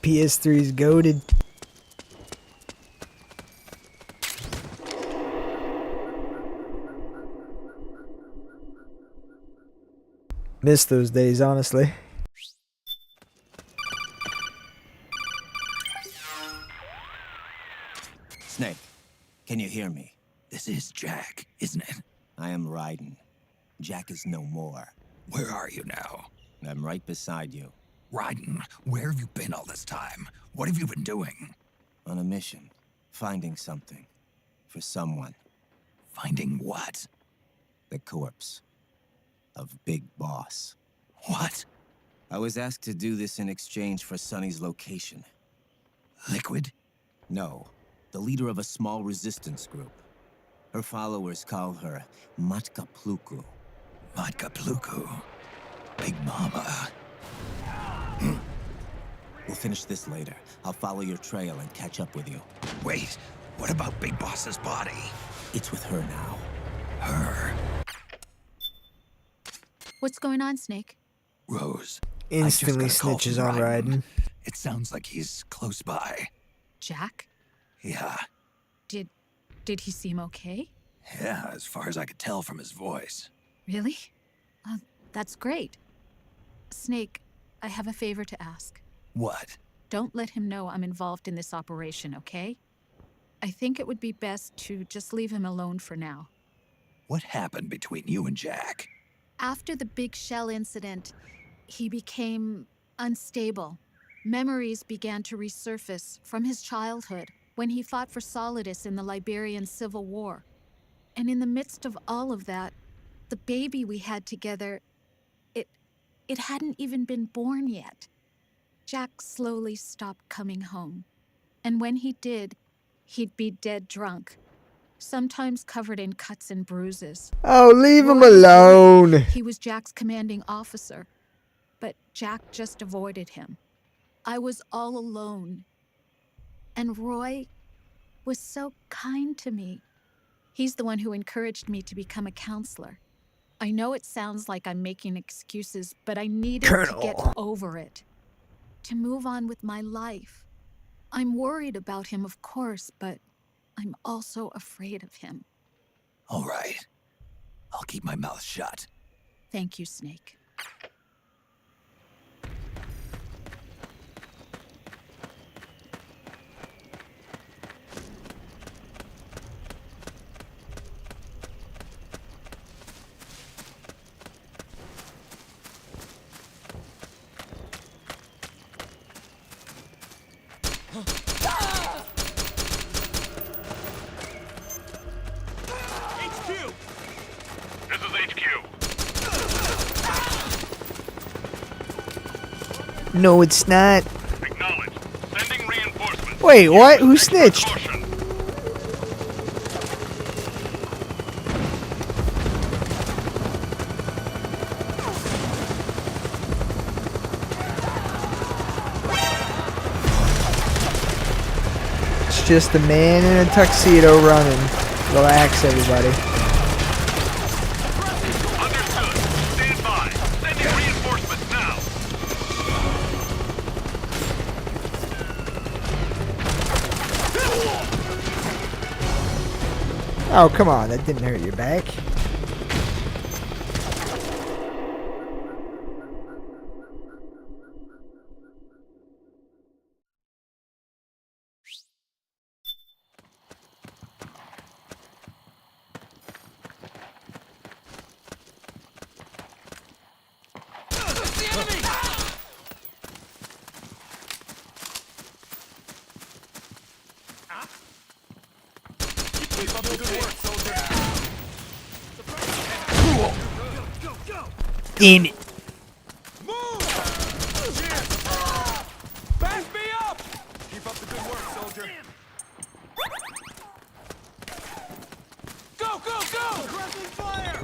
PS3's goated. Miss those days, honestly. Snake, can you hear me? This is Jack, isn't it? I am Raiden. Jack is no more. Where are you now? I'm right beside you. Raiden, where have you been all this time? What have you been doing? On a mission. Finding something. For someone. Finding what? The corpse. Of Big Boss. What? I was asked to do this in exchange for Sonny's location. Liquid? No. The leader of a small resistance group. Her followers call her Matka Pluku. Matka Pluku? Big Mama. We'll finish this later. I'll follow your trail and catch up with you. Wait, what about Big Boss's body? It's with her now. Her? What's going on, Snake? Rose. Instantly snitches on Raiden. It sounds like he's close by. Jack? Yeah. Did he seem okay? Yeah, as far as I could tell from his voice. Really? That's great. Snake, I have a favor to ask. What? Don't let him know I'm involved in this operation, okay? I think it would be best to just leave him alone for now. What happened between you and Jack? After the big shell incident, he became unstable. Memories began to resurface from his childhood when he fought for Solidus in the Liberian Civil War. And in the midst of all of that, the baby we had together, it hadn't even been born yet. Jack slowly stopped coming home. And when he did, he'd be dead drunk, sometimes covered in cuts and bruises. Oh, leave him alone. He was Jack's commanding officer, but Jack just avoided him. I was all alone. And Roy was so kind to me. He's the one who encouraged me to become a counselor. I know it sounds like I'm making excuses, but I needed to get over it. To move on with my life. I'm worried about him, of course, but I'm also afraid of him. All right. I'll keep my mouth shut. Thank you, Snake. No, it's not. Acknowledged. Sending reinforcements. Wait, what? Who snitched? It's just a man in a tuxedo running. Relax, everybody. Understood. Stand by. Sending reinforcements now. Oh, come on. That didn't hurt your back. Keep up the good work, soldier. Damn it. Move! Cheers! Back me up! Keep up the good work, soldier. Go, go, go! Aggressive fire!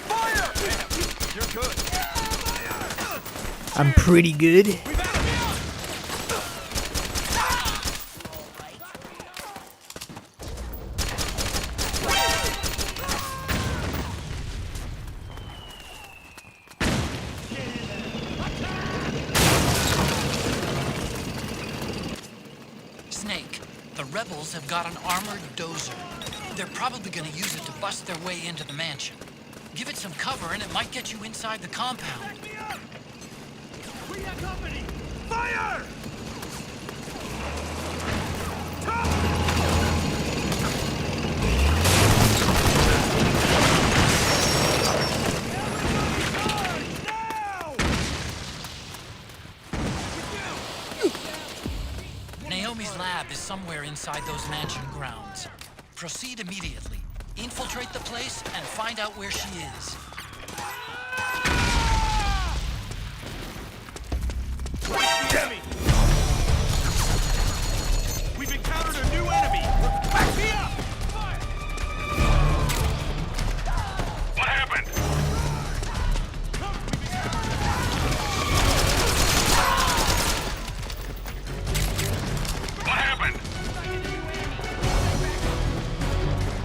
Fire! Damn, you're good. I'm pretty good. We rebels have got an armored dozer. They're probably gonna use it to bust their way into the mansion. Give it some cover and it might get you inside the compound. We got company! Fire! Naomi's lab is somewhere inside those mansion grounds. Proceed immediately. Infiltrate the place and find out where she is. Enemy! We've encountered a new enemy! Back me up! What happened? What happened?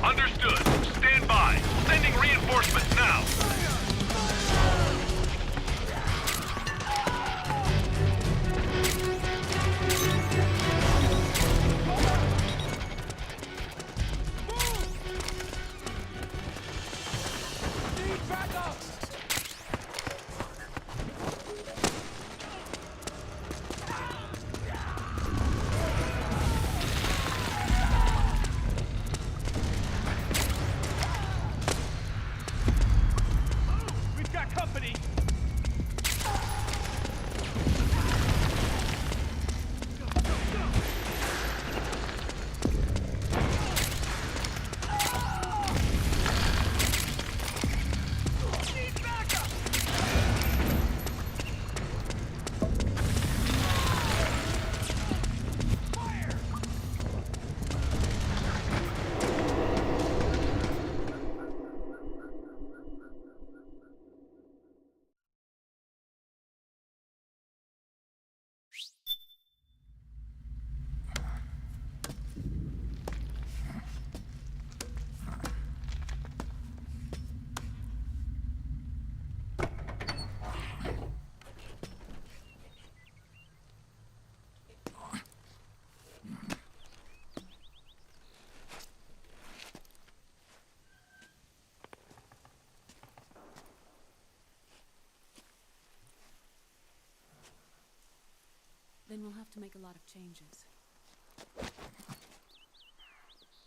Understood. Stand by. Sending reinforcements now. Need backup! We've got company! Need backup! Fire! Then we'll have to make a lot of changes.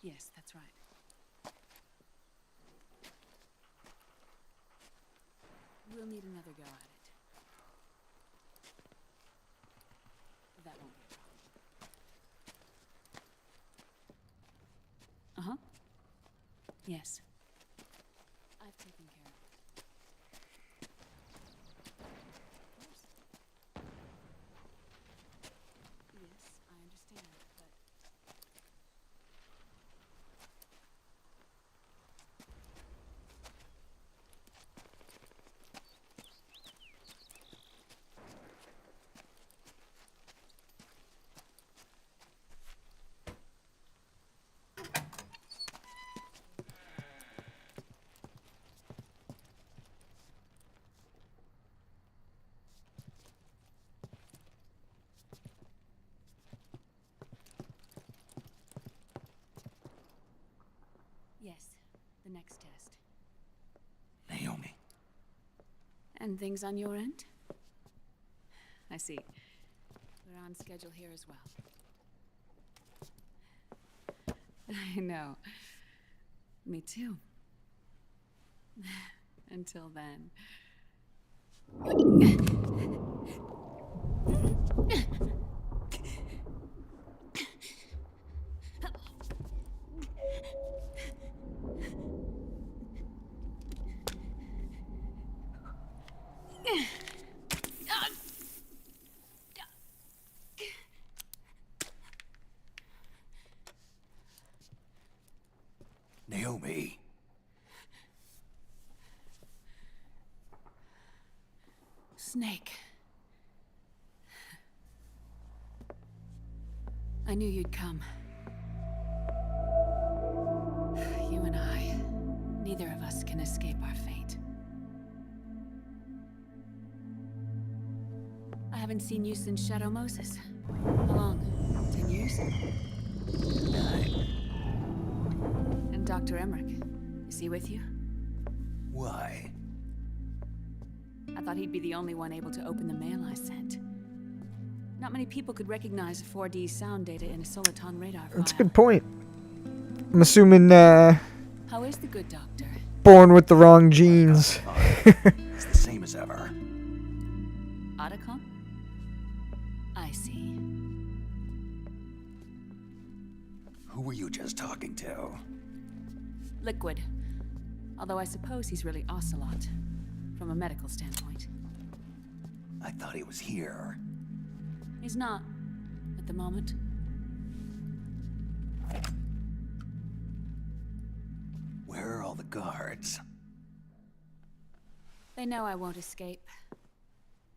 Yes, that's right. We'll need another go at it. That won't be a problem. Uh-huh. Yes. I've taken care of it. Yes, I understand, but... Yes, the next test. Naomi. And things on your end? I see. We're on schedule here as well. I know. Me too. Until then. Naomi. Snake. I knew you'd come. You and I, neither of us can escape our fate. I haven't seen you since Shadow Moses. How long? 10 years? And Dr. Emmerich, is he with you? Why? I thought he'd be the only one able to open the mail I sent. Not many people could recognize 4D sound data in a Soliton radar file. That's a good point. I'm assuming, How is the good doctor? born with the wrong genes. It's the same as ever. Otacon? I see. Who were you just talking to? Liquid. Although I suppose he's really Ocelot, from a medical standpoint. I thought he was here. He's not, at the moment. Where are all the guards? They know I won't escape.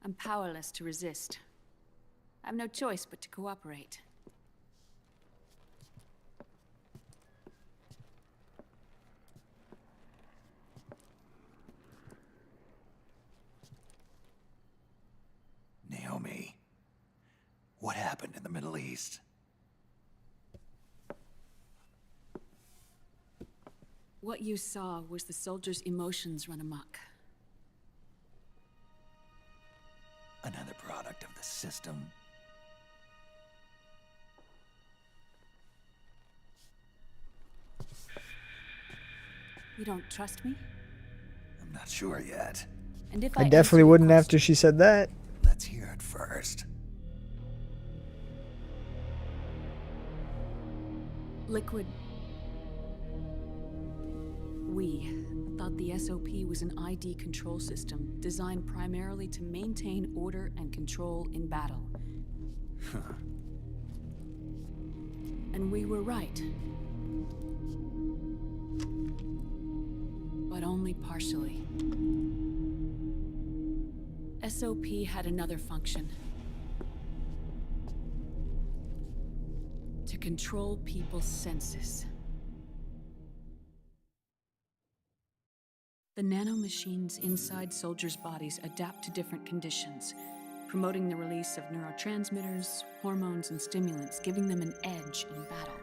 I'm powerless to resist. I have no choice but to cooperate. Naomi, what happened in the Middle East? What you saw was the soldiers' emotions run amok. Another product of the system. You don't trust me? I'm not sure yet. And if I definitely wouldn't after she said that. Let's hear it first. Liquid. We thought the SOP was an ID control system designed primarily to maintain order and control in battle. And we were right. But only partially. SOP had another function. To control people's senses. The nanomachines inside soldiers' bodies adapt to different conditions, promoting the release of neurotransmitters, hormones, and stimulants, giving them an edge in battle.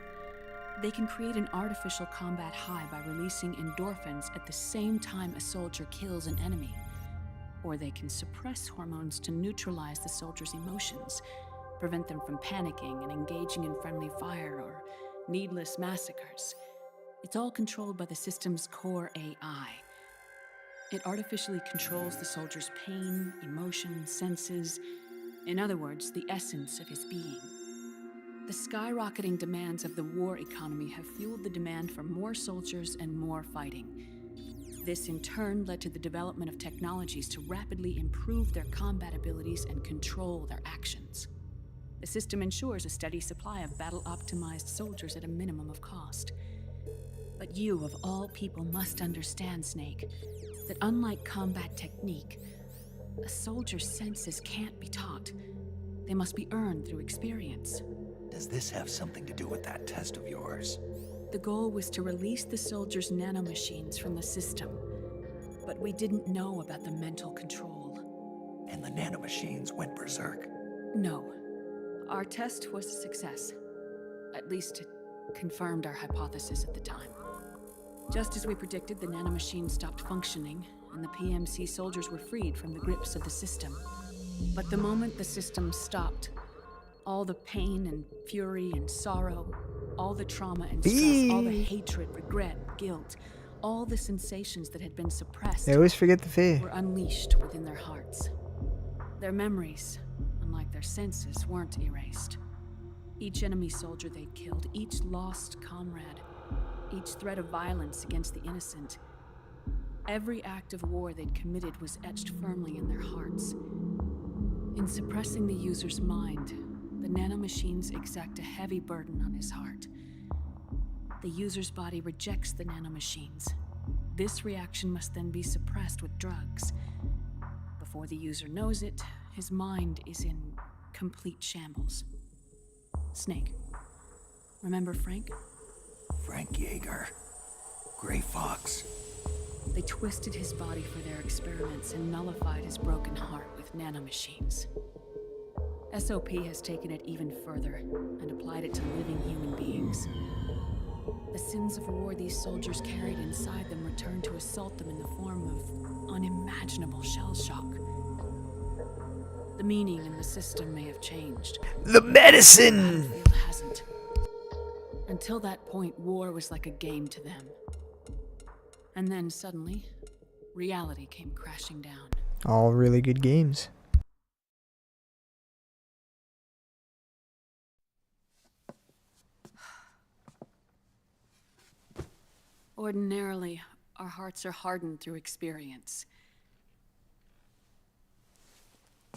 They can create an artificial combat high by releasing endorphins at the same time a soldier kills an enemy. Or they can suppress hormones to neutralize the soldier's emotions, prevent them from panicking and engaging in friendly fire or needless massacres. It's all controlled by the system's core AI. It artificially controls the soldier's pain, emotion, senses, in other words, the essence of his being. The skyrocketing demands of the war economy have fueled the demand for more soldiers and more fighting. This in turn led to the development of technologies to rapidly improve their combat abilities and control their actions. The system ensures a steady supply of battle-optimized soldiers at a minimum of cost. But you, of all people, must understand, Snake, that unlike combat technique, a soldier's senses can't be taught. They must be earned through experience. Does this have something to do with that test of yours? The goal was to release the soldiers' nanomachines from the system, but we didn't know about the mental control. And the nanomachines went berserk? No. Our test was a success. At least it confirmed our hypothesis at the time. Just as we predicted, the nanomachines stopped functioning, and the PMC soldiers were freed from the grips of the system. But the moment the system stopped, all the pain and fury and sorrow, all the trauma and stress, all the hatred, regret, guilt, all the sensations that had been suppressed They always forget the fear. were unleashed within their hearts. Their memories, unlike their senses, weren't erased. Each enemy soldier they'd killed, each lost comrade, each threat of violence against the innocent, every act of war they'd committed was etched firmly in their hearts. In suppressing the user's mind, the nanomachines exact a heavy burden on his heart. The user's body rejects the nanomachines. This reaction must then be suppressed with drugs. Before the user knows it, his mind is in complete shambles. Snake. Remember Frank? Frank Yeager. Gray Fox. They twisted his body for their experiments and nullified his broken heart with nanomachines. SOP has taken it even further and applied it to living human beings. The sins of war these soldiers carried inside them returned to assault them in the form of unimaginable shell shock. The meaning in the system may have changed. The medicine! The battlefield hasn't. Until that point, war was like a game to them. And then suddenly, reality came crashing down. All really good games. Ordinarily, our hearts are hardened through experience.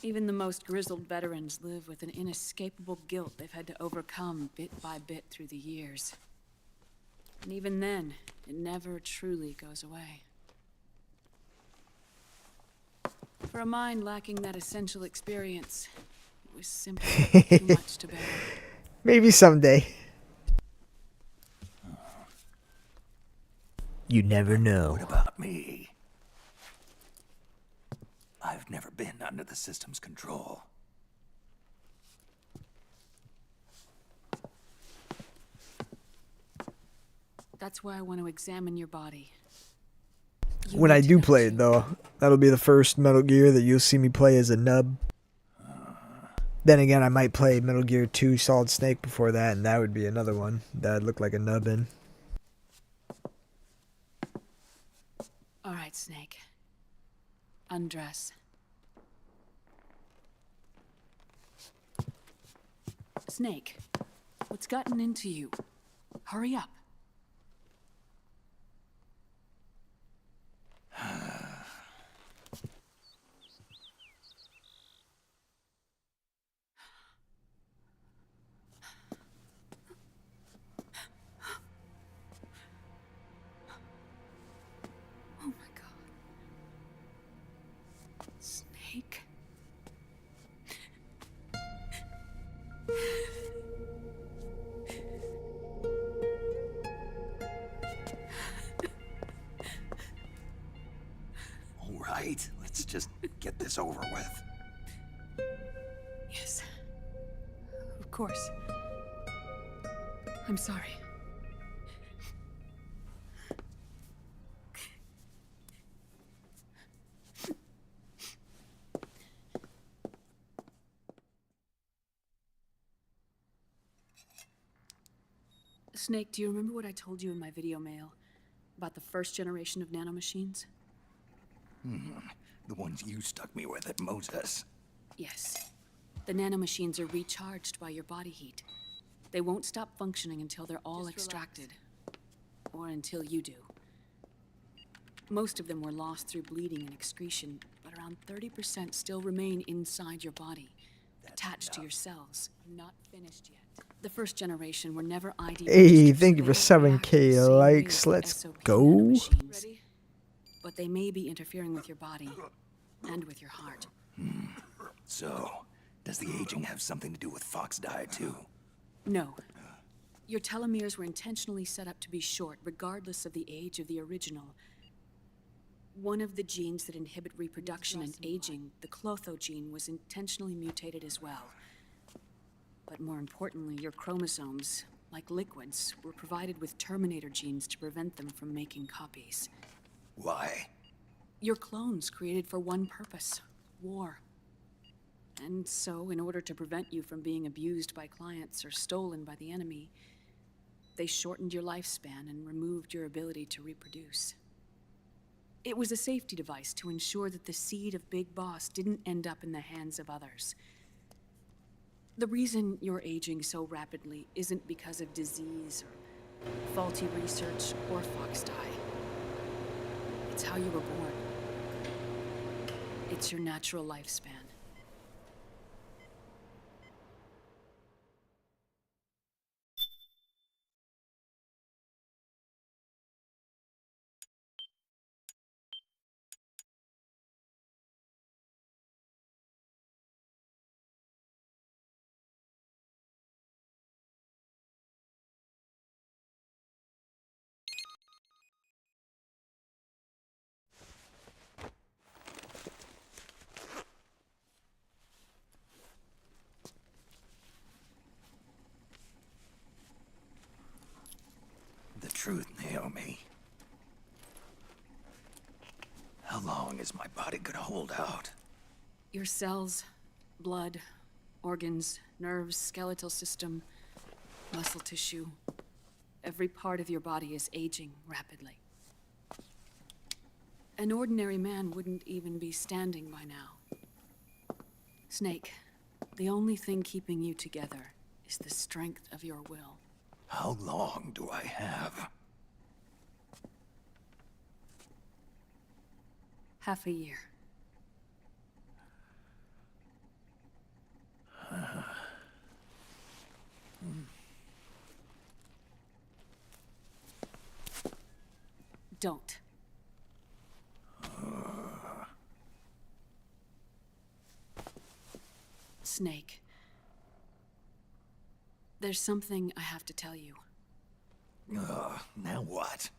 Even the most grizzled veterans live with an inescapable guilt they've had to overcome bit by bit through the years. And even then, it never truly goes away. For a mind lacking that essential experience, it was simply too much to bear. Maybe someday. You never know. What about me? I've never been under the system's control. That's why I want to examine your body. When I do play it, though, that'll be the first Metal Gear that you'll see me play as a nub. Then again, I might play Metal Gear 2 Solid Snake before that, and that would be another one that I'd look like a nub in. All right, Snake. Undress. Snake, what's gotten into you? Hurry up. Oh my God. Snake. All right, let's just get this over with. Yes. Of course. I'm sorry. Snake, do you remember what I told you in my video mail about the first generation of nanomachines? The ones you stuck me with at Moses. Yes. The nanomachines are recharged by your body heat. They won't stop functioning until they're all extracted. Or until you do. Most of them were lost through bleeding and excretion, but around 30% still remain inside your body, attached to your cells. Not finished yet. The first generation were never ID. Hey, thank you for 7K likes. Let's go. But they may be interfering with your body and with your heart. So, does the aging have something to do with Fox diet too? No. Your telomeres were intentionally set up to be short, regardless of the age of the original. One of the genes that inhibit reproduction and aging, the Clotho gene, was intentionally mutated as well. But more importantly, your chromosomes, like liquids, were provided with terminator genes to prevent them from making copies. Why? Your clones created for one purpose: war. And so, in order to prevent you from being abused by clients or stolen by the enemy, they shortened your lifespan and removed your ability to reproduce. It was a safety device to ensure that the seed of Big Boss didn't end up in the hands of others. The reason you're aging so rapidly isn't because of disease or faulty research or Fox die. It's how you were born. It's your natural lifespan. is my body gonna hold out? Your cells, blood, organs, nerves, skeletal system, muscle tissue. Every part of your body is aging rapidly. An ordinary man wouldn't even be standing by now. Snake, the only thing keeping you together is the strength of your will. How long do I have? Half a year. Don't. Snake. There's something I have to tell you. Now what?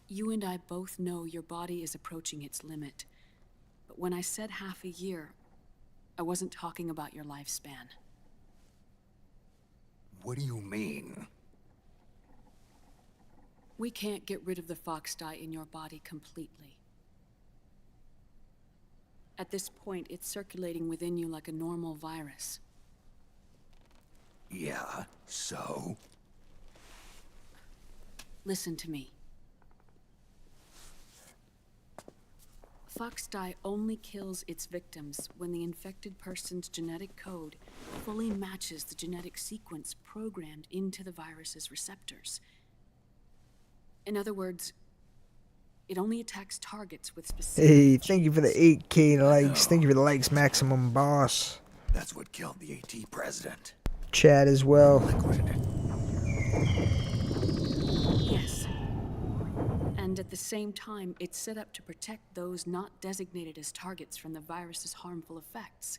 You and I both know your body is approaching its limit. But when I said half a year, I wasn't talking about your lifespan. What do you mean? We can't get rid of the fox dye in your body completely. At this point, it's circulating within you like a normal virus. Yeah, so? Listen to me. Fox dye only kills its victims when the infected person's genetic code fully matches the genetic sequence programmed into the virus's receptors. In other words, it only attacks targets with specific... Hey, thank you for the 8K likes. Thank you for the likes, Maximum Boss. That's what killed the AT president. Chad as well. Yes. And at the same time, it's set up to protect those not designated as targets from the virus's harmful effects.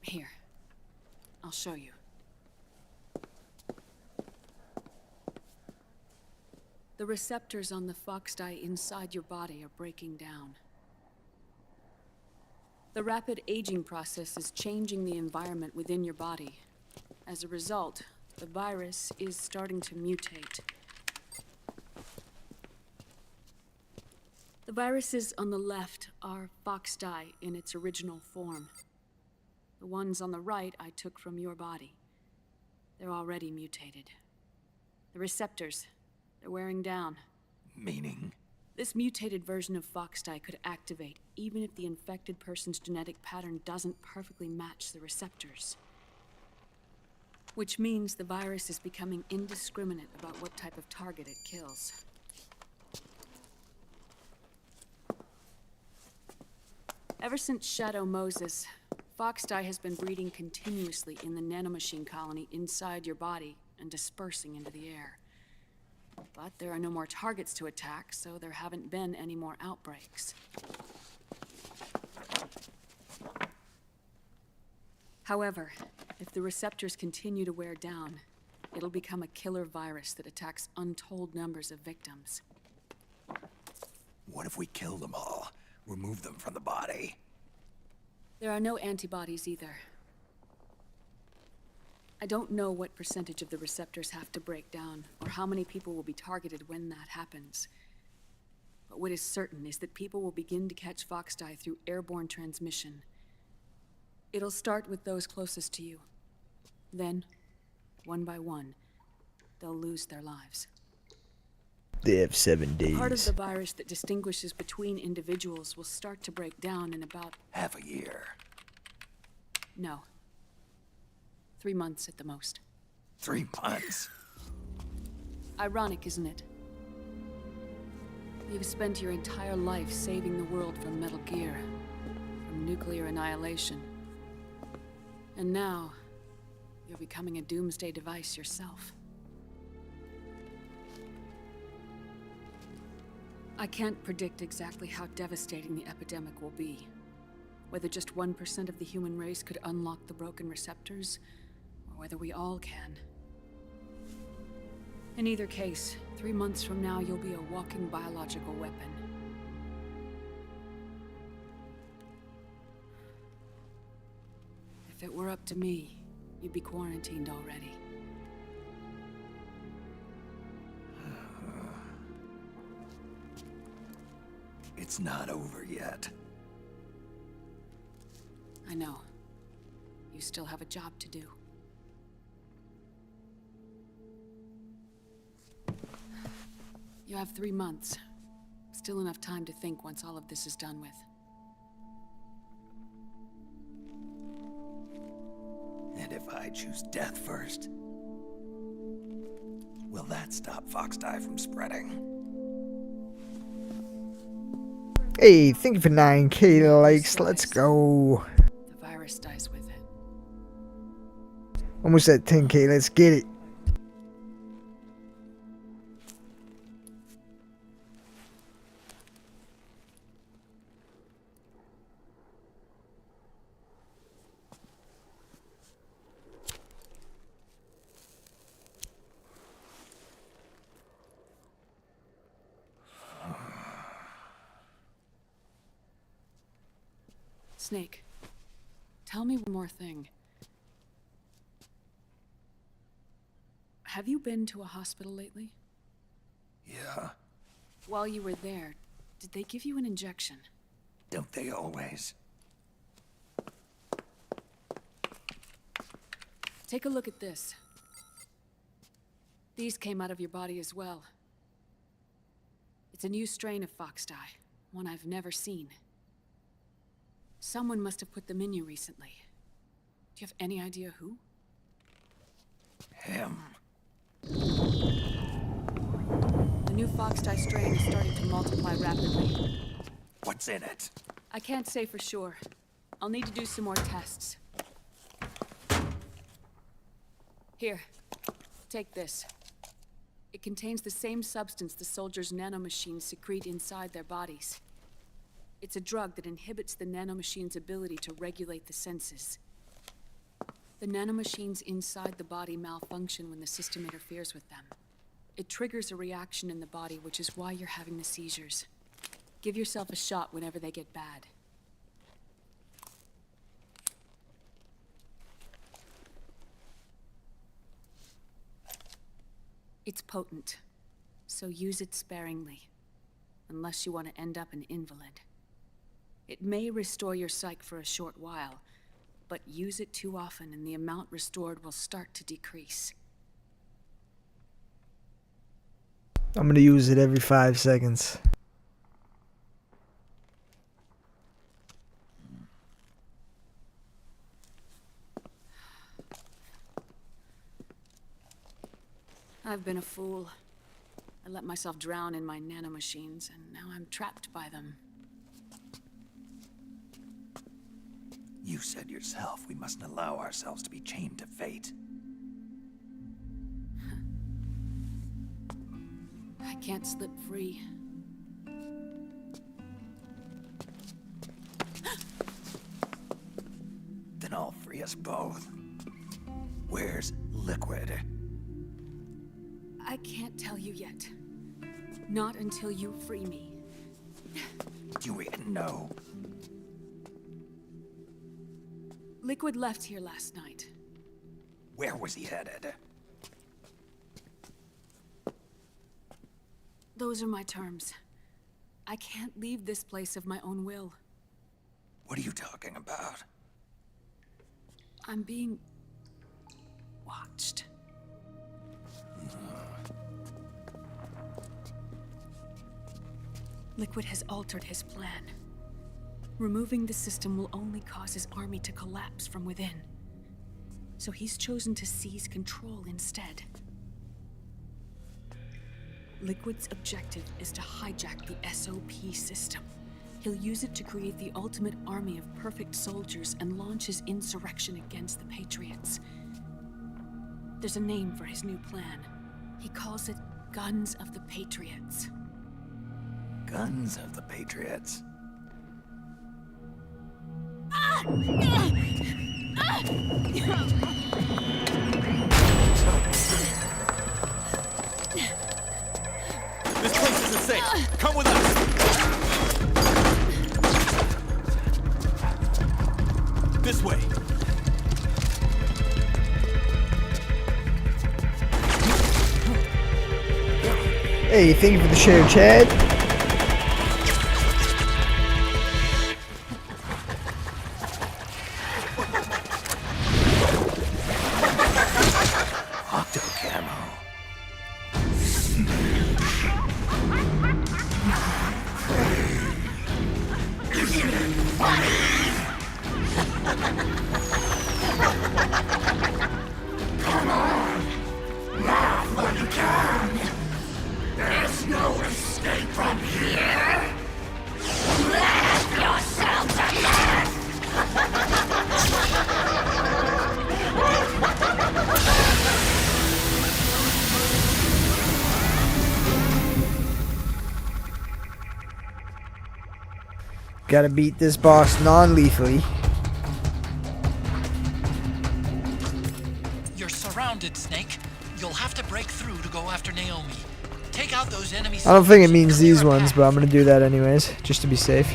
Here, I'll show you. The receptors on the fox dye inside your body are breaking down. The rapid aging process is changing the environment within your body. As a result, the virus is starting to mutate. The viruses on the left are fox dye in its original form. The ones on the right I took from your body. They're already mutated. The receptors, they're wearing down. Meaning? This mutated version of fox dye could activate even if the infected person's genetic pattern doesn't perfectly match the receptors. Which means the virus is becoming indiscriminate about what type of target it kills. Ever since Shadow Moses, fox dye has been breeding continuously in the nanomachine colony inside your body and dispersing into the air. But there are no more targets to attack, so there haven't been any more outbreaks. However, if the receptors continue to wear down, it'll become a killer virus that attacks untold numbers of victims. What if we kill them all? Remove them from the body? There are no antibodies either. I don't know what percentage of the receptors have to break down, or how many people will be targeted when that happens. But what is certain is that people will begin to catch fox dye through airborne transmission. It'll start with those closest to you. Then, one by one, they'll lose their lives. They have 7 days. Part of the virus that distinguishes between individuals will start to break down in about... half a year. No. 3 months at the most. 3 months? Ironic, isn't it? You've spent your entire life saving the world from Metal Gear, from nuclear annihilation. And now, you're becoming a doomsday device yourself. I can't predict exactly how devastating the epidemic will be. Whether just 1% of the human race could unlock the broken receptors, or whether we all can. In either case, 3 months from now, you'll be a walking biological weapon. If it were up to me, you'd be quarantined already. It's not over yet. I know. You still have a job to do. You have 3 months. Still enough time to think once all of this is done with. And if I choose death first, will that stop Foxdie from spreading? Hey, thank you for 9K likes. Let's go. The virus dies with it. Almost at 10K. Let's get it. Snake, tell me one more thing. Have you been to a hospital lately? Yeah. While you were there, did they give you an injection? Don't they always? Take a look at this. These came out of your body as well. It's a new strain of Foxdie, one I've never seen. Someone must have put them in you recently. Do you have any idea who? Him. The new Foxdie strain is starting to multiply rapidly. What's in it? I can't say for sure. I'll need to do some more tests. Here, take this. It contains the same substance the soldiers' nanomachines secrete inside their bodies. It's a drug that inhibits the nanomachine's ability to regulate the senses. The nanomachines inside the body malfunction when the system interferes with them. It triggers a reaction in the body, which is why you're having the seizures. Give yourself a shot whenever they get bad. It's potent, so use it sparingly, unless you want to end up an invalid. It may restore your psyche for a short while, but use it too often and the amount restored will start to decrease. I'm gonna use it every 5 seconds. I've been a fool. I let myself drown in my nanomachines, and now I'm trapped by them. You said yourself we mustn't allow ourselves to be chained to fate. I can't slip free. Then I'll free us both. Where's Liquid? I can't tell you yet. Not until you free me. Do we know? Liquid left here last night. Where was he headed? Those are my terms. I can't leave this place of my own will. What are you talking about? I'm being watched. Liquid has altered his plan. Removing the system will only cause his army to collapse from within. So he's chosen to seize control instead. Liquid's objective is to hijack the SOP system. He'll use it to create the ultimate army of perfect soldiers and launch his insurrection against the Patriots. There's a name for his new plan. He calls it Guns of the Patriots. Guns of the Patriots? This place isn't safe. Come with us. This way. Hey, thank you for the share, Chad. funny? Come on, laugh while you can. There's no escape from here. Laugh yourself to death. Gotta beat this boss non-lethally. You're surrounded, Snake. You'll have to break through to go after Naomi. Take out those enemies. I don't think it means these ones, but I'm gonna do that anyways, just to be safe.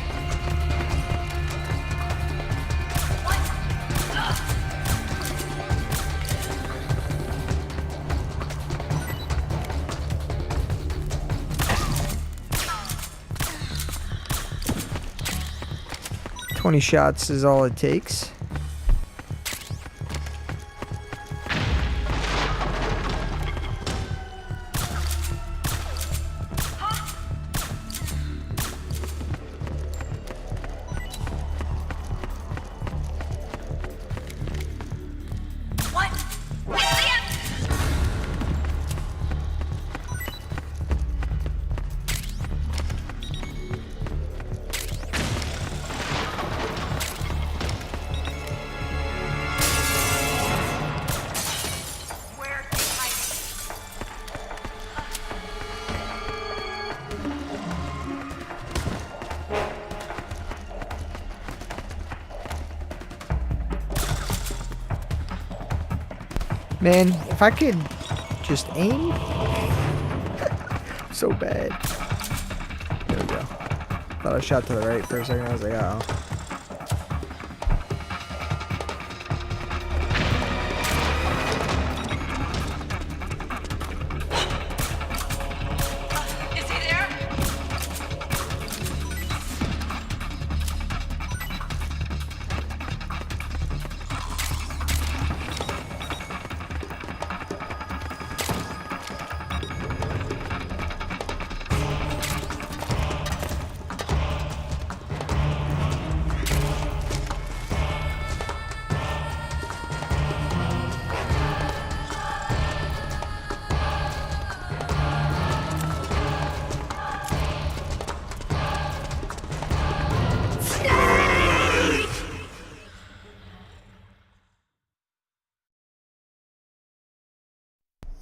"20 shots is all it takes." Man, if I could just aim. So bad. There we go. Thought I shot to the right for a second. I was like, uh oh.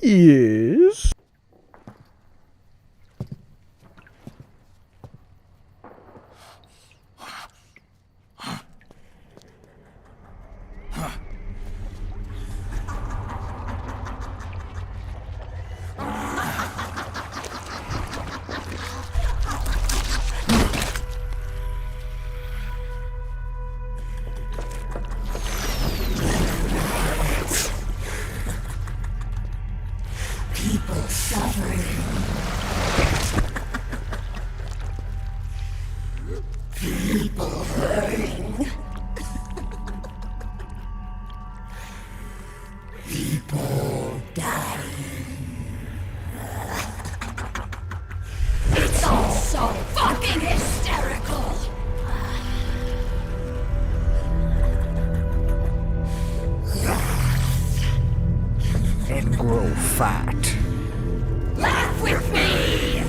Yes. People suffering. People hurting. People dying. It's all so fucking hysterical. And grow fat. Laugh with me!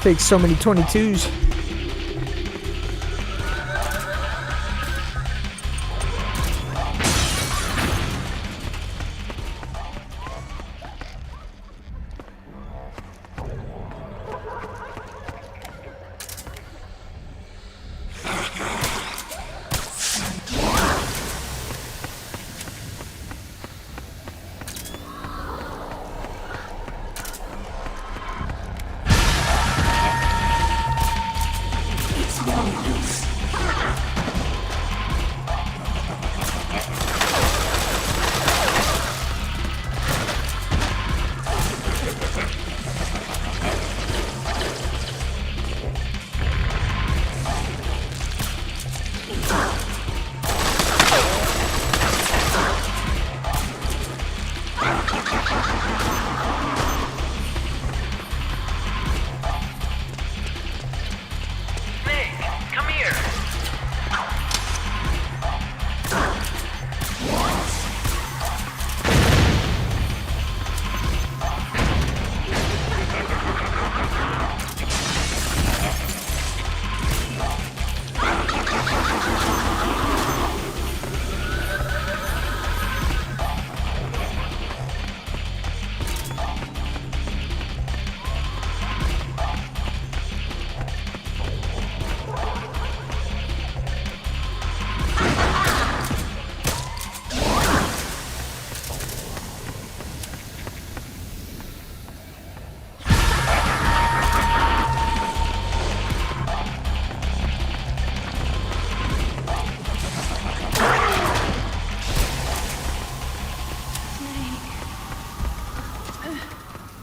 Takes so many 22s.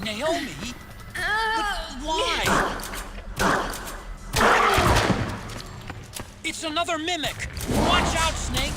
Naomi? But why? It's another mimic! Watch out, Snake!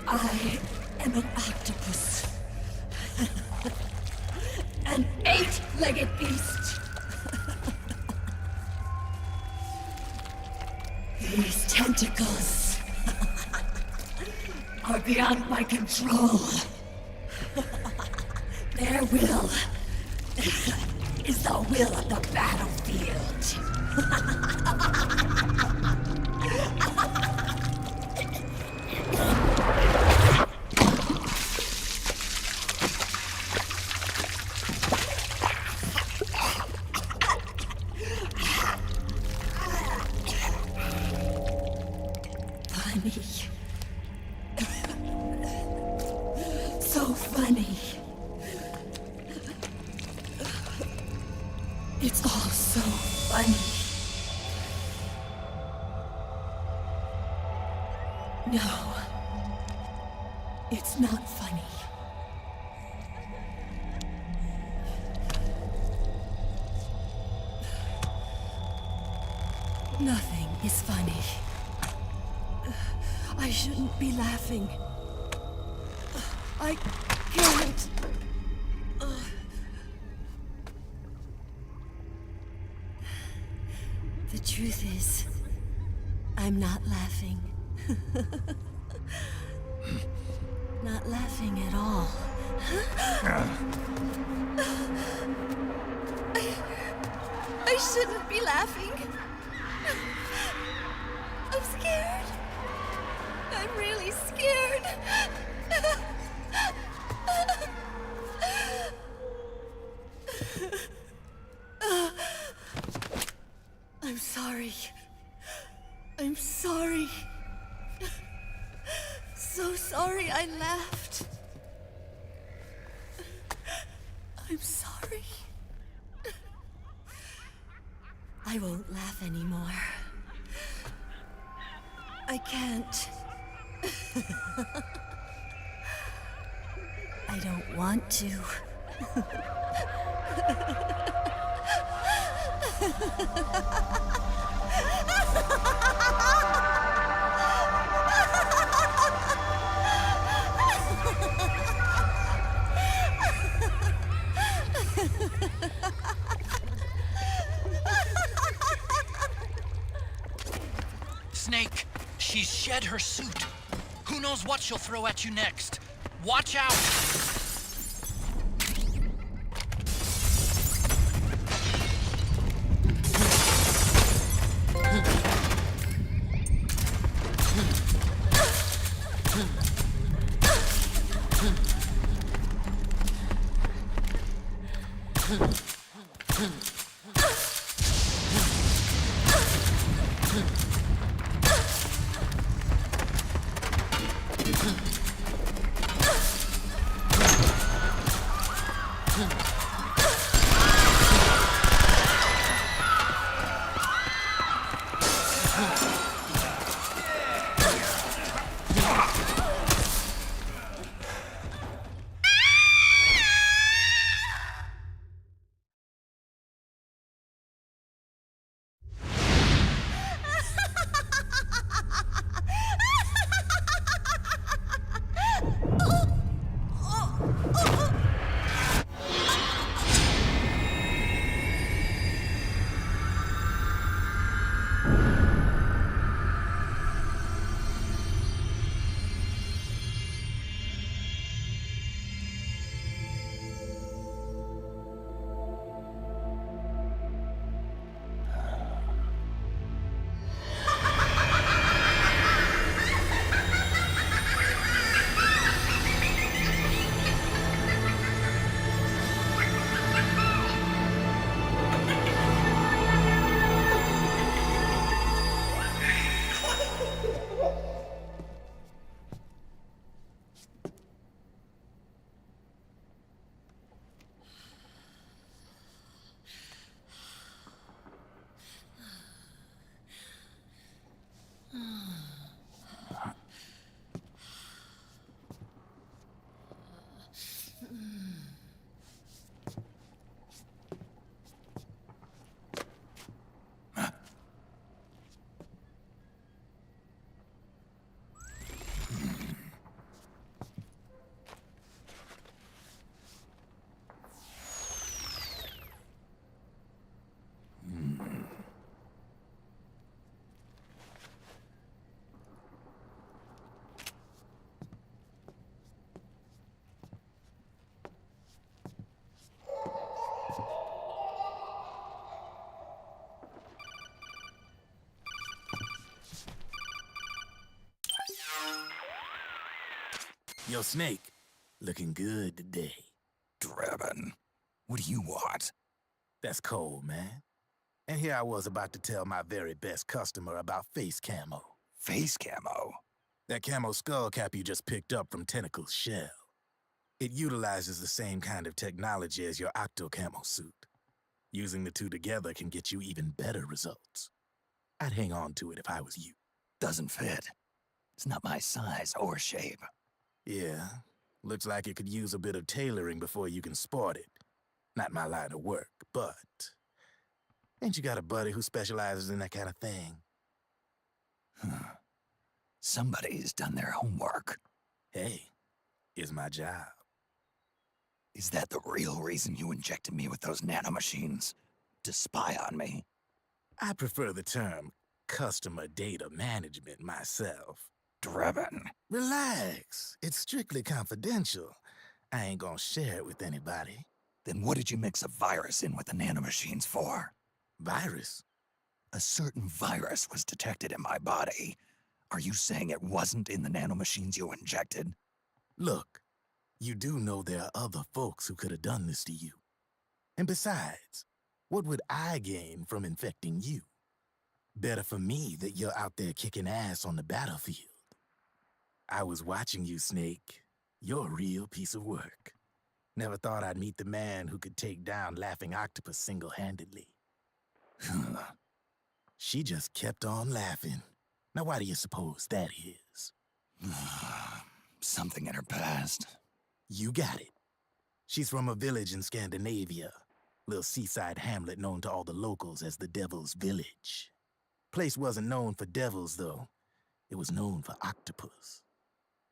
I am an octopus. An 8-legged beast. These tentacles are beyond my control. Their will is the will of the battlefield. So funny. It's all so funny. No, it's not funny. Nothing is funny. I shouldn't be laughing. I can't. The truth is, I'm not laughing. Not laughing at all. I shouldn't be laughing. I'm scared. I'm really scared. I'm sorry. I'm sorry. So sorry I laughed. I'm sorry. I won't laugh anymore. I can't. I don't want to. shed her suit. Who knows what she'll throw at you next? Watch out! Yo, Snake, looking good today. Drebin, what do you want? That's cold, man. And here I was about to tell my very best customer about face camo. Face camo? That camo skull cap you just picked up from Tentacle's shell. It utilizes the same kind of technology as your octo camo suit. Using the two together can get you even better results. I'd hang on to it if I was you. Doesn't fit. It's not my size or shape. Yeah, looks like it could use a bit of tailoring before you can sport it. Not my line of work, but... Ain't you got a buddy who specializes in that kind of thing? Somebody's done their homework. Hey, it's my job. Is that the real reason you injected me with those nanomachines? To spy on me? I prefer the term customer data management myself. Drebin. Relax. It's strictly confidential. I ain't gonna share it with anybody. Then what did you mix a virus in with the nanomachines for? Virus? A certain virus was detected in my body. Are you saying it wasn't in the nanomachines you injected? Look, you do know there are other folks who could have done this to you. And besides, what would I gain from infecting you? Better for me that you're out there kicking ass on the battlefield. I was watching you, Snake. You're a real piece of work. Never thought I'd meet the man who could take down Laughing Octopus single-handedly. She just kept on laughing. Now why do you suppose that is? Something in her past. You got it. She's from a village in Scandinavia. Little seaside hamlet known to all the locals as the Devil's Village. Place wasn't known for devils, though. It was known for octopus.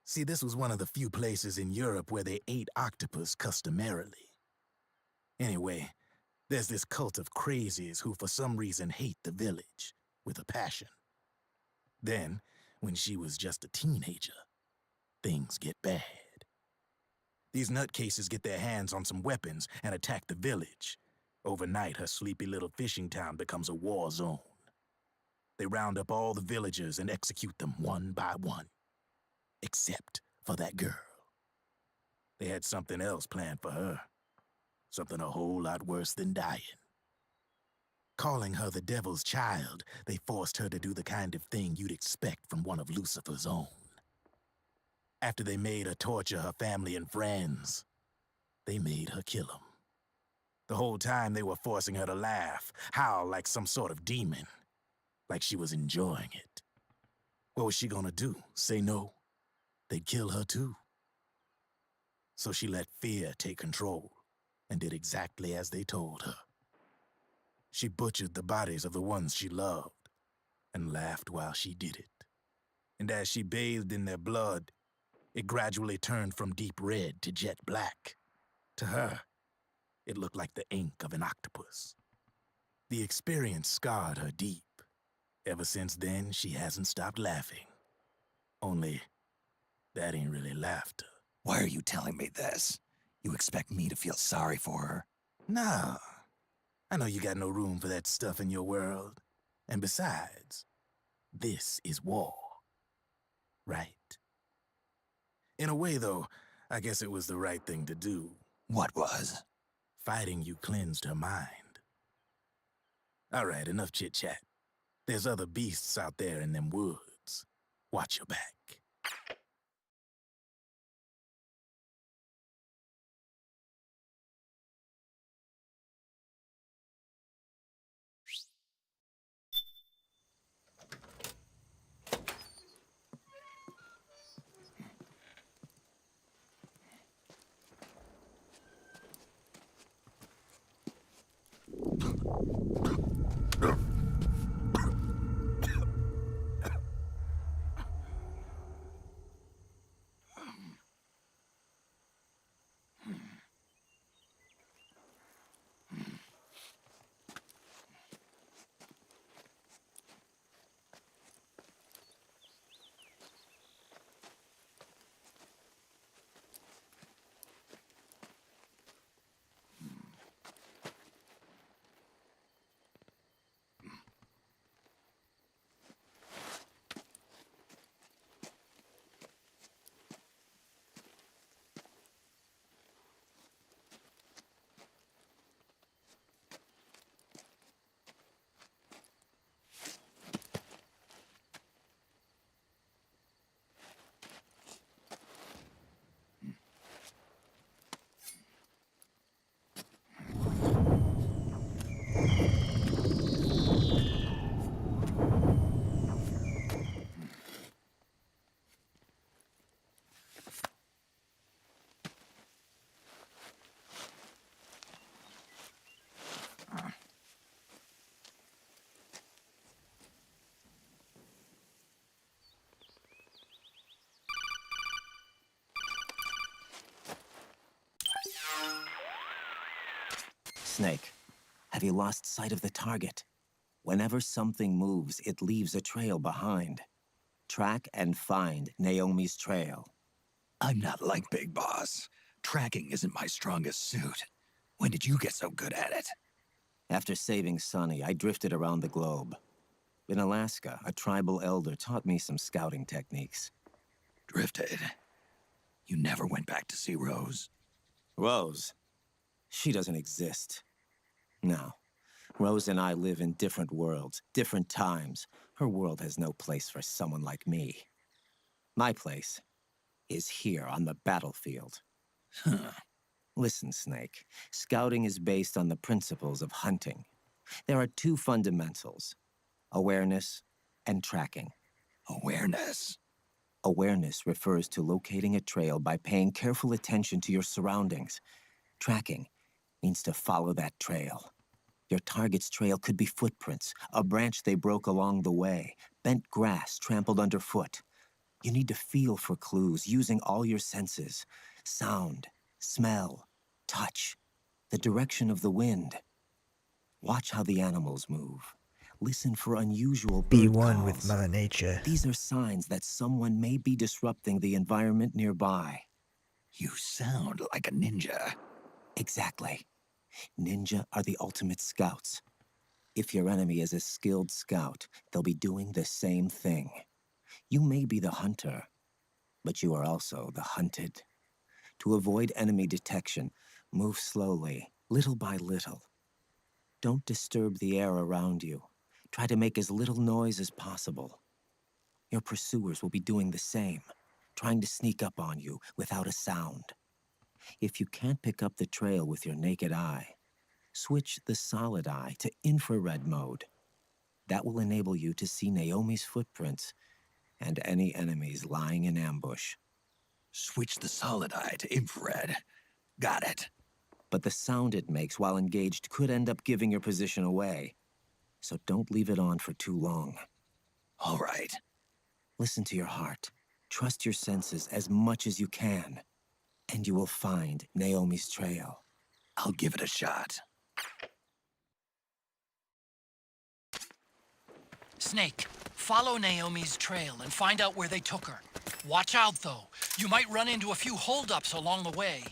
See, this was one of the few places in Europe where they ate octopus customarily. Anyway, there's this cult of crazies who for some reason hate the village with a passion. Then, When she was just a teenager, things get bad. These nutcases get their hands on some weapons and attack the village. Overnight, her sleepy little fishing town becomes a war zone. They round up all the villagers and execute them one by one. Except for that girl. They had something else planned for her. Something a whole lot worse than dying. Calling her the devil's child, they forced her to do the kind of thing you'd expect from one of Lucifer's own. After they made her torture her family and friends, they made her kill them. The whole time they were forcing her to laugh, howl like some sort of demon. Like she was enjoying it. What was she gonna do? Say no? They'd kill her too. So she let fear take control and did exactly as they told her. She butchered the bodies of the ones she loved and laughed while she did it. And as she bathed in their blood, it gradually turned from deep red to jet black. To her, it looked like the ink of an octopus. The experience scarred her deep. Ever since then, she hasn't stopped laughing. Only, that ain't really laughter. Why are you telling me this? You expect me to feel sorry for her? Nah. I know you got no room for that stuff in your world. And besides, this is war. Right? In a way, though, I guess it was the right thing to do. What was? Fighting you cleansed her mind. All right, enough chit-chat. There's other beasts out there in them woods. Watch your back. Snake, have you lost sight of the target? Whenever something moves, it leaves a trail behind. Track and find Naomi's trail. I'm not like Big Boss. Tracking isn't my strongest suit. When did you get so good at it? After saving Sonny, I drifted around the globe. In Alaska, a tribal elder taught me some scouting techniques. Drifted? You never went back to see Rose? Rose? She doesn't exist. No. Rose and I live in different worlds, different times. Her world has no place for someone like me. My place is here on the battlefield. Huh. Listen, Snake. Scouting is based on the principles of hunting. There are two fundamentals: awareness and tracking. Awareness? Awareness refers to locating a trail by paying careful attention to your surroundings. Tracking means to follow that trail. Your target's trail could be footprints, a branch they broke along the way, bent grass trampled underfoot. You need to feel for clues using all your senses: sound, smell, touch, the direction of the wind. Watch how the animals move. Listen for unusual Be bird one calls. with Mother Nature. These are signs that someone may be disrupting the environment nearby. You sound like a ninja. Exactly. Ninja are the ultimate scouts. If your enemy is a skilled scout, they'll be doing the same thing. You may be the hunter, but you are also the hunted. To avoid enemy detection, move slowly, little by little. Don't disturb the air around you. Try to make as little noise as possible. Your pursuers will be doing the same, trying to sneak up on you without a sound. If you can't pick up the trail with your naked eye, switch the solid eye to infrared mode. That will enable you to see Naomi's footprints and any enemies lying in ambush. Switch the solid eye to infrared. Got it. But the sound it makes while engaged could end up giving your position away. So don't leave it on for too long. All right. Listen to your heart. Trust your senses as much as you can. And you will find Naomi's trail. I'll give it a shot. Snake, follow Naomi's trail and find out where they took her. Watch out, though. You might run into a few holdups along the way.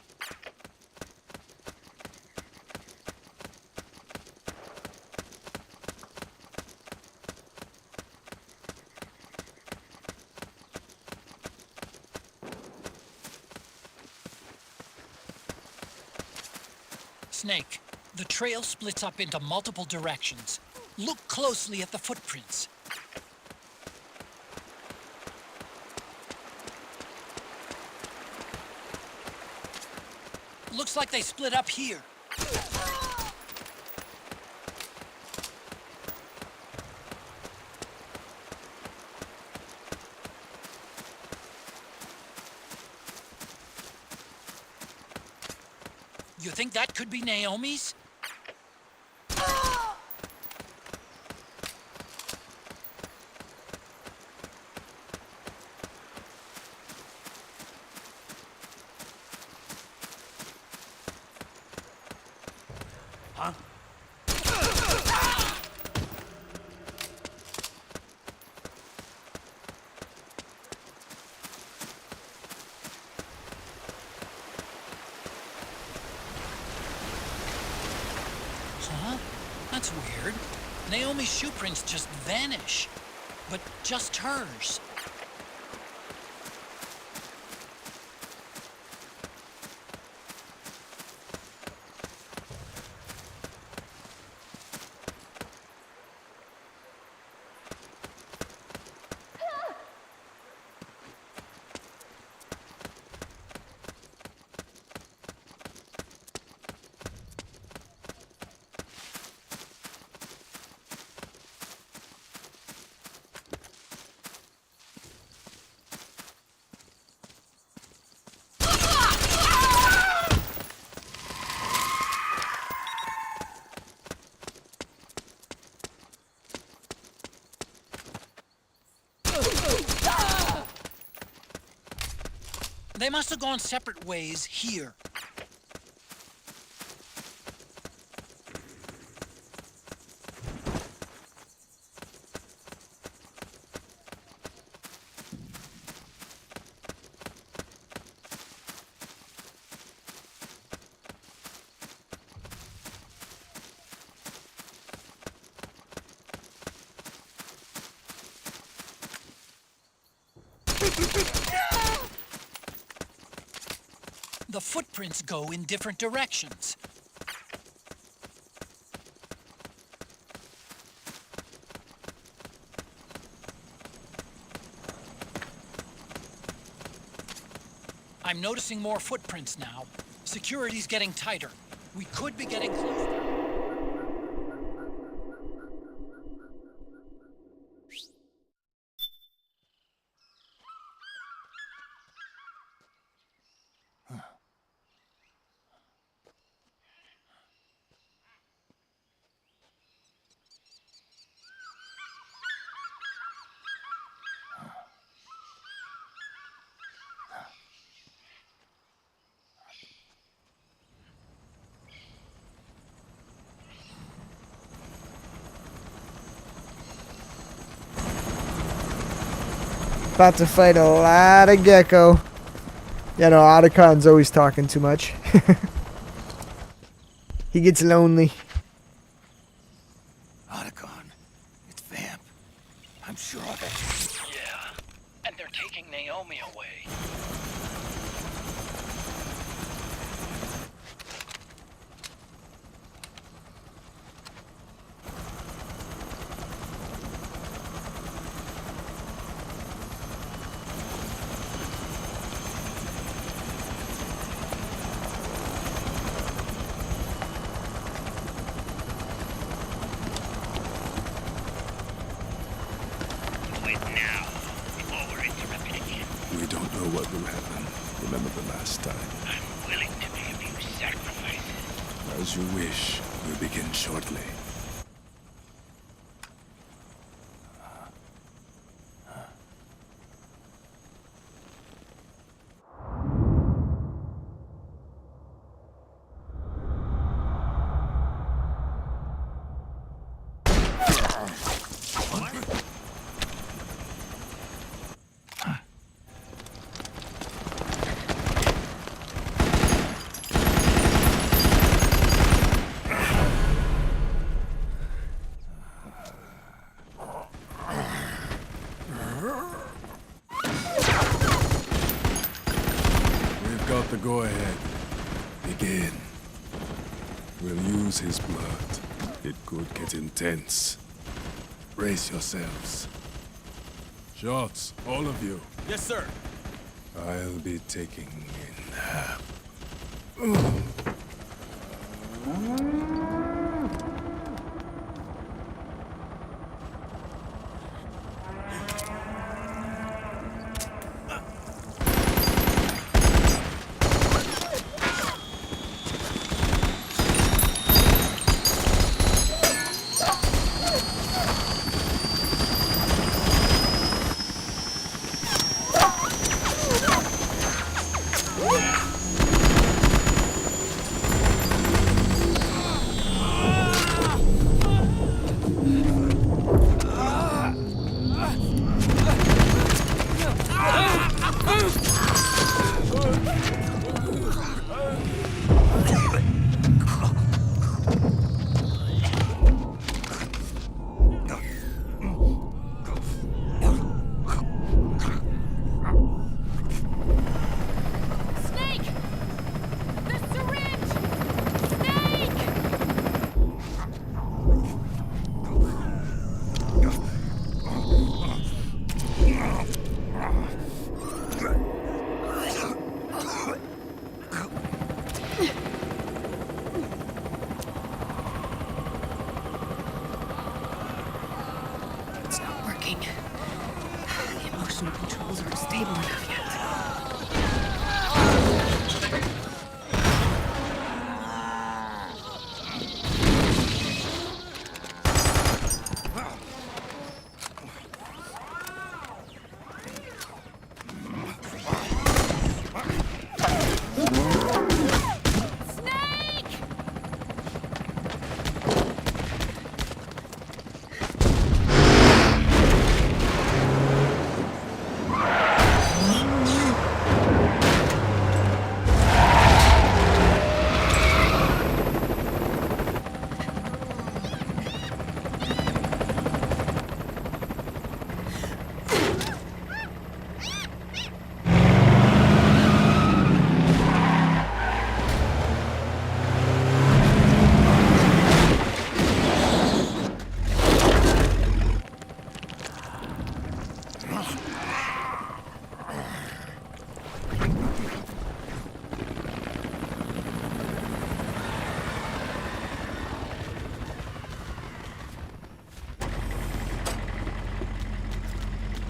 Snake, the trail splits up into multiple directions. Look closely at the footprints. Looks like they split up here. You think that could be Naomi's? Huh? Huh? That's weird. Naomi's shoe prints just vanish. But just hers. They must have gone separate ways here. The footprints go in different directions. I'm noticing more footprints now. Security's getting tighter. We could be getting close. About to fight a lot of gecko. Yeah, no, Otacon's always talking too much. He gets lonely. Otacon, it's Vamp. I'm sure of it. Yeah, and they're taking Naomi away. We don't know what will happen. Remember the last time. I'm willing to pay a few sacrifices. As you wish. We'll begin shortly. Got the go-ahead. Begin. We'll use his blood. It could get intense. Brace yourselves. Shots, all of you. Yes, sir. I'll be taking in. controls aren't stable enough yet.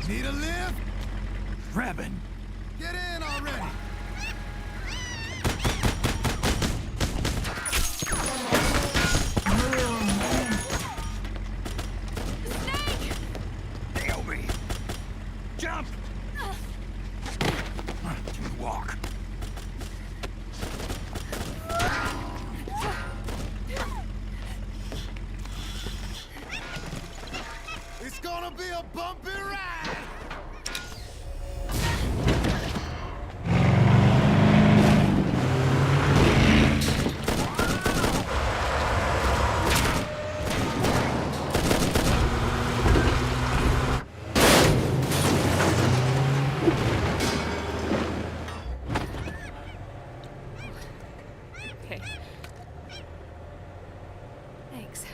Need a lift? Revan! Get in already! Naomi! Jump! Walk. It's gonna be a bumpy ride! Okay. Thanks.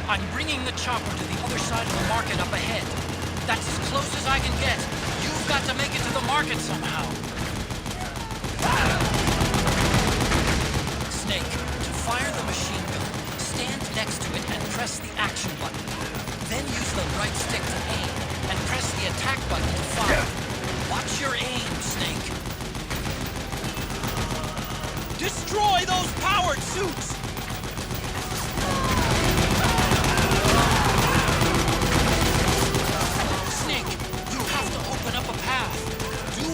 I'm bringing the chopper to the other side of the market up ahead. That's as close as I can get. You've got to make it to the market somehow. Snake, to fire the machine gun, stand next to it and press the action button. Then use the right stick to aim, and press the attack button to fire. Watch your aim, Snake. Destroy those powered suits!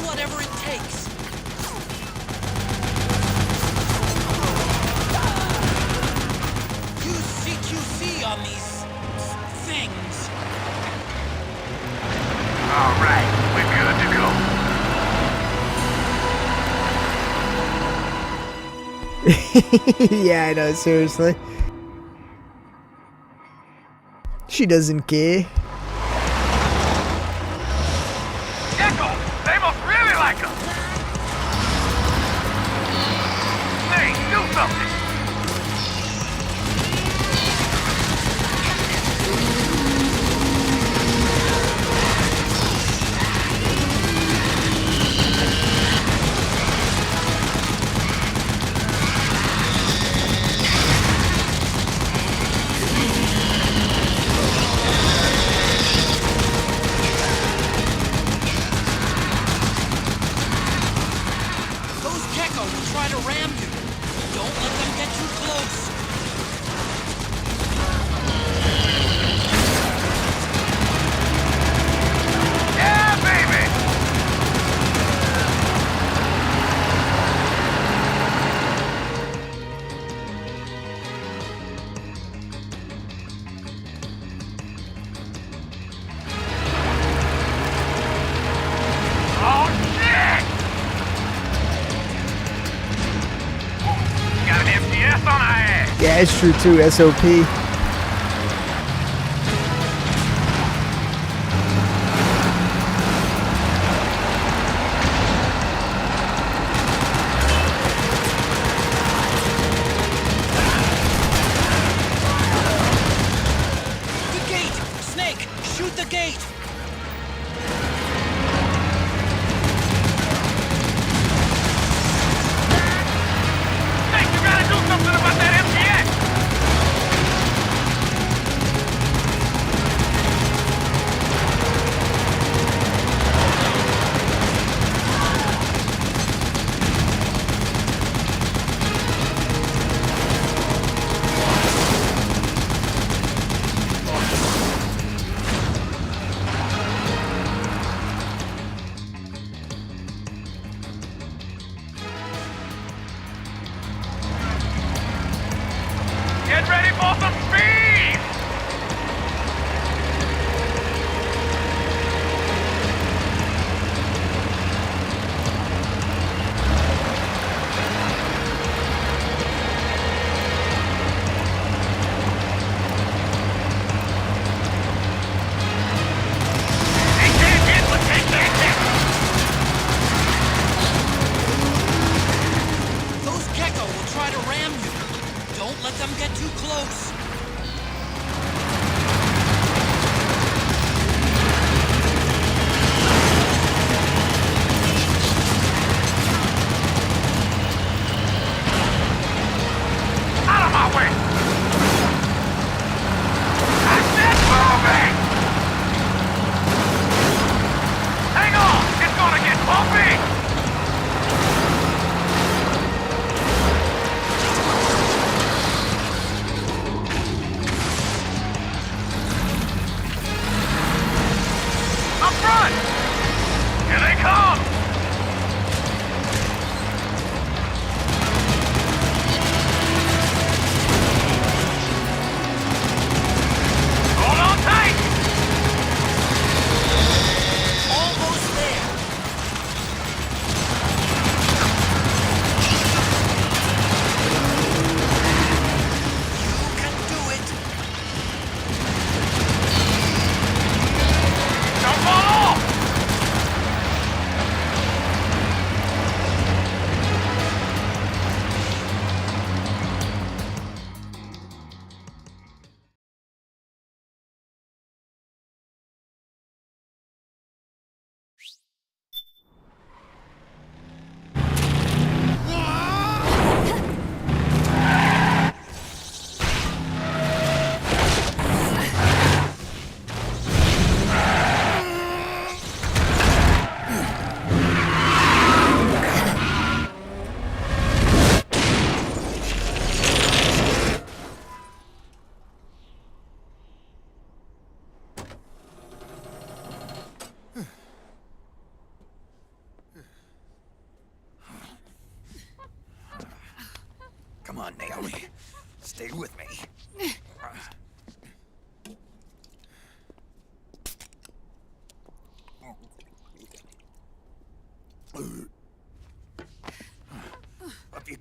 Whatever it takes. Use CQC on these things. All right, we're good to go. Yeah, I know, seriously. She doesn't care. Yeah, it's true too, SOP. The gate! Snake, shoot the gate! Snake, you gotta do something about that MTX!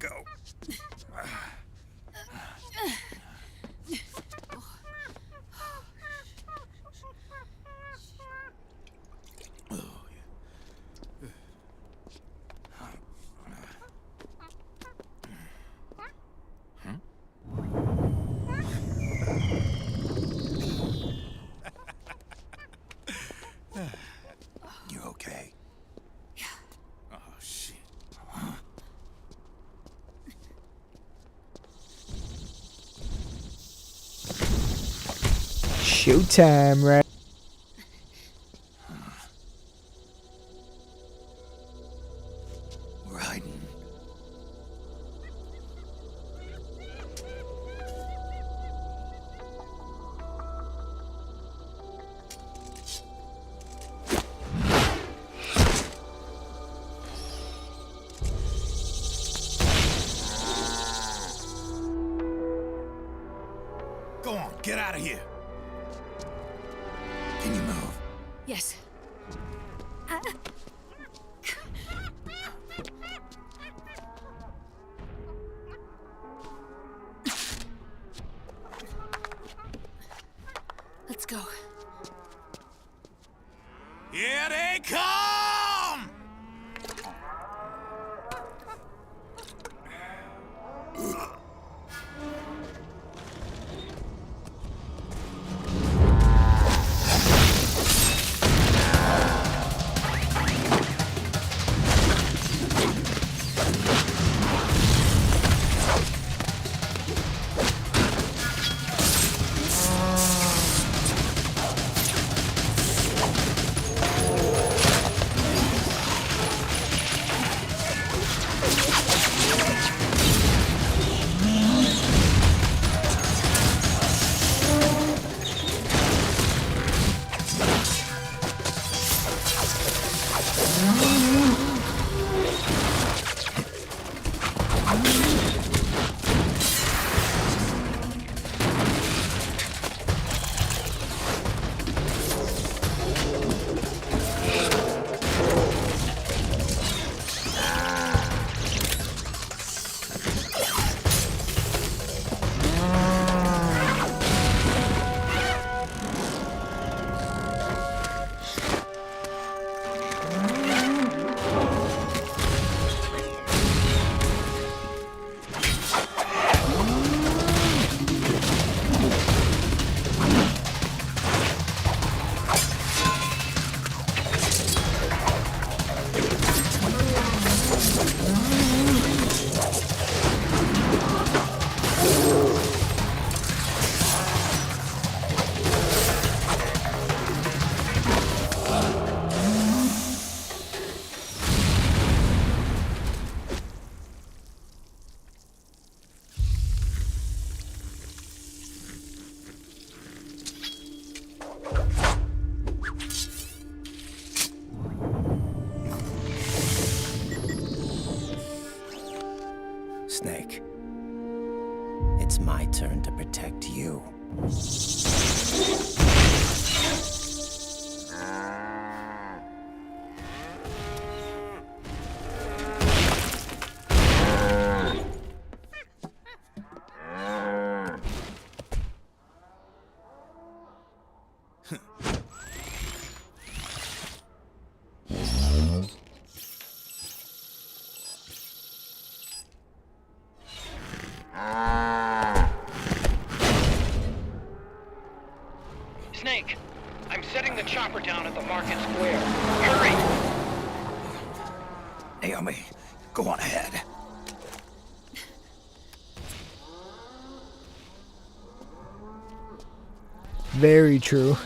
go. You okay? Yeah. Oh, shit. Showtime, right? We're hiding. Go on, get out of here. Can you move? Yes. Let's go. Here they come! Snake. It's my turn to protect you. Snake, I'm setting the chopper down at the market square. Hurry! Naomi, go on ahead. Very true.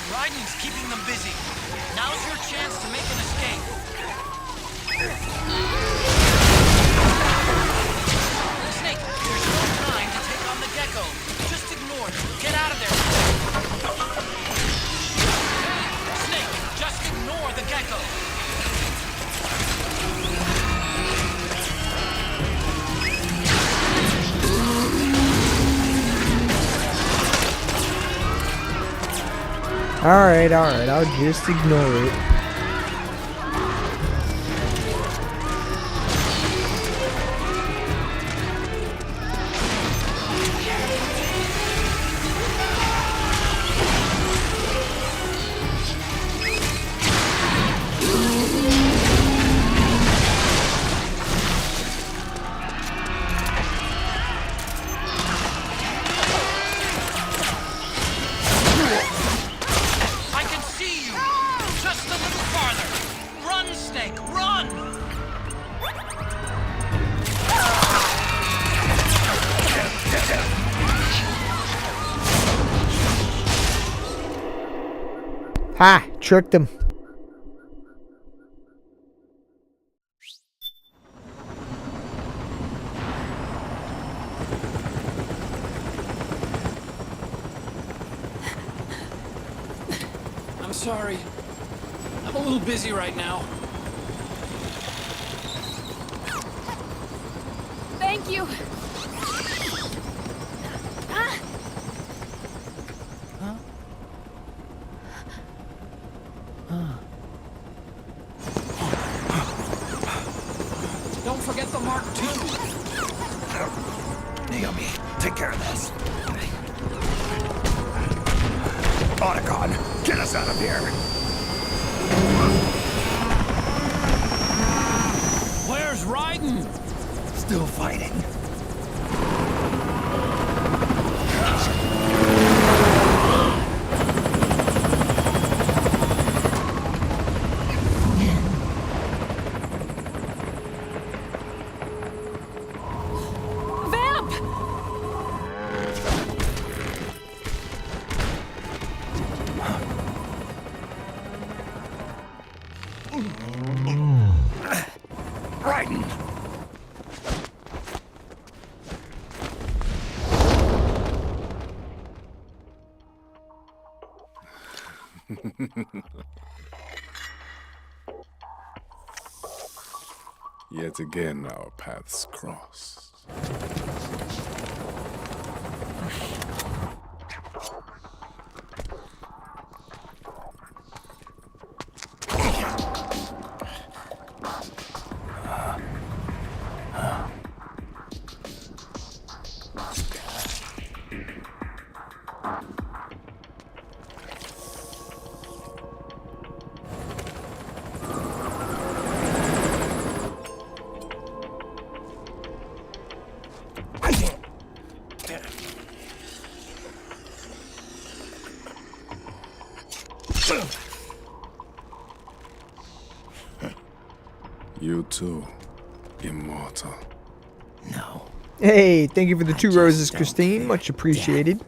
Raiden's keeping them busy. Now's your chance to make an escape. Alright, I'll just ignore it. I can see you! Just a little farther! Run, Snake, run! Ha! Tricked him. I'm sorry. I'm a little busy right now. Thank you. Don't forget the Mark II. Naomi, take care of this. Otacon, get us out of here. Where's Raiden? Still fighting. Vamp! Raiden! Yet again, our paths cross. You too, immortal. No. Hey, thank you for the 2 roses, Christine. Much appreciated.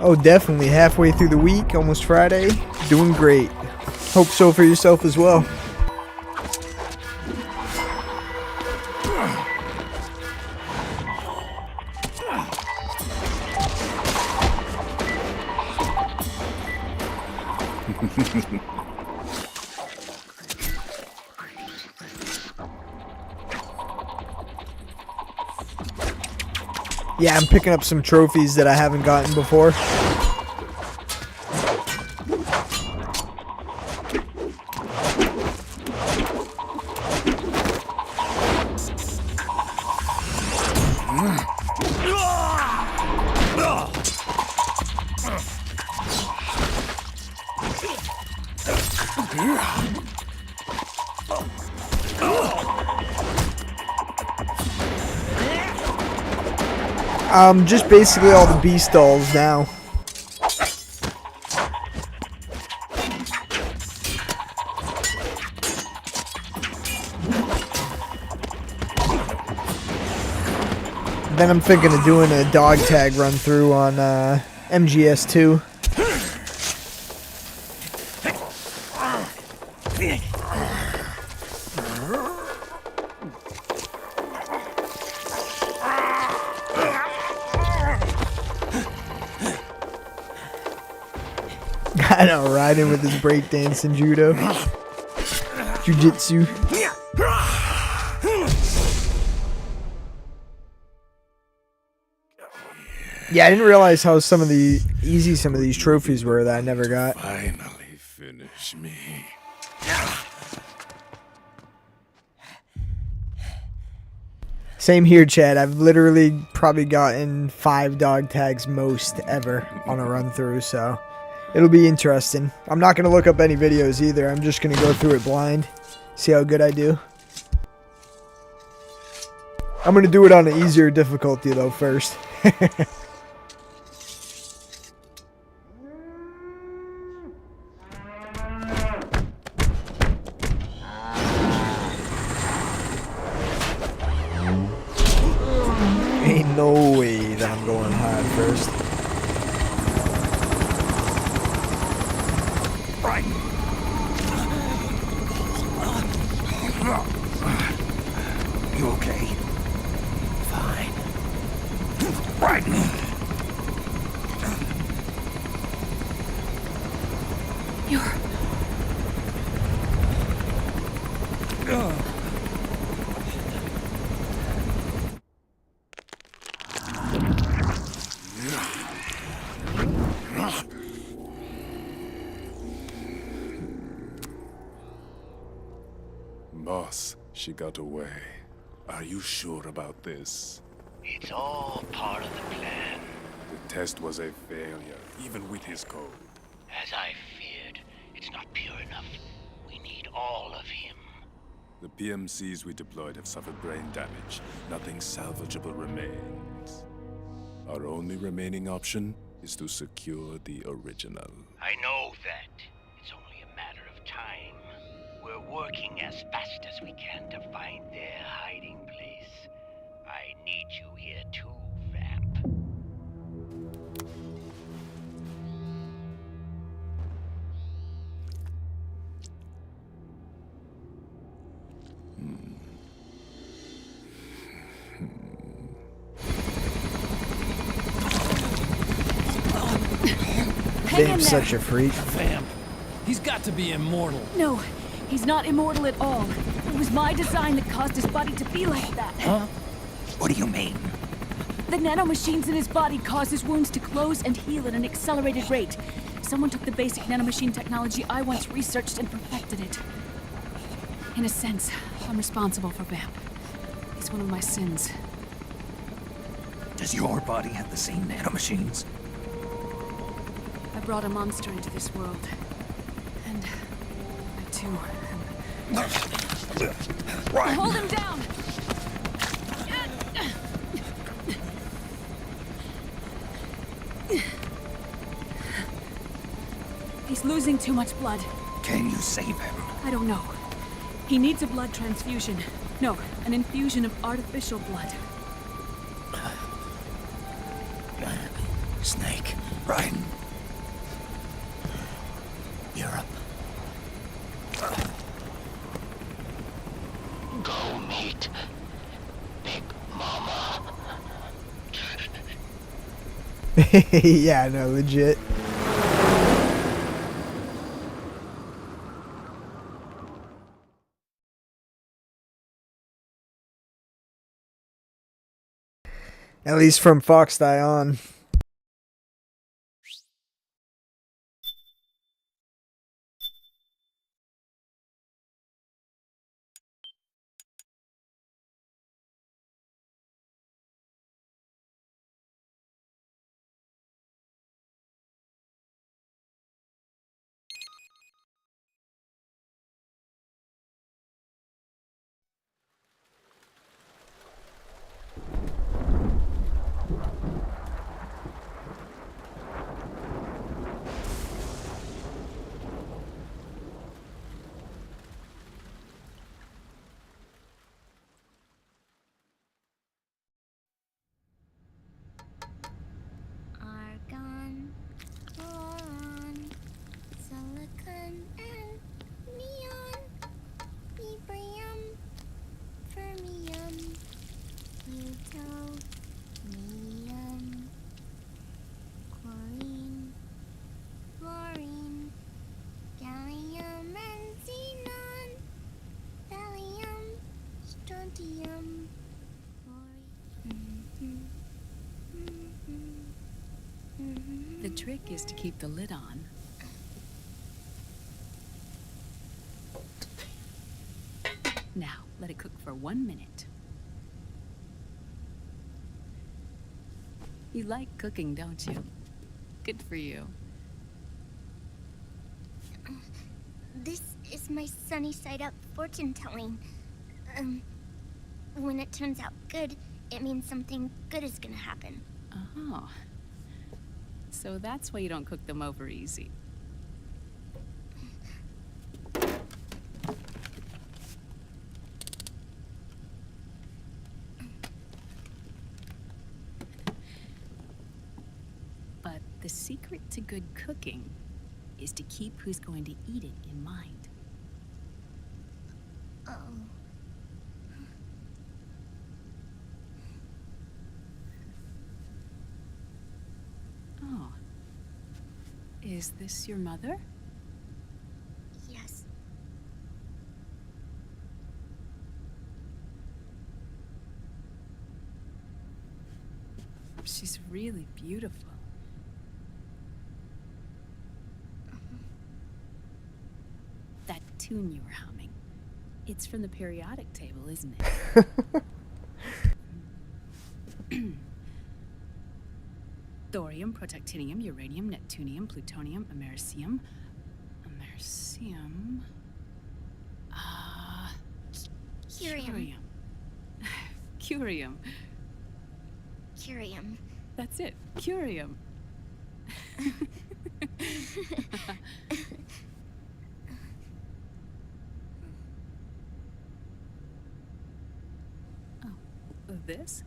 Oh, definitely. Halfway through the week, almost Friday. Doing great. Hope so for yourself as well. Yeah, I'm picking up some trophies that I haven't gotten before. Just basically all the beast dolls now. Then I'm thinking of doing a dog tag run through on MGS2. I know, riding with his breakdance and judo. Jiu-jitsu. Yeah, I didn't realize how easy some of these trophies were that I never got. Finally finish me. Same here, Chad. I've literally probably gotten 5 dog tags most ever on a run through, so it'll be interesting. I'm not going to look up any videos either. I'm just going to go through it blind, see how good I do. I'm going to do it on an easier difficulty though first. Ain't no way that I'm going high first. Right. You okay? Fine. Right. You're... Boss, she got away. Are you sure about this? It's all part of the plan. The test was a failure, even with his code. As I feared, it's not pure enough. We need all of him. The PMCs we deployed have suffered brain damage. Nothing salvageable remains. Our only remaining option is to secure the original. I know that. It's only a matter of time. We're working as fast as we can to find their hiding place. I need you here too, Vamp. Vamp's such a freak. Vamp. He's got to be immortal. No, he's not immortal at all. It was my design that caused his body to be like that. Huh? What do you mean? The nanomachines in his body cause his wounds to close and heal at an accelerated rate. Someone took the basic nanomachine technology I once researched and perfected it. In a sense, I'm responsible for Vamp. It's one of my sins. Does your body have the same nanomachines? I brought a monster into this world. And I too am... Right. Hold him down! He's losing too much blood. Can you save him? I don't know. He needs a blood transfusion. No, an infusion of artificial blood. Snake. Right. Europe. Go meet Big Mama. Yeah, no, legit. At least from Fox Die on. The trick is to keep the lid on. Now, let it cook for 1 minute. You like cooking, don't you? Good for you. This is my sunny side up fortune telling. When it turns out good, it means something good is gonna happen. Oh. So that's why you don't cook them over easy. But the secret to good cooking is to keep who's going to eat it in mind. Oh. Oh. Is this your mother? Yes. She's really beautiful. That tune you were humming, it's from the periodic table, isn't it? Thorium, protactinium, uranium, neptunium, plutonium, americium. Americium. Curium. Curium. Curium. That's it. Curium. Oh, this?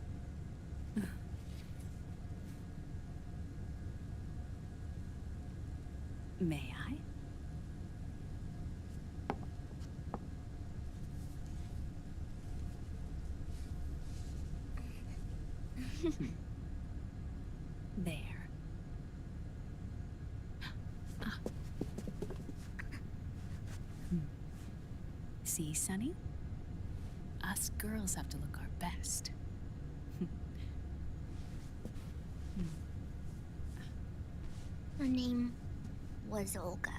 May I? There. See, Sonny? Us girls have to look our best. Her name was Olga.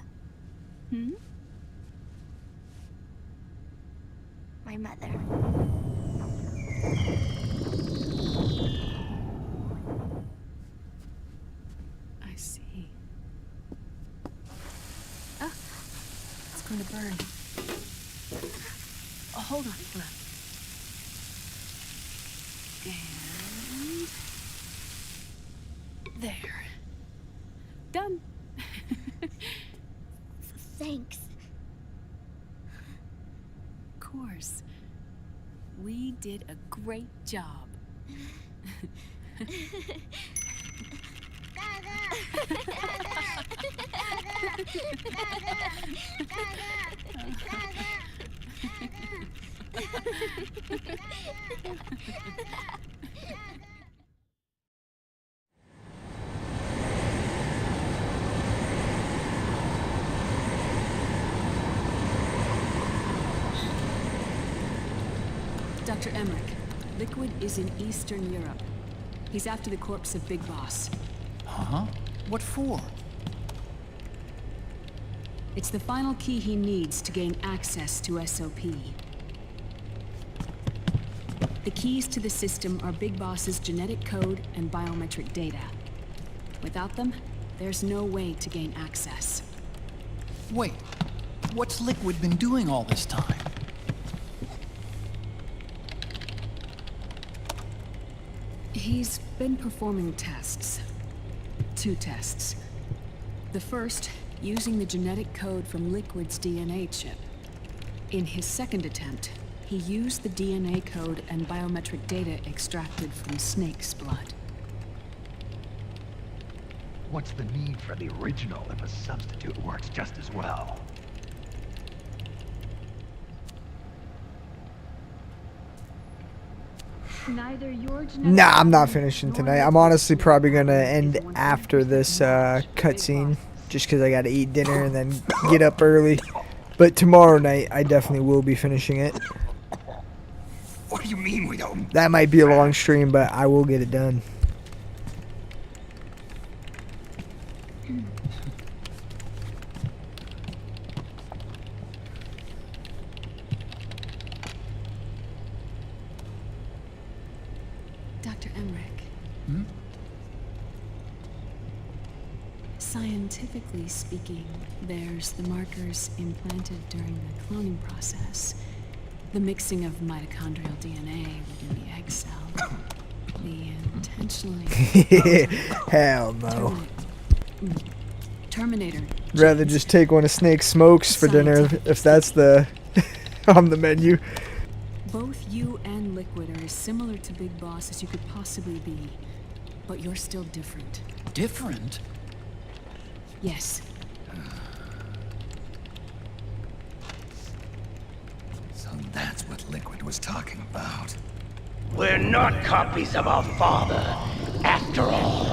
Hmm? My mother. I see. Ah, it's going to burn. Oh, hold on, hold on. And there. Done. Thanks. Of course. We did a great job. Dr. Emmerich, Liquid is in Eastern Europe. He's after the corpse of Big Boss. Huh? What for? It's the final key he needs to gain access to SOP. The keys to the system are Big Boss's genetic code and biometric data. Without them, there's no way to gain access. Wait, what's Liquid been doing all this time? He's been performing tests. 2 tests. The first, using the genetic code from Liquid's DNA chip. In his second attempt, he used the DNA code and biometric data extracted from Snake's blood. What's the need for the original if a substitute works just as well? Neither your genetic Nah, I'm not finishing tonight. I'm honestly probably gonna end after this cutscene, just because I gotta eat dinner and then get up early. But tomorrow night, I definitely will be finishing it. What do you mean we don't? That might be a long stream, but I will get it done. Dr. Emmerich. Hmm? Scientifically speaking, there's the markers implanted during the cloning process. The mixing of mitochondrial DNA within the egg cell. The intentionally... Hell no. Terminator. Rather just take one of Snake's smokes for dinner if that's the on the menu. Both you and Liquid are as similar to Big Boss as you could possibly be, but you're still different. Different? Yes. So that's what Liquid was talking about. We're not copies of our father, after all.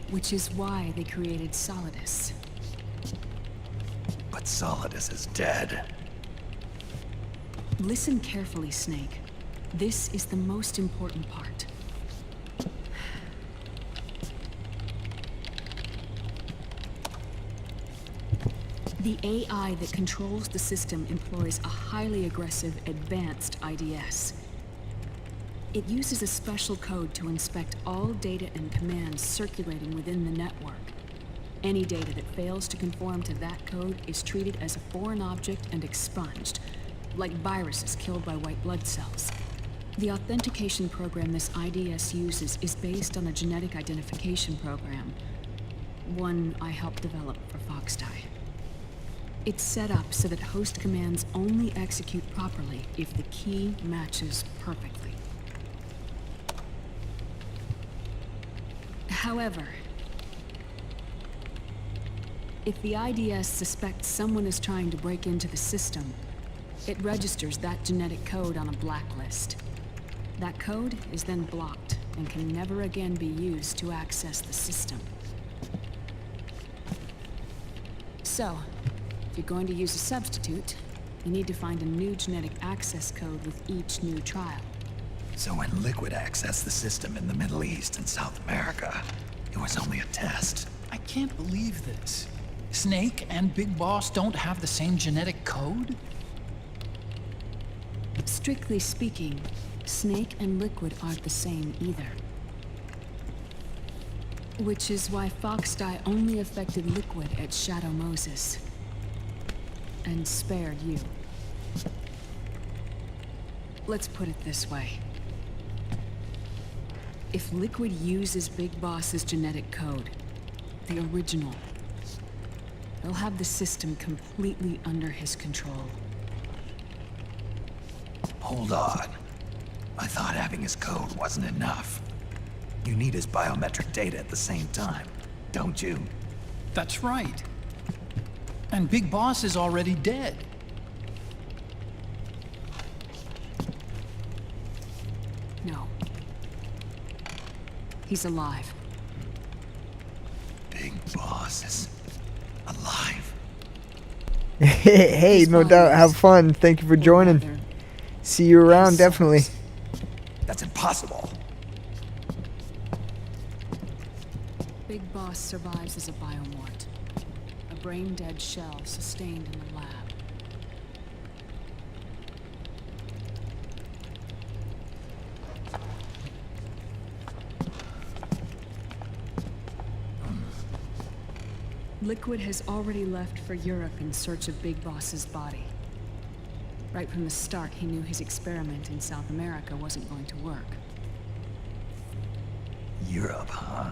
Which is why they created Solidus. But Solidus is dead. Listen carefully, Snake. This is the most important part. The AI that controls the system employs a highly aggressive, advanced IDS. It uses a special code to inspect all data and commands circulating within the network. Any data that fails to conform to that code is treated as a foreign object and expunged, like viruses killed by white blood cells. The authentication program this IDS uses is based on a genetic identification program, one I helped develop for Foxdie. It's set up so that host commands only execute properly if the key matches perfectly. However, if the IDS suspects someone is trying to break into the system, it registers that genetic code on a blacklist. That code is then blocked and can never again be used to access the system. So, if you're going to use a substitute, you need to find a new genetic access code with each new trial. So when Liquid accessed the system in the Middle East and South America, it was only a test. I can't believe this. Snake and Big Boss don't have the same genetic code? Strictly speaking, Snake and Liquid aren't the same either. Which is why Foxdie only affected Liquid at Shadow Moses. And spared you. Let's put it this way. If Liquid uses Big Boss's genetic code, the original, he'll have the system completely under his control. Hold on. I thought having his code wasn't enough. You need his biometric data at the same time, don't you? That's right. And Big Boss is already dead. No. He's alive. Big Boss is alive. Hey, no doubt. Have fun. Thank you for joining. See you around, definitely. That's impossible. Big Boss survives as a biomort. A brain-dead shell sustained in the lab. Liquid has already left for Europe in search of Big Boss's body. Right from the start, he knew his experiment in South America wasn't going to work. Europe, huh?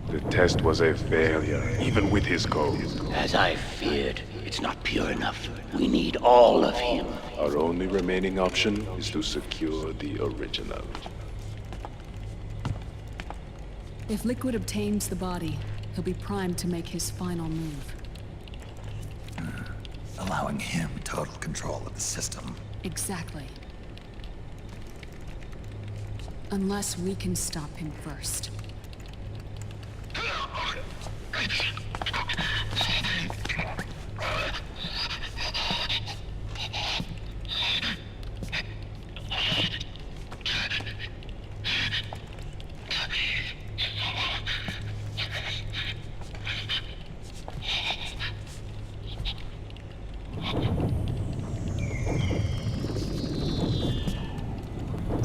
The test was a failure, even with his code. As I feared, it's not pure enough. We need all of him. Our only remaining option is to secure the original. If Liquid obtains the body, he'll be primed to make his final move. Allowing him total control of the system. Exactly. Unless we can stop him first.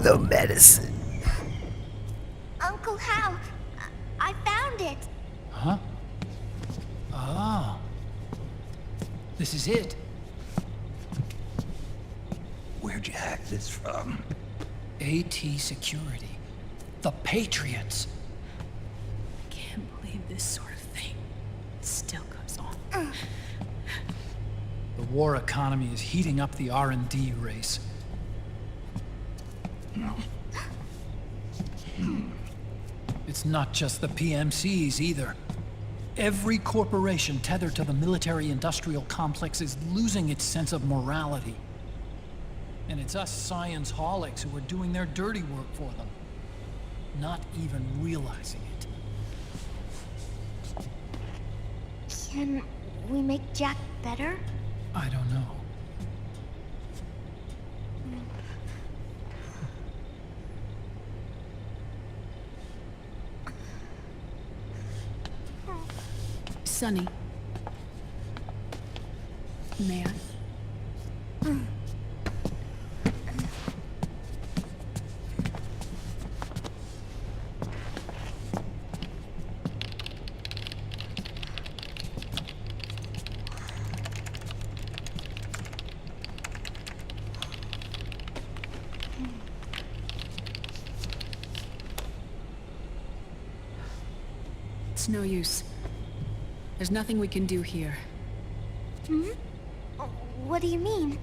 The medicine. Uncle Hal, I found it. Huh? Ah. This is it. Where'd you hack this from? AT Security. The Patriots. Can't believe this sort of thing still goes on. The war economy is heating up the R&D race. It's not just the PMCs either. Every corporation tethered to the military-industrial complex is losing its sense of morality. And it's us science-holics who are doing their dirty work for them, not even realizing it. Can we make Jack better? I don't know. Sonny. May I? It's no use. There's nothing we can do here. Hmm? What do you mean?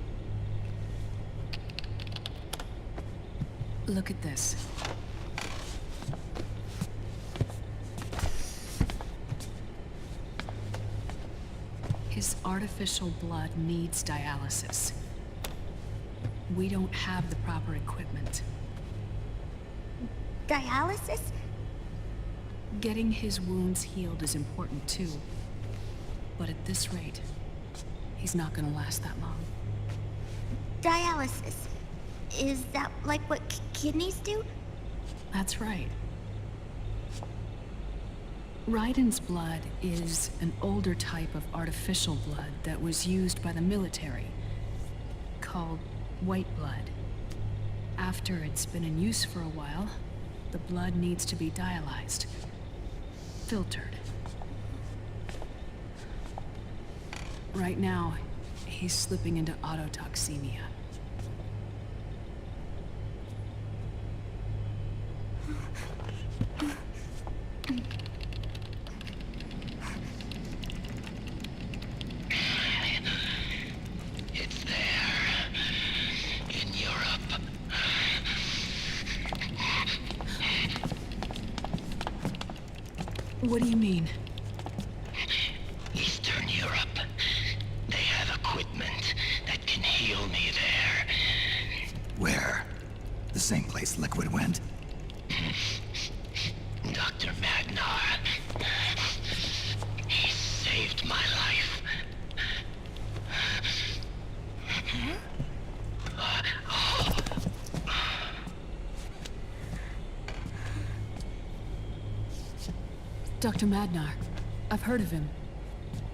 Look at this. His artificial blood needs dialysis. We don't have the proper equipment. Dialysis? Getting his wounds healed is important too. But at this rate, he's not gonna last that long. Dialysis. Is that like what kidneys do? That's right. Raiden's blood is an older type of artificial blood that was used by the military, called white blood. After it's been in use for a while, the blood needs to be dialyzed, filtered. Right now, he's slipping into autotoxemia. It's there. In Europe. What do you mean? Eastern Europe. They have equipment that can heal me there. Where? The same place Liquid went? Dr. Magnar. He saved my life. Dr. Madnar. I've heard of him.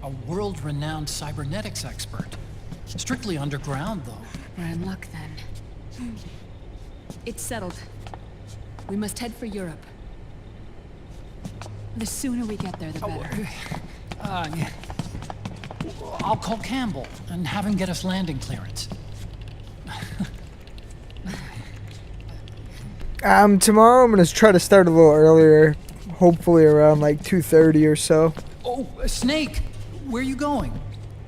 A world-renowned cybernetics expert. Strictly underground, though. We're in luck, then. It's settled. We must head for Europe. The sooner we get there, the better. Yeah. I'll call Campbell and have him get us landing clearance. Tomorrow I'm gonna try to start a little earlier. Hopefully around like 2:30 or so. Oh, Snake! Where are you going?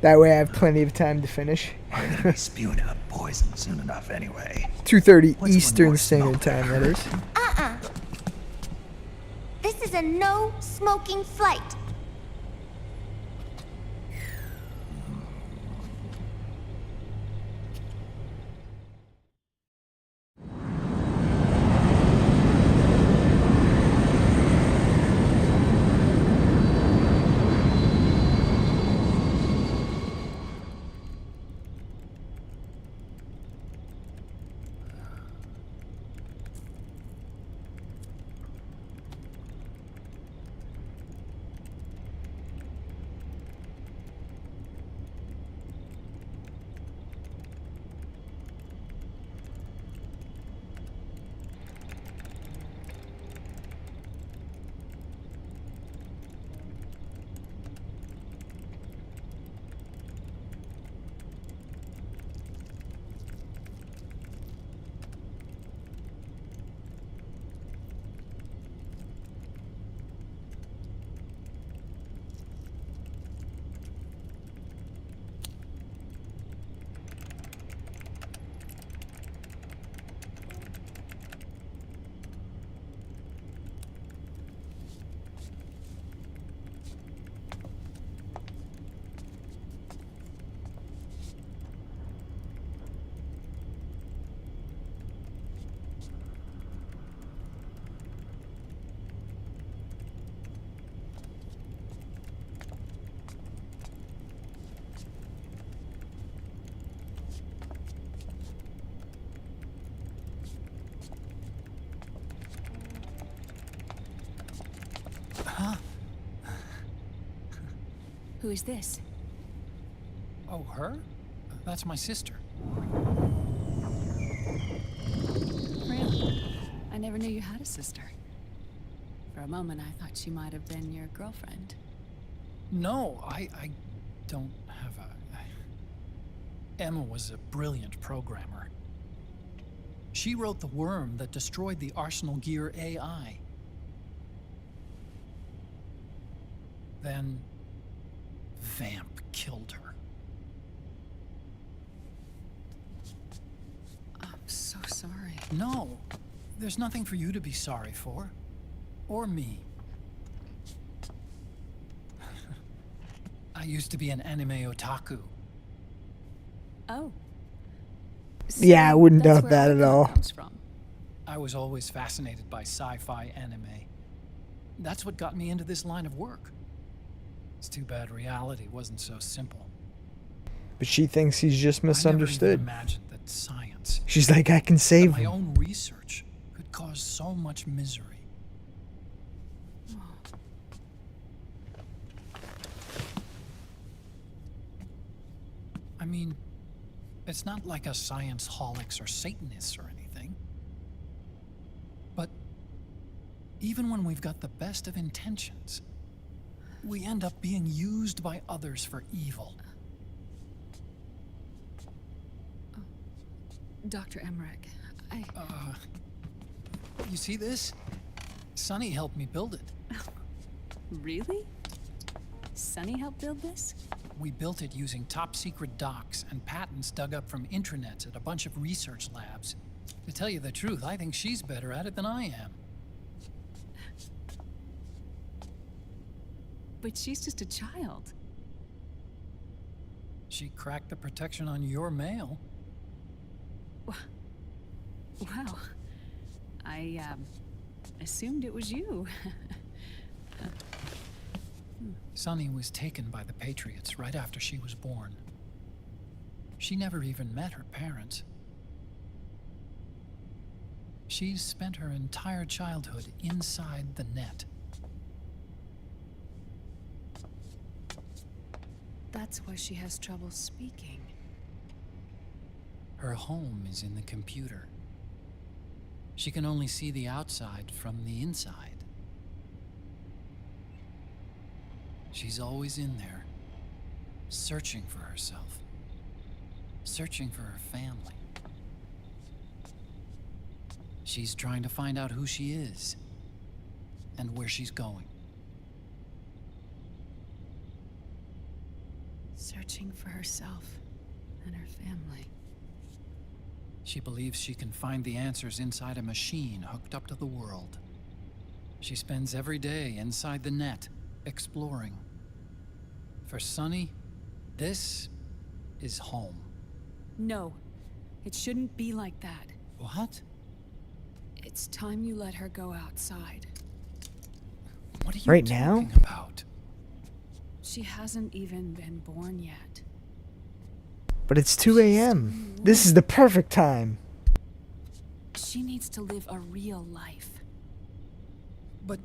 That way I have plenty of time to finish. I'm gonna be spewing out poison soon enough anyway. 2:30 Eastern Standard Time, that is. This is a no smoking flight. Huh? Who is this? Oh, her? That's my sister. Really? I never knew you had a sister. For a moment, I thought she might have been your girlfriend. No, I don't have a... Emma was a brilliant programmer. She wrote the worm that destroyed the Arsenal Gear AI. Then... Vamp killed her. I'm so sorry. No, there's nothing for you to be sorry for. Or me. I used to be an anime otaku. Oh. Yeah, I wouldn't that's doubt where that at all. comes from. I was always fascinated by sci-fi anime. That's what got me into this line of work. It's too bad reality wasn't so simple. But she thinks he's just misunderstood. I never even imagined that science, She's like, I can save my him. own research, could cause so much misery. I mean, it's not like us science-holics or Satanists or anything. But even when we've got the best of intentions, we end up being used by others for evil. Dr. Emmerich, You see this? Sonny helped me build it. Really? Sonny helped build this? We built it using top-secret docs and patents dug up from intranets at a bunch of research labs. To tell you the truth, I think she's better at it than I am. But she's just a child. She cracked the protection on your mail. Wow. I, assumed it was you. Sunny was taken by the Patriots right after she was born. She never even met her parents. She's spent her entire childhood inside the net. That's why she has trouble speaking. Her home is in the computer. She can only see the outside from the inside. She's always in there, searching for herself, searching for her family. She's trying to find out who she is and where she's going. Searching for herself and her family. She believes she can find the answers inside a machine hooked up to the world. She spends every day inside the net, exploring. For Sunny, this is home. No, it shouldn't be like that. What? It's time you let her go outside. What are you Right talking now? about? She hasn't even been born yet. But it's 2 a.m. This is the perfect time. She needs to live a real life. But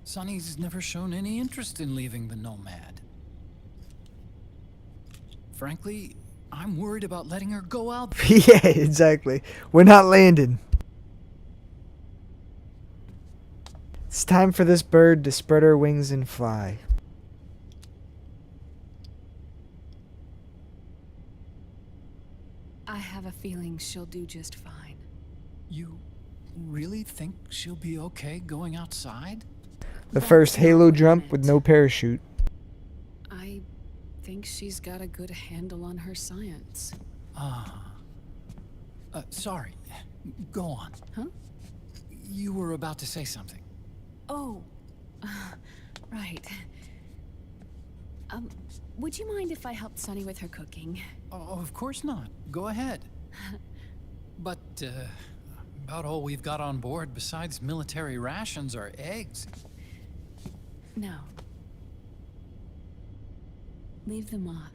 Sunny's never shown any interest in leaving the Nomad. Frankly, I'm worried about letting her go out there. Yeah, exactly. We're not landing. It's time for this bird to spread her wings and fly. I have a feeling she'll do just fine. You really think she'll be okay going outside? The first Halo jump with no parachute. I think she's got a good handle on her science. Sorry. Go on. Huh? You were about to say something. Oh, right. Would you mind if I helped Sunny with her cooking? Oh, of course not. Go ahead. But, about all we've got on board besides military rations are eggs. No. Leave them off.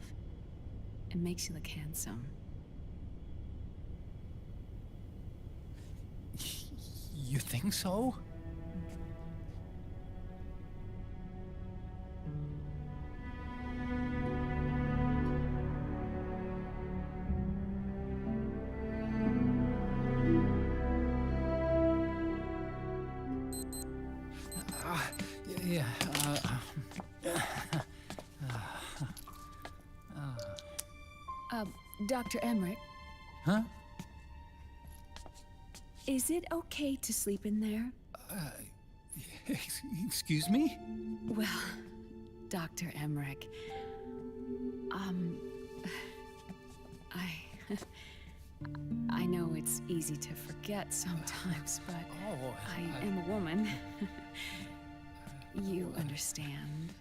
It makes you look handsome. You think so? Dr. Emmerich, Huh? is it okay to sleep in there? Excuse me? Well, Dr. Emmerich, I know it's easy to forget sometimes, but I am a woman. You understand.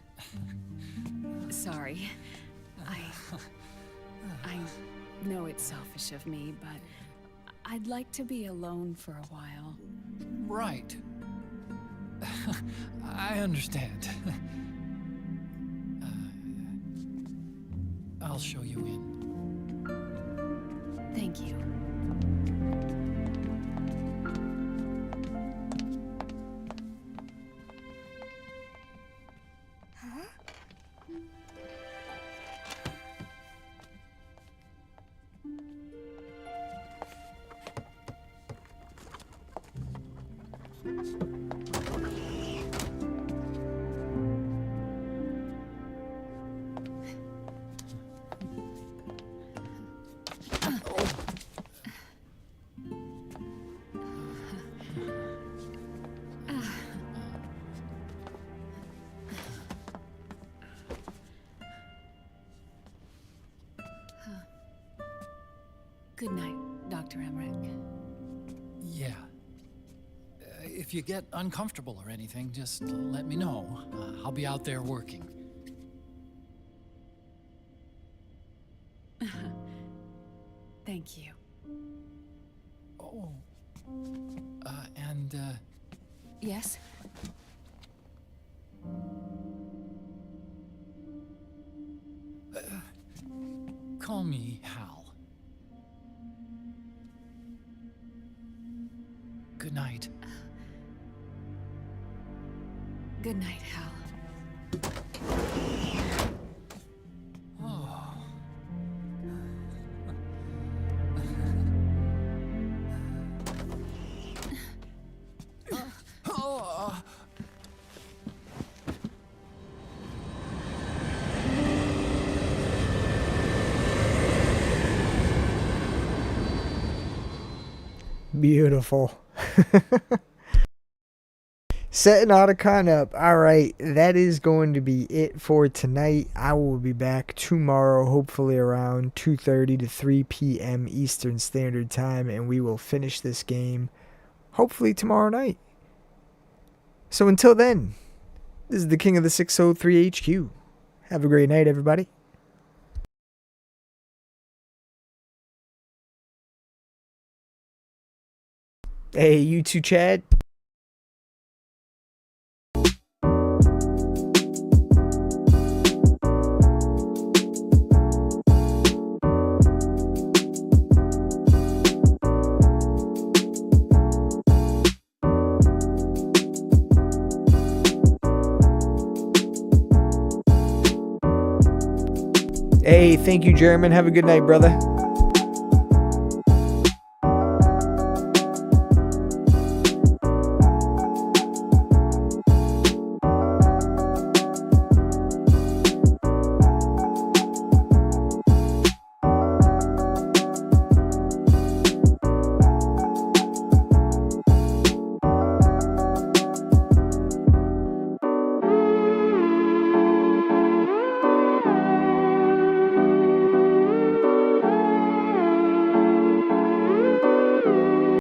Sorry. I know it's selfish of me, but I'd like to be alone for a while. Right. I understand. I'll show you in. Thank you. Good night, Dr. Emmerich. Yeah. If you get uncomfortable or anything, just let me know. I'll be out there working. Thank you. Oh. Yes? Call me Hal. Good night. Good night, Hal. Oh. Beautiful. Setting Otacon up. Alright, that is going to be it for tonight. I will be back tomorrow, hopefully around 2:30 to 3 p.m. Eastern Standard Time, and we will finish this game hopefully tomorrow night. So until then, this is the King of the 603 HQ. Have a great night, everybody. Hey, you too, Chad. Hey, thank you, German. Have a good night, brother.